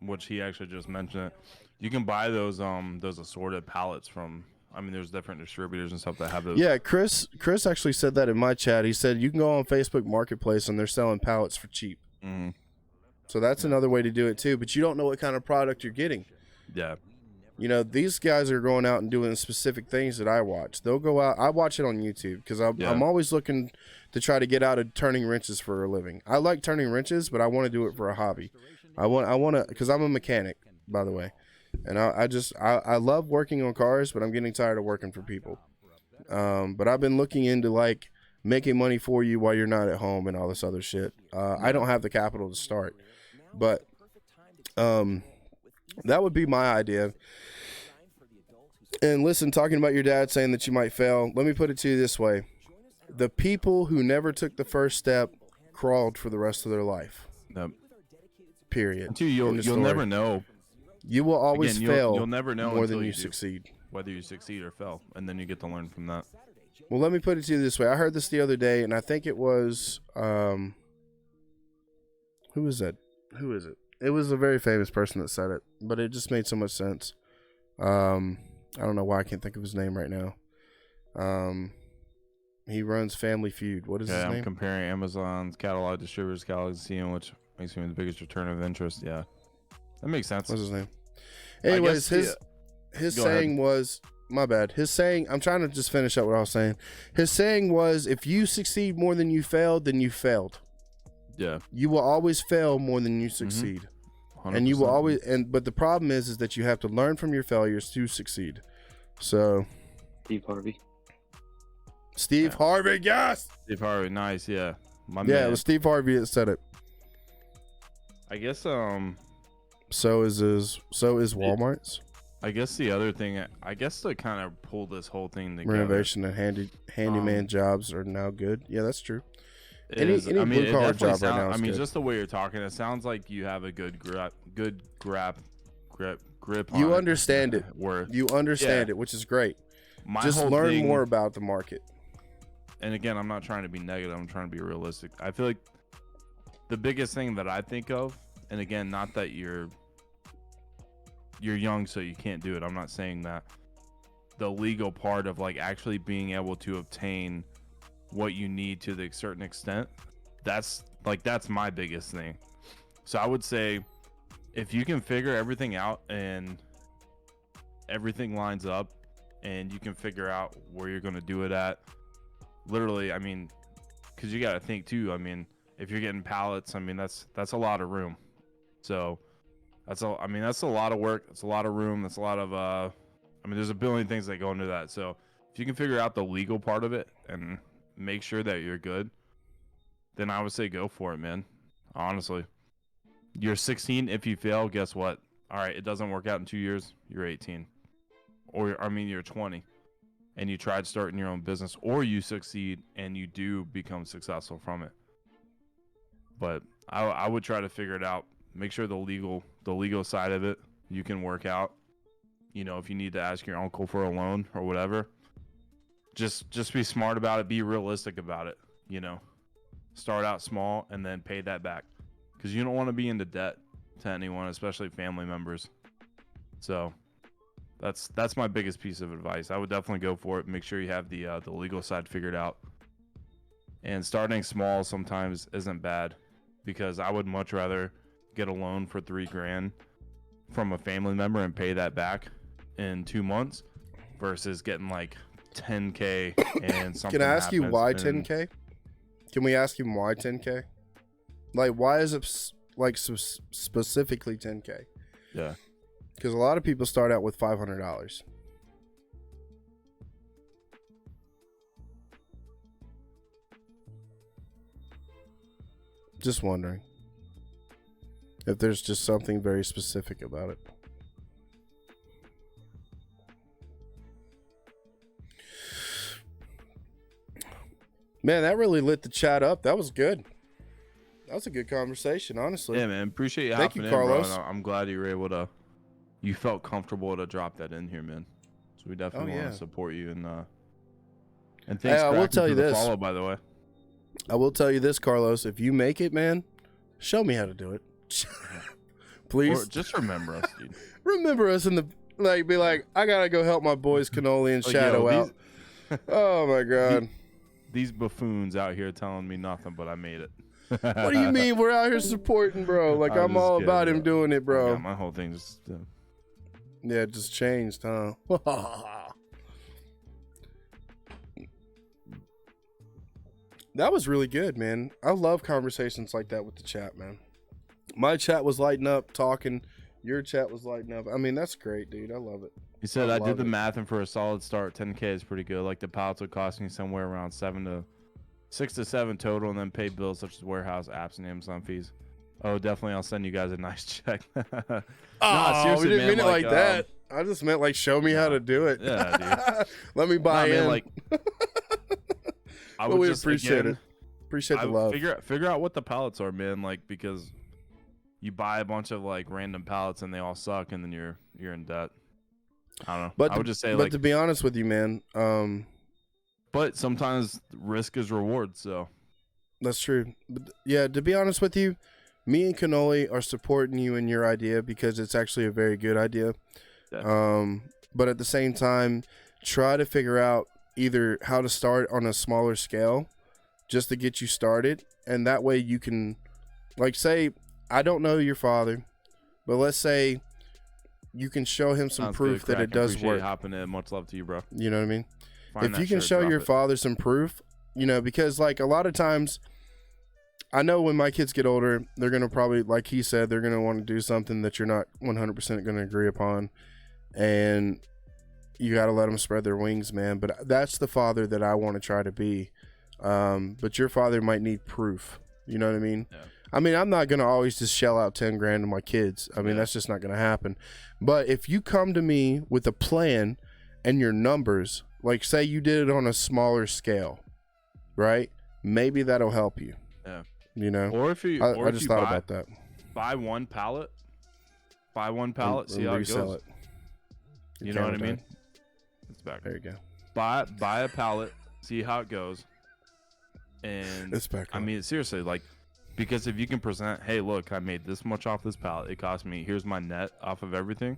which he actually just mentioned, You can buy those assorted pallets from. I mean, there's different distributors and stuff that have those. Yeah, Chris actually said that in my chat. He said you can go on Facebook Marketplace and they're selling pallets for cheap. Mm-hmm. So that's another way to do it too. But you don't know what kind of product you're getting. Yeah. You know, these guys are going out and doing specific things that I watch. They'll go out. I watch it on YouTube because I'm always looking to try to get out of turning wrenches for a living. I like turning wrenches, but I want to do it for a hobby. I want to because I'm a mechanic, by the way. And I love working on cars, but I'm getting tired of working for people. But I've been looking into like making money for you while you're not at home and all this other shit. I don't have the capital to start, but that would be my idea. And listen, talking about your dad saying that you might fail, let me put it to you this way. The people who never took the first step crawled for the rest of their life. Yep. Period. You'll never know. You will always fail. You'll never know more than you do, succeed. whether you succeed or fail, and then you get to learn from that. Well, let me put it to you this way. I heard this the other day, and I think it was who is that? Who is it? It was a very famous person that said it, but it just made so much sense. I don't know why I can't think of his name right now. He runs Family Feud. What is his name? I'm comparing Amazon's catalog distributors catalog to see which makes me the biggest return of interest. Yeah. That makes sense. What's his name? Anyways, his saying was, my bad. His saying, I'm trying to just finish up what I was saying. His saying was, if you succeed more than you failed, then you failed. Yeah. You will always fail more than you succeed. 100%. And you will always, but the problem is that you have to learn from your failures to succeed. So. Steve Harvey. Steve Harvey, yes. Steve Harvey, nice, yeah. My man. It was Steve Harvey that said it. I guess So is Walmart's. I guess the other thing, I guess to kind of pull this whole thing together, renovation and handyman jobs are now good. Yeah, that's true. Any I mean, blue collar job right now is good. Just the way you're talking, it sounds like you have a good grip. You on understand it. You understand it, which is great. Just learn more about the market. And again, I'm not trying to be negative. I'm trying to be realistic. I feel like the biggest thing that I think of, and again, not that you're young, so you can't do it. I'm not saying that. The legal part of like actually being able to obtain what you need to the certain extent, that's my biggest thing. So I would say if you can figure everything out and everything lines up and you can figure out where you're going to do it at, literally, I mean, because you got to think too, I mean, if you're getting pallets, I mean, that's a lot of room. So that's a lot of work. That's a lot of room. That's a lot of, I mean, there's a billion things that go into that. So if you can figure out the legal part of it and make sure that you're good, then I would say go for it, man. Honestly, you're 16. If you fail, guess what? All right, it doesn't work out in 2 years. You're 18, or I mean, you're 20, and you tried starting your own business, or you succeed and you do become successful from it. But I would try to figure it out. Make sure the legal side of it you can work out. You know, if you need to ask your uncle for a loan or whatever, just be smart about it. Be realistic about it. You know, start out small and then pay that back, because you don't want to be into debt to anyone, especially family members. So that's my biggest piece of advice. I would definitely go for it. Make sure you have the legal side figured out. And starting small sometimes isn't bad, because I would much rather get a loan for $3,000 from a family member and pay that back in 2 months versus getting like $10K and something. Can I ask you why 10K? Can we ask him why 10K? Like, why is it like specifically 10K? Yeah. Because a lot of people start out with $500. Just wondering if there's just something very specific about it. Man, that really lit the chat up. That was good. That was a good conversation, honestly. Yeah, man. Appreciate you hopping in, Carlos. Bro. I'm glad you were able to. You felt comfortable to drop that in here, man. So we definitely want to support you and thanks. Hey, I will tell you this. Follow, by the way. I will tell you this, Carlos. If you make it, man, show me how to do it. please. Or just remember us, dude. Remember us in the be like, I gotta go help my boys Cannoli and Shadow out. Oh my god. These buffoons out here telling me nothing, but I made it. What do you mean? We're out here supporting, bro. Like I'm all kidding, about him doing it, bro. Yeah, my whole thing just. Yeah, it just changed, huh? That was really good, man. I love conversations like that with the chat, man. My chat was lighting up, talking. Your chat was lighting up. I mean, that's great, dude. I love it. He said, I did the math, and for a solid start, 10K is pretty good. Like the pallets would cost me somewhere around 6 to 7 total, and then pay bills such as warehouse, apps, and Amazon fees. Oh, definitely. I'll send you guys a nice check. We didn't mean it like that. I just meant like show me how to do it. Yeah, dude. Let me buy in. Man, like, I would just appreciate it. Appreciate the love. Figure out what the pallets are, man. Like, because you buy a bunch of like random pallets and they all suck, and then you're in debt. I don't know. But I would just say, but to be honest with you, man, but sometimes risk is reward. So that's true. But yeah, to be honest with you, me and Cannoli are supporting you in your idea because it's actually a very good idea. Yeah. But at the same time, try to figure out either how to start on a smaller scale just to get you started. And that way you can, like, say, I don't know your father, but let's say you can show him some proof that it does work. Hopping in. Much love to you, bro. You know what I mean? If you can show your father some proof, you know, because like a lot of times, I know when my kids get older, they're going to probably, like he said, they're going to want to do something that you're not 100% going to agree upon. And you got to let them spread their wings, man. But that's the father that I want to try to be. But your father might need proof. You know what I mean? Yeah. I mean, I'm not going to always just shell out 10 grand to my kids. I mean, that's just not going to happen. But if you come to me with a plan and your numbers, like say you did it on a smaller scale, right? Maybe that'll help you. Yeah. You know? Or if you, I just thought about that. Buy one pallet, see how it goes. It. You know what I mean? It's back. There you go. Buy a pallet, see how it goes. And it's back. I mean, seriously, like, because if you can present, hey, look, I made this much off this pallet. It cost me, here's my net off of everything.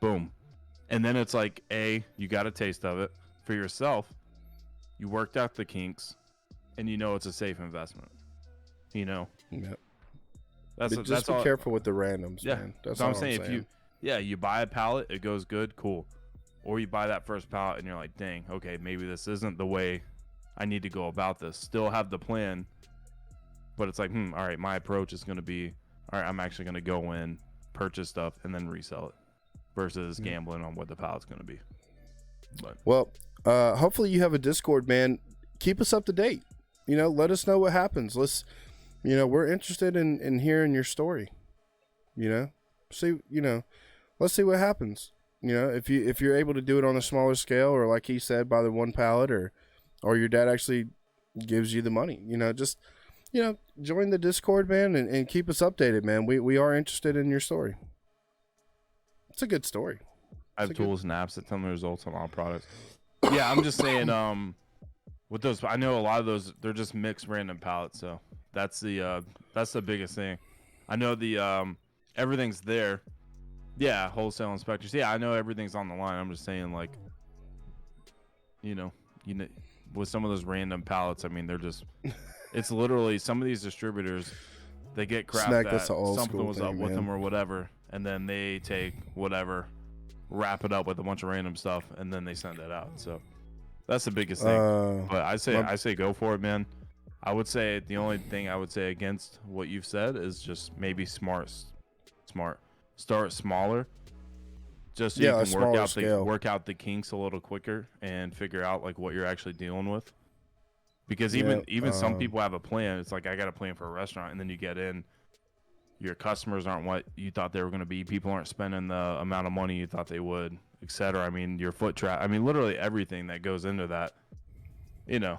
Boom. And then it's like, you got a taste of it for yourself. You worked out the kinks, and you know it's a safe investment. You know? Yep. Just be careful with the randoms, man. That's all I'm saying. If you buy a pallet, it goes good, cool. Or you buy that first pallet, and you're like, dang, okay, maybe this isn't the way I need to go about this. Still have the plan, but it's like, all right, my approach is going to be, all right, I'm actually going to go in, purchase stuff, and then resell it versus gambling on what the pallet's going to be. But well, hopefully you have a Discord, man. Keep us up to date. You know, let us know what happens. We're interested in hearing your story. You know, let's see what happens. You know, if you're able to do it on a smaller scale, or like he said, by the one pallet, or your dad actually gives you the money, just, join the Discord, man, and keep us updated, man. We are interested in your story. It's a good story. I have tools and apps that tell me results on all products. Yeah, I'm just saying, with those, I know a lot of those, they're just mixed random pallets. So that's the biggest thing. I know the, everything's there. Yeah. Wholesale inspectors. Yeah. I know everything's on the line. I'm just saying, like, with some of those random pallets, I mean, they're just, it's literally some of these distributors, they get crap that something was up with them or whatever. And then they take whatever, wrap it up with a bunch of random stuff, and then they send it out. So that's the biggest thing. But I say go for it, man. I would say the only thing I would say against what you've said is just maybe smart. Start smaller, just so you can work out the kinks a little quicker and figure out like what you're actually dealing with. Because even some people have a plan. It's like, I got a plan for a restaurant, and then you get in. Your customers aren't what you thought they were going to be. People aren't spending the amount of money you thought they would, etc. I mean, your foot traffic. I mean, literally everything that goes into that. I'm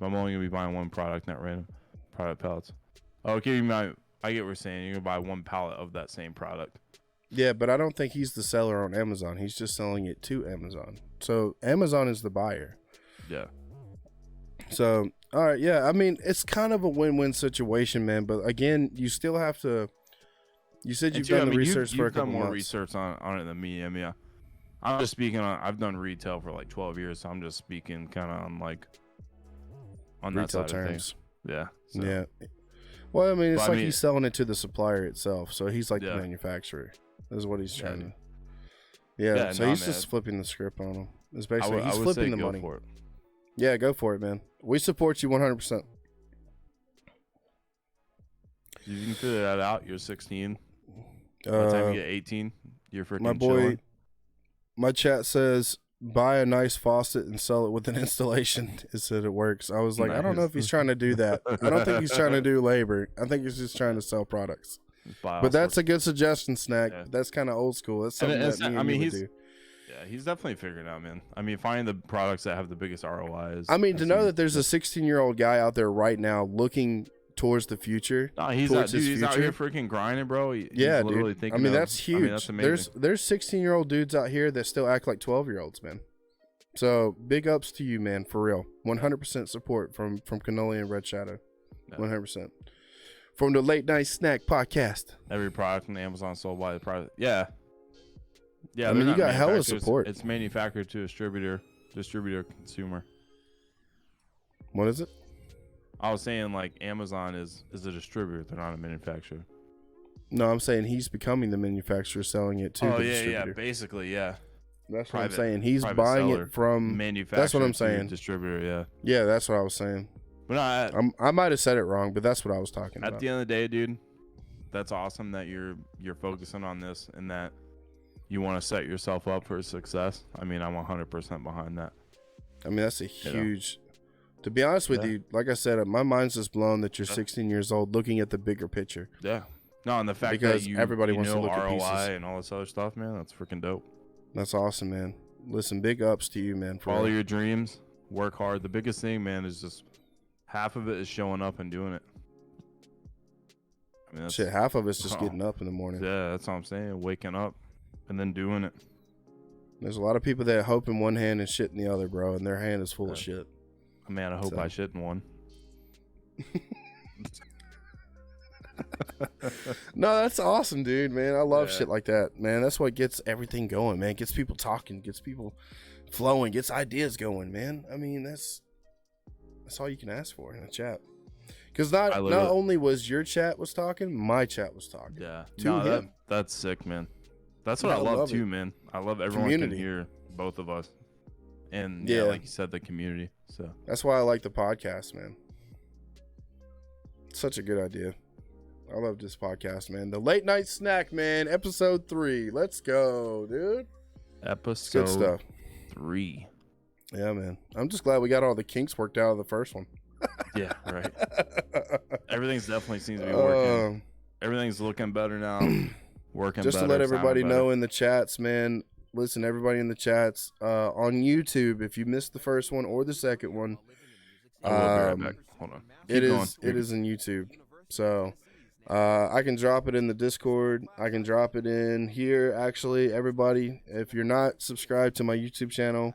only going to be buying one product, not random product pallets. Okay, I get what you're saying. You're going to buy one pallet of that same product. Yeah, but I don't think he's the seller on Amazon. He's just selling it to Amazon. So Amazon is the buyer. Yeah. So All right, yeah. I mean, it's kind of a win-win situation, man. But again, you still have to. You said you've done the research for a couple months. You've done more months. research on it than me. I mean, I'm just speaking on. I've done retail for like 12 years, so I'm just speaking kind of on like on Retail that side terms. of things. Yeah. So. Yeah. Well, I mean, it's But, like he's selling it to the supplier itself, so he's like Yeah. the manufacturer. Is what he's trying to. Yeah, Yeah. So he's man. just flipping the script on him. It's I basically would he's say flipping the go money. for it. Yeah, go for it, man. We support you 100%. You can figure that out. You're 16. By the time you get 18, you're freaking my boy, chilling. my chat says buy a nice faucet and sell it with an installation. It said it works. I was like, I don't know if he's trying to do that. I don't think he's trying to do labor. I think he's just trying to sell products. But that's a good suggestion, Snack. Yeah. That's kind of old school. That's something that me and you would do. Yeah, he's definitely figuring it out, man. I mean, finding the products that have the biggest ROIs. I mean, to know that there's a 16-year-old guy out there right now looking towards the future. No, he's out here freaking grinding, bro. He's literally dude. I mean, that's huge. I mean, that's amazing. There's 16-year-old dudes out here that still act like 12-year-olds, man. So big ups to you, man, for real. 100% support from Cannoli and Red Shadow. 100%. From the Late Night Snack Podcast. Every product on Amazon sold by the product. Yeah. Yeah, I mean, you got hella support. It's manufactured to distributor, consumer. What is it? I was saying like Amazon is a distributor. They're not a manufacturer. No, I'm saying he's becoming the manufacturer, selling it to the distributor. Yeah, basically, yeah. That's what I'm saying. He's buying it from manufacturer. That's what I'm saying. Distributor, yeah. Yeah, that's what I was saying. But no, I might have said it wrong, but that's what I was talking about. At the end of the day, dude, that's awesome that you're focusing on this and that you want to set yourself up for success. I mean, I'm 100% behind that. I mean, that's a huge. To be honest with you, like I said, my mind's just blown that you're 16 years old, looking at the bigger picture. Yeah. No, and the fact because that everybody wants know to look ROI at pieces and all this other stuff, man, that's freaking dope. That's awesome, man. Listen, big ups to you, man. Follow your dreams, work hard. The biggest thing, man, is just half of it is showing up and doing it. I mean, half of it's just getting up in the morning. Yeah, that's what I'm saying. Waking up and then doing it. There's a lot of people that hope in one hand and shit in the other, bro, and their hand is full of shit. Man, I hope I shit in one. No, that's awesome, dude, man. I love shit like that, man. That's what gets everything going, man. Gets people talking, gets people flowing, gets ideas going, man. I mean, that's all you can ask for in a chat. Because not only was your chat was talking, my chat was talking. Yeah. To him. That's sick, man. That's what I love too, man. I love everyone can hear both of us. And like you said, the community. So that's why I like the podcast, man. Such a good idea. I love this podcast, man. The Late Night Snack, man. Episode 3. Let's go, dude. Episode good stuff. 3. Yeah, man. I'm just glad we got all the kinks worked out of the first one. Yeah, right. Everything's definitely seems to be working. Everything's looking better now. Working just better. To let everybody know in the chats, man. Listen, everybody in the chats on YouTube, if you missed the first one or the second one, I will be right back. Hold on. It is in YouTube. So I can drop it in the Discord. I can drop it in here. Actually, everybody, if you're not subscribed to my YouTube channel,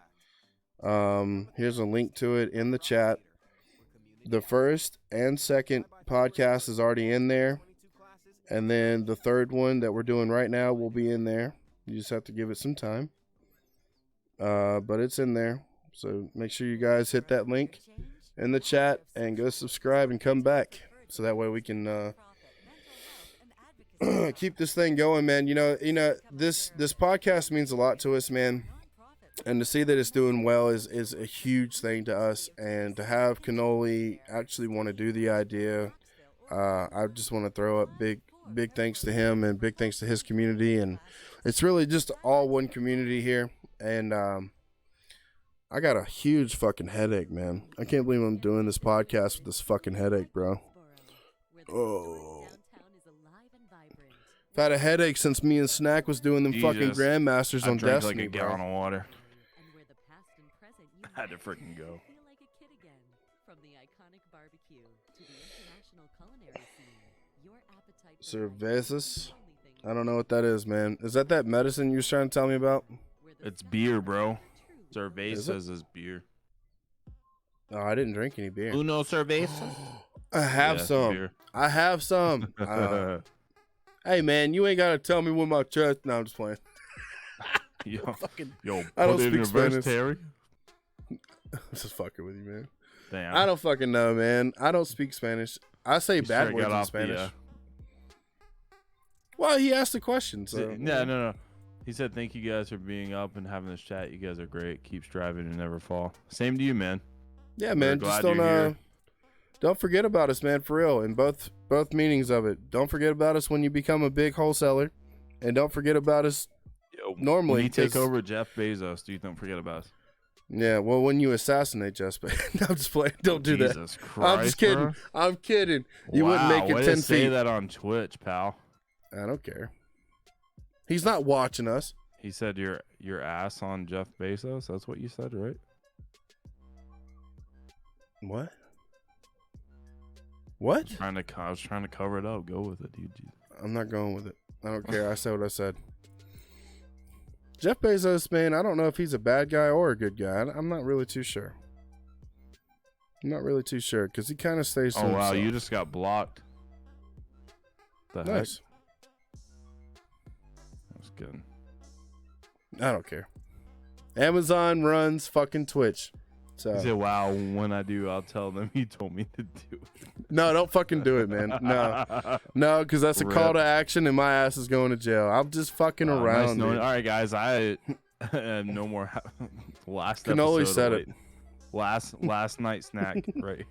here's a link to it in the chat. The first and second podcast is already in there. And then the third one that we're doing right now will be in there. You just have to give it some time. But it's in there. So make sure you guys hit that link in the chat and go subscribe and come back. So that way we can keep this thing going, man. You know, this podcast means a lot to us, man. And to see that it's doing well is a huge thing to us. And to have Cannoli actually want to do the idea, I just want to throw up big thanks to him and big thanks to his community. And it's really just all one community here. And I got a huge fucking headache, man. I can't believe I'm doing this podcast with this fucking headache, bro. Oh. I've had a headache since me and Snack was doing them fucking Grandmasters on Destiny, like a gallon of water. I had to freaking go. Cervezas? I don't know what that is, man. Is that medicine you was trying to tell me about? It's beer, bro. Cervezas is beer. Oh, I didn't drink any beer. Uno cerveza. I have Yeah, some. beer. I have some. Hey, man, you ain't got to tell me with my chest. No, I'm just playing. Yo, Fucking, yo, I don't put it in speak reverse, Spanish. Terry. I'm just fucking with you, man. Damn. I don't fucking know, man. I don't speak Spanish. I say You bad straight words got in off Spanish. the, Well, he asked the question, so. no. He said, "Thank you guys for being up and having this chat. You guys are great. Keep striving and never fall." Same to you, man. Yeah, We're man. glad Just you're here. don't forget about us, man. For real, in both meanings of it. Don't forget about us when you become a big wholesaler, and don't forget about us Yo, normally. when you take 'cause- over Jeff Bezos, don't forget about us. Yeah, well, when you assassinate Jeff Bezos, no, I'm just playing. Don't do that. Jesus Christ, I'm just kidding. bro. I'm kidding. You wouldn't make it way 10 to say feet. that on Twitch, pal. I don't care. He's not watching us. He said your ass on Jeff Bezos. That's what you said, right? What? What? I was trying to cover it up. Go with it, dude. I'm not going with it. I don't care. I said what I said. Jeff Bezos, man, I don't know if he's a bad guy or a good guy. I'm not really too sure. I'm not really too sure because he kind of stays to Oh wow, himself. you just got blocked. The Nice. heck? That's good. I don't care. Amazon runs fucking Twitch. He So said, "Wow, when I do, I'll tell them he told me to do it." no, don't fucking do it, man. No, because that's a call Rip. to action, and my ass is going to jail. I'm just fucking Nice around. knowing- Dude. All right, guys, I no more. Last Cannoli episode, said wait. Last night snack, right?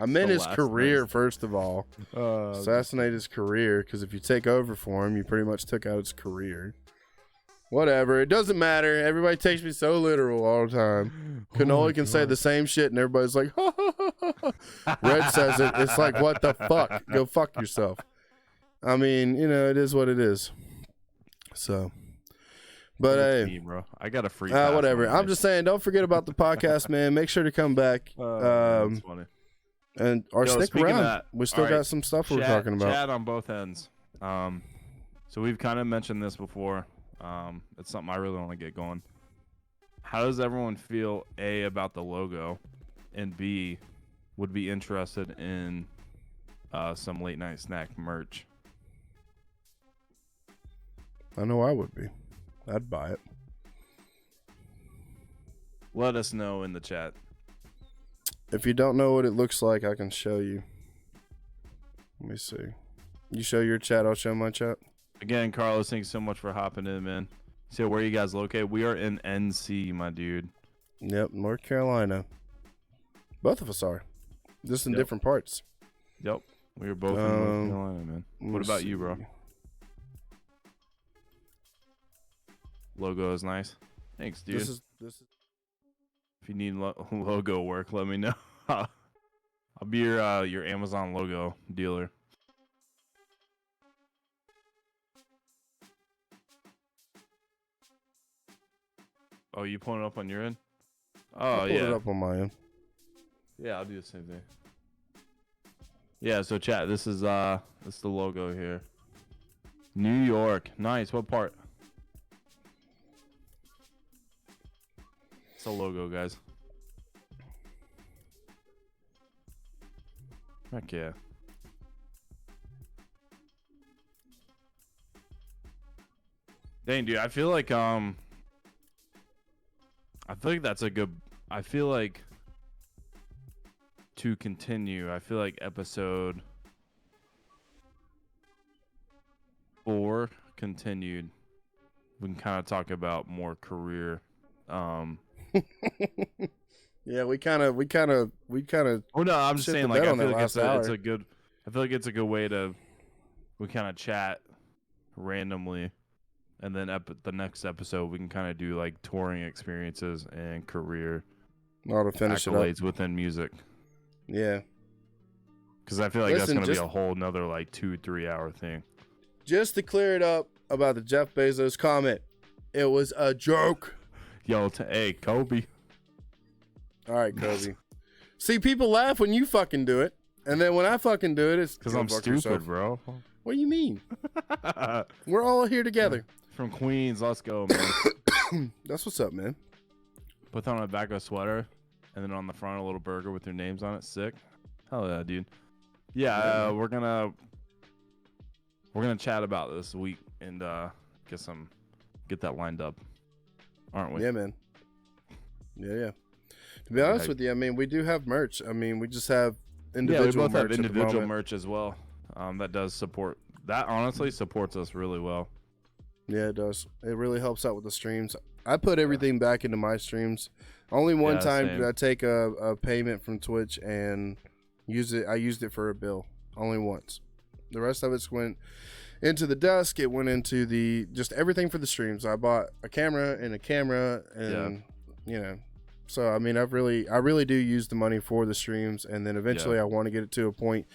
I meant his career first of all. Uh, Assassinate his career, because if you take over for him, you pretty much took out his career. Whatever, it doesn't matter. Everybody takes me so literal all the time. Cannoli can say the same shit, and everybody's like, ha, ha, ha, ha. Red says it. It's like, what the fuck? Go fuck yourself. I mean, you know, it is what it is. So, but hey, me, bro. I got a free. pass whatever. on I'm just saying, don't forget about the podcast, man. Make sure to come back. that's funny. And or Yo, stick speaking of around. that, We still all got right, some stuff we're talking about. Chat on both ends. So we've kind of mentioned this before. It's something I really want to get going. How does everyone feel, A, about the logo, and B, would be interested in some late night snack merch? I know I would be. I'd buy it. Let us know in the chat. If you don't know what it looks like, I can show you. Let me see. You show your chat, I'll show my chat. Again, Carlos, thanks so much for hopping in, man. So where are you guys located? We are in NC, my dude. Yep, North Carolina. Both of us are. Just in Yep. different parts. Yep. We are both in North Carolina, man. What about you, bro? Logo is nice. Thanks, dude. This is If you need logo work, let me know. I'll be your Amazon logo dealer. Oh, you pulling it up on your end? Oh, I'll pull yeah. it up on my end. Yeah, I'll do the same thing. Yeah, so chat, this is the logo here. New York. Nice. What part? It's a logo, guys. Heck yeah. Dang, dude, I feel like that's a good. I feel like to continue. I feel like episode 4 continued. We can kind of talk about more career. Yeah, we kind of. Oh no, I'm just shit saying. the Like, bed I on feel that like it's last a hour. good. I feel like it's a good way to. We kind of chat randomly, and then the next episode we can kind of do like touring experiences and career to finish it up. accolades within music. Yeah. Because I feel like Listen, that's gonna just- be a whole nother like 2-3 hour thing. Just to clear it up about the Jeff Bezos comment, it was a joke. Yo, hey Kobe. All right, Kobe. See, people laugh when you fucking do it, and then when I fucking do it, it's Because go I'm fuck stupid, yourself. bro. What do you mean? We're all here together. From Queens, let's go, man. That's what's up, man. Put on a back of sweater, and then on the front a little burger with their names on it. Sick. Hell yeah, dude. Yeah, we're gonna chat about this week and get that lined up, aren't we? Yeah, man. Yeah. To be honest with you, I mean, we do have merch. I mean, we just have individual we both merch have individual merch as well. That does support. That honestly supports us really well. Yeah, it does. It really helps out with the streams. I put everything back into my streams. Only one time same. did I take a payment from Twitch and use it. I used it for a bill. Only once. The rest of it went into the desk. It went into just everything for the streams. I bought a camera and you know. So I mean, I really do use the money for the streams, and then eventually I want to get it to a point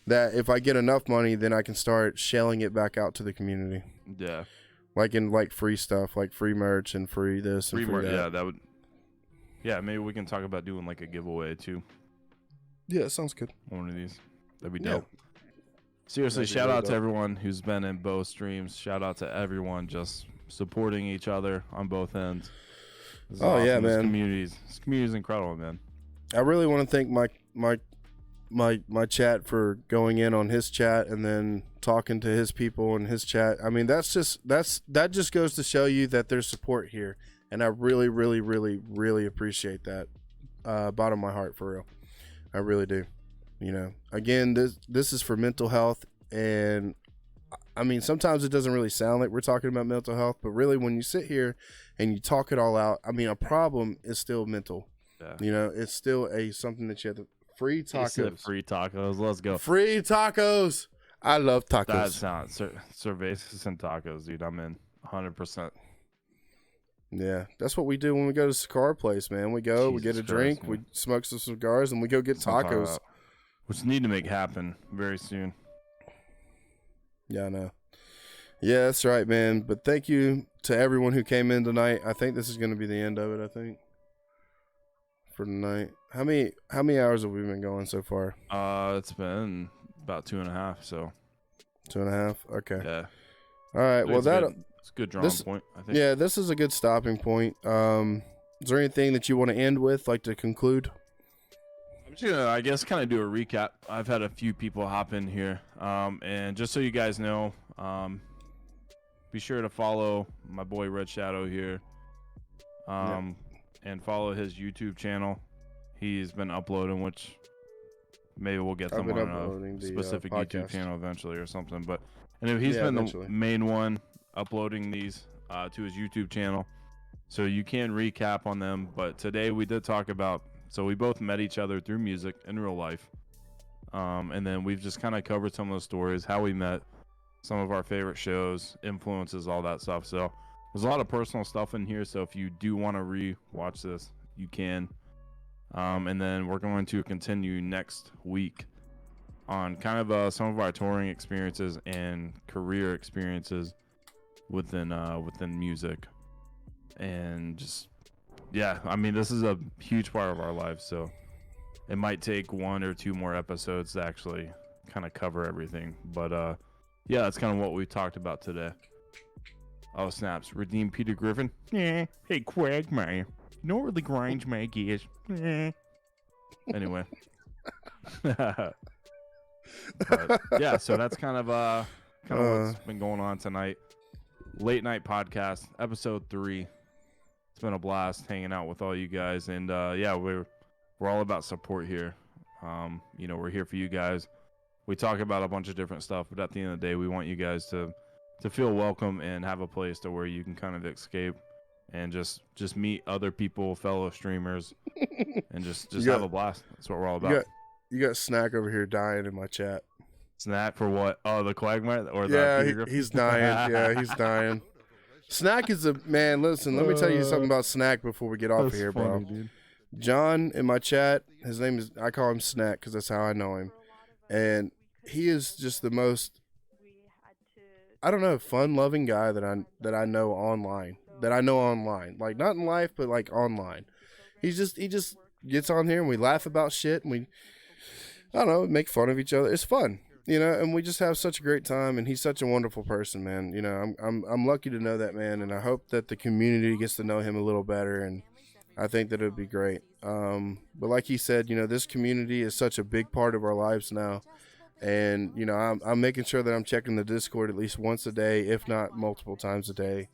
that if I get enough money, then I can start shelling it back out to the community. Yeah. Like in free stuff, like free merch and free this and free that. Yeah, that would. Yeah, maybe we can talk about doing like a giveaway too. Yeah, sounds good. One of these. That'd be dope. Seriously, shout out to everyone who's been in both streams. Shout out to everyone just supporting each other on both ends. Oh yeah, man. This community's incredible, man. I really want to thank my chat for going in on his chat and then talking to his people in his chat. I mean, that just goes to show you that there's support here, and I really, really, really, really appreciate that. Bottom of my heart, for real. I really do. You know, again, this is for mental health, and I mean, sometimes it doesn't really sound like we're talking about mental health, but really when you sit here and you talk it all out, I mean, a problem is still mental. Yeah. You know, it's still something that you have to. Free tacos. Free tacos. Let's go. Free tacos. I love tacos. That sounds cervezas and tacos, dude. I'm in 100%. Yeah, that's what we do when we go to cigar place, man. We go, we get a drink, we smoke some cigars, and we go get tacos. Which need to make happen very soon. Yeah, I know. Yeah, that's right, man. But thank you to everyone who came in tonight. I think this is going to be the end of it, I think, for tonight. How many hours have we been going so far? It's been about 2.5, so. 2.5? Okay. Yeah. All right, well, it's a good drawing point, I think. Yeah, this is a good stopping point. Is there anything that you want to end with, like to conclude? I'm just gonna, I guess, kind of do a recap. I've had a few people hop in here, and just so you guys know, be sure to follow my boy Red Shadow here, and follow his YouTube channel. He's been uploading, which maybe we'll get them on a specific YouTube channel eventually or something. But anyway, he's been the main one uploading these to his YouTube channel, so you can recap on them. But today we did talk about, so we both met each other through music in real life, and then we've just kind of covered some of those stories, how we met, some of our favorite shows, influences, all that stuff. So there's a lot of personal stuff in here, so if you do want to re-watch this, you can. And then we're going to continue next week on kind of some of our touring experiences and career experiences within music. And just, yeah, I mean, this is a huge part of our lives, so it might take 1 or 2 more episodes to actually kind of cover everything. But yeah, that's kind of what we talked about today. Oh, snaps. Redeem Peter Griffin. Yeah. Hey, Quagmire. You know what the gringe mag is? Anyway. But, yeah, so that's kind of what's been going on tonight. Late night podcast, episode 3. It's been a blast hanging out with all you guys, and yeah, we're all about support here. You know, we're here for you guys. We talk about a bunch of different stuff, but at the end of the day, we want you guys to feel welcome and have a place to where you can kind of escape and just meet other people, fellow streamers, and just have a blast. That's what we're all about. You got Snack over here dying in my chat. Snack for what? Oh, the Quagmire? Or the he's dying. Yeah, he's dying. Snack is man. Listen, let me tell you something about Snack before we get off of here, bro. Dude. John in my chat, his name is, I call him Snack because that's how I know him, and he is just the most, I don't know, fun-loving guy that I know online. Like not in life, but like online. He just gets on here and we laugh about shit and we, I don't know, make fun of each other. It's fun, you know, and we just have such a great time. And he's such a wonderful person, man. You know, I'm lucky to know that man, and I hope that the community gets to know him a little better. And I think that it would be great. But like he said, this community is such a big part of our lives now. And, I'm making sure that I'm checking the Discord at least once a day, if not multiple times a day.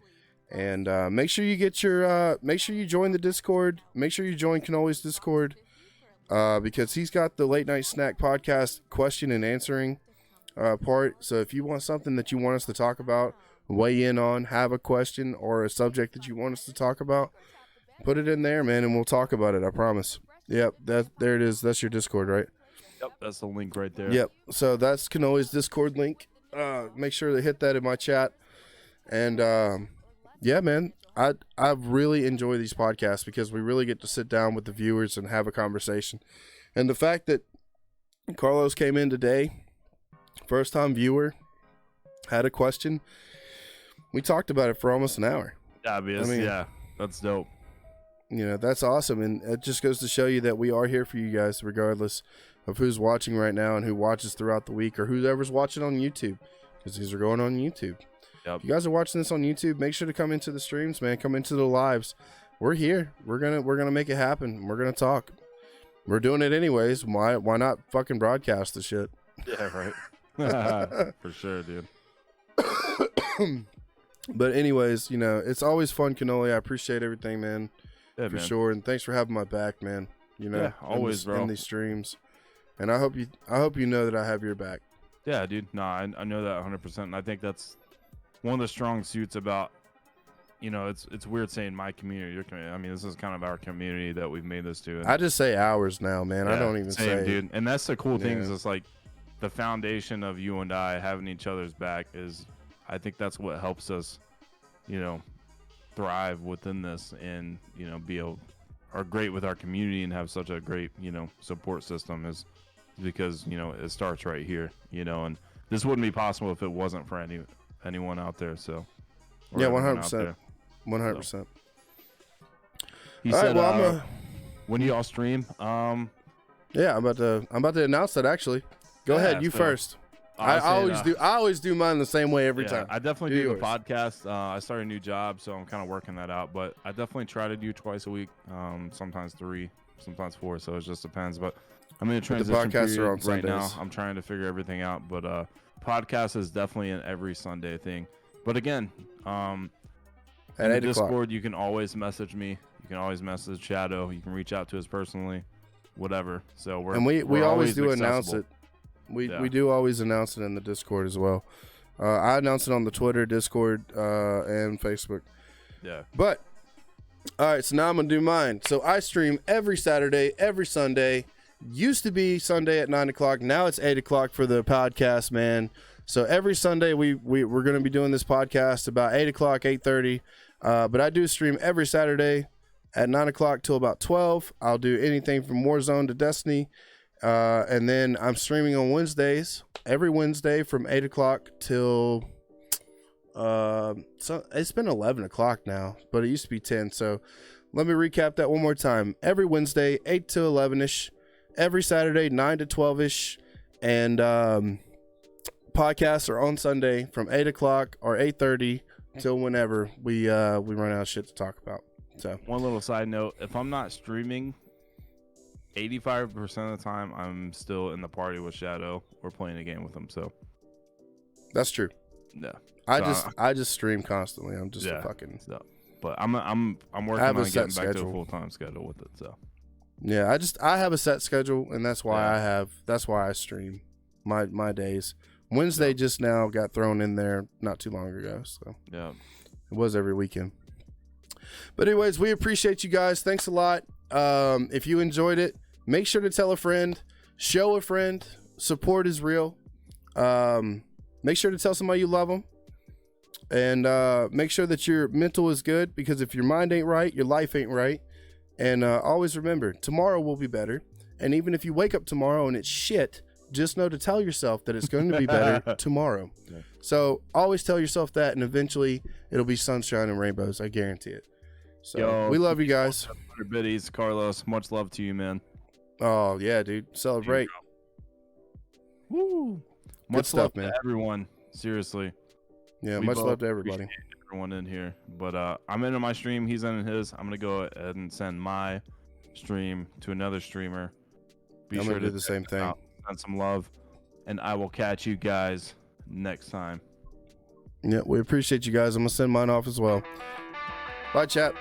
And make sure you join the Discord. Make sure you join Cannoli's Discord because he's got the Late Night Snack Podcast question and answering part. So if you want something that you want us to talk about, weigh in on, have a question or a subject that you want us to talk about, put it in there, man, and we'll talk about it. I promise. Yep, there it is. That's your Discord, right? Yep, that's the link right there. Yep. So that's Cannoli's Discord link. Make sure to hit that in my chat. And yeah, man, I really enjoy these podcasts because we really get to sit down with the viewers and have a conversation. And the fact that Carlos came in today, first time viewer, had a question. We talked about it for almost an hour. Yeah, yeah, that's dope. That's awesome. And it just goes to show you that we are here for you guys, regardless of who's watching right now and who watches throughout the week or whoever's watching on YouTube, because these are going on YouTube. Yep. If you guys are watching this on YouTube, make sure to come into the streams, man. Come into the lives. We're here. We're gonna make it happen. We're gonna talk. We're doing it anyways. Why not fucking broadcast the shit? Yeah, right. For sure, dude. But anyways, it's always fun, Cannoli. I appreciate everything, man. Yeah, for man. sure. And thanks for having my back, man. Yeah, always, bro. In these streams. And I hope you know that I have your back. Yeah, dude. No, I know that 100%. And I think that's one of the strong suits about, it's weird saying my community, your community. I mean, this is kind of our community that we've made this to. And I just say ours now, man. yeah, I don't even say, dude. And that's the cool thing is it's like the foundation of you and I having each other's back is, I think that's what helps us, thrive within this and, are great with our community and have such a great, support system is because, it starts right here, and this wouldn't be possible if it wasn't for anyone out there. So yeah, 100%. 100%. He all said, right, well, when you all stream, yeah, I'm about to announce that actually. Go ahead, you first. I always do mine the same way every time. I definitely do the podcast. I started a new job, so I'm kind of working that out. But I definitely try to do twice a week, sometimes 3, sometimes 4. So it just depends. But I'm in a transition period right now. I'm trying to figure everything out. But podcast is definitely an every Sunday thing. But again, in the Discord, you can always message me. You can always message Shadow. You can reach out to us personally, whatever. So we always do accessible. Announce it. We do always announce it in the Discord as well. I announce it on the Twitter, Discord, and Facebook. Yeah. But, all right, so now I'm going to do mine. So I stream every Saturday, every Sunday. Used to be Sunday at 9 o'clock. Now it's 8 o'clock for the podcast, man. So every Sunday we're going to be doing this podcast about 8 o'clock, 8:30. But I do stream every Saturday at 9 o'clock till about 12. I'll do anything from Warzone to Destiny. And then I'm streaming on Wednesdays, every Wednesday from 8 o'clock till, so it's been 11 o'clock now, but it used to be 10. So let me recap that one more time. Every Wednesday, 8 to 11-ish, every Saturday, 9 to 12-ish. And, podcasts are on Sunday from 8 o'clock or 8:30 till whenever we run out of shit to talk about. So one little side note, if I'm not streaming, 85% of the time I'm still in the party with Shadow or playing a game with him. So that's true. Yeah. I just stream constantly. I'm just a fucking stuff. But I'm working on getting back to a full-time schedule with it. So yeah, I have a set schedule, and that's why I stream my days. Wednesday just now got thrown in there not too long ago, so yeah, it was every weekend. But anyways, we appreciate you guys. Thanks a lot. If you enjoyed it, make sure to tell a friend, show a friend. Support is real. Make sure to tell somebody you love them, and make sure that your mental is good, because if your mind ain't right, your life ain't right. And always remember, tomorrow will be better. And even if you wake up tomorrow and it's shit, just know to tell yourself that it's going to be better tomorrow. Yeah. So always tell yourself that, and eventually it'll be sunshine and rainbows. I guarantee it. So we love you guys. Biddies, Carlos, much love to you, man. Oh yeah, dude. Celebrate. Woo. Much love to everyone. Seriously. Yeah, much love to everybody. everyone in here. But I'm into my stream. He's in his. I'm gonna go ahead and send my stream to another streamer. Be I'm sure gonna to do the same thing. send some love, and I will catch you guys next time. Yeah, we appreciate you guys. I'm gonna send mine off as well. Bye, chat.